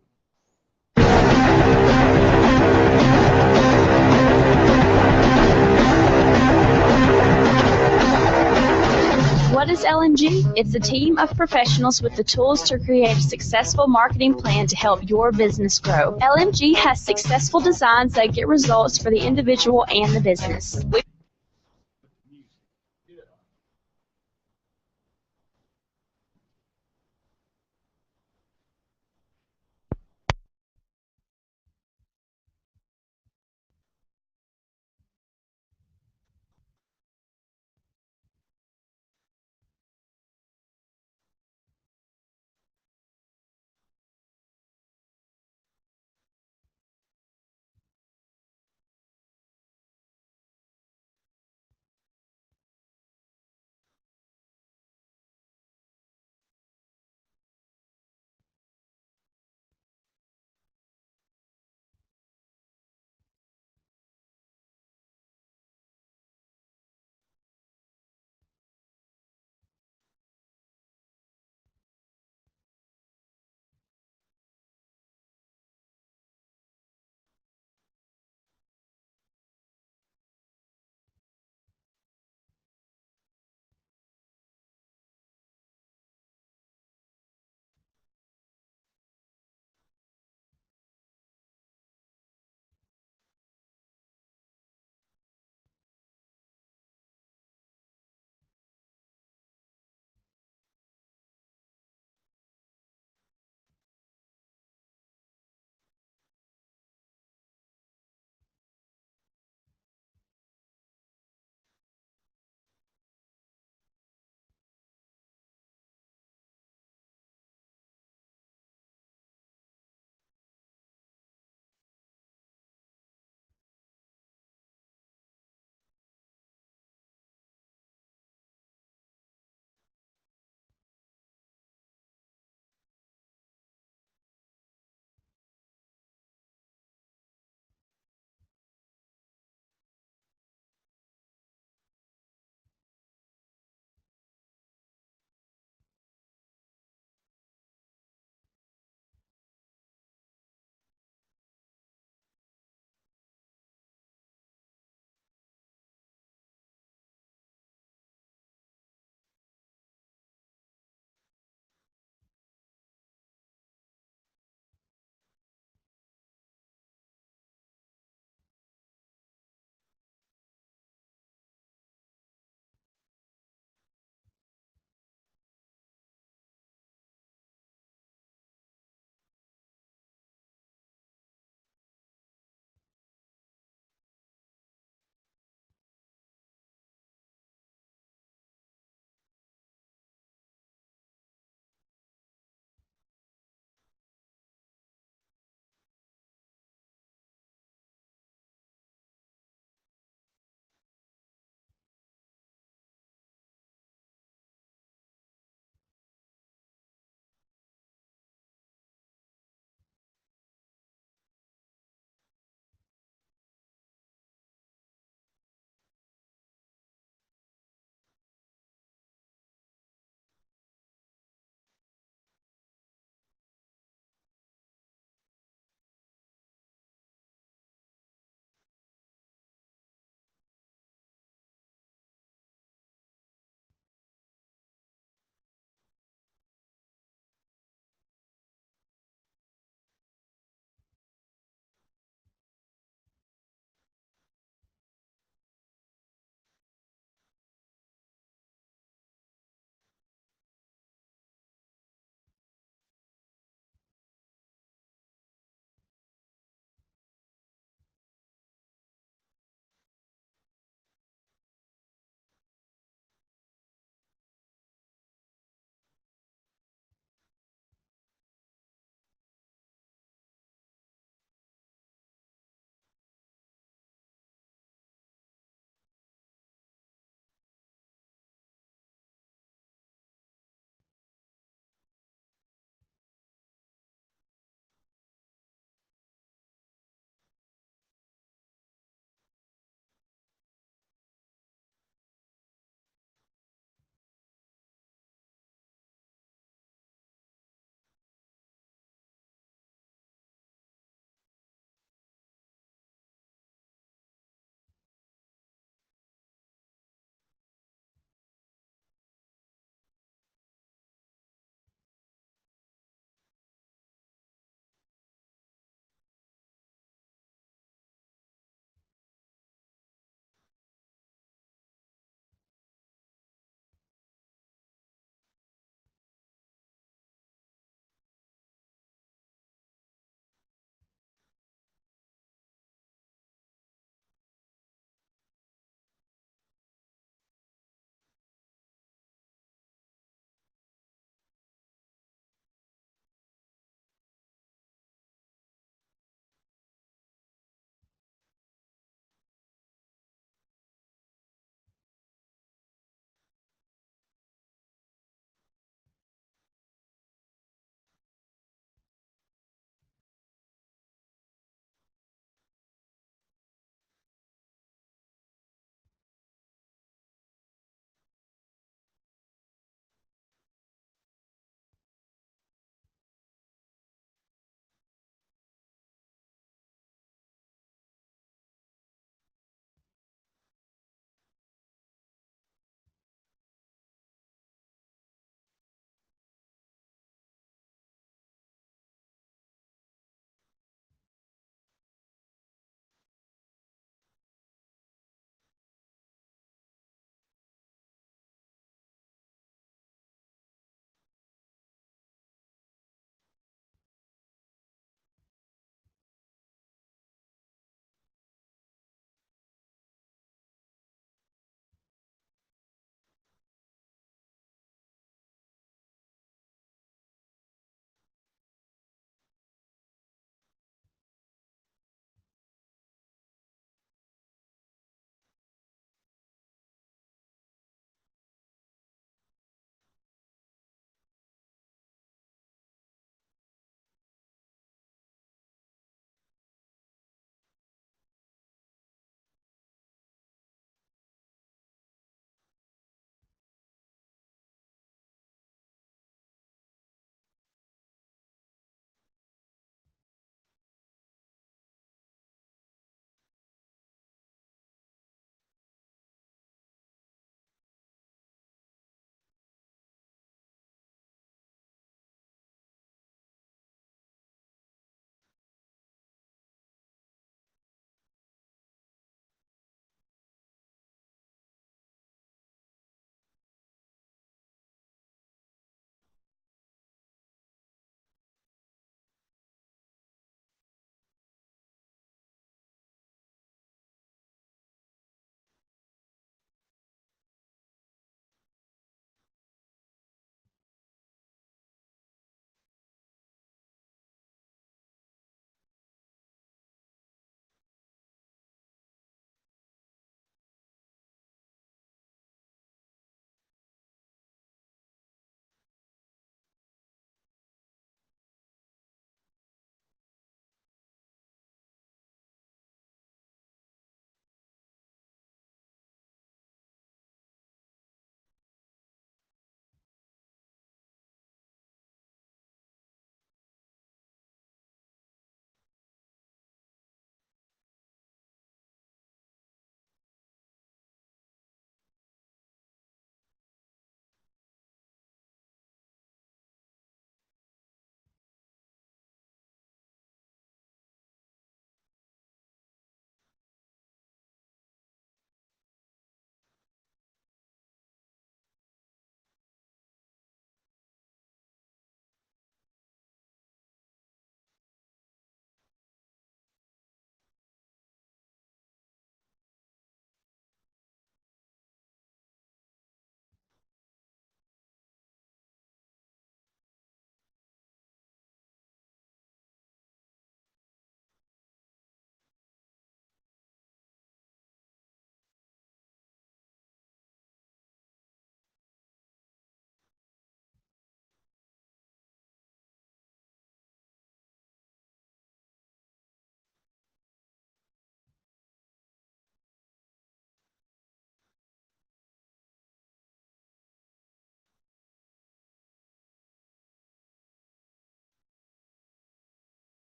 What is LMG? It's a team of professionals with the tools to create a successful marketing plan to help your business grow. LMG has successful designs that get results for the individual and the business.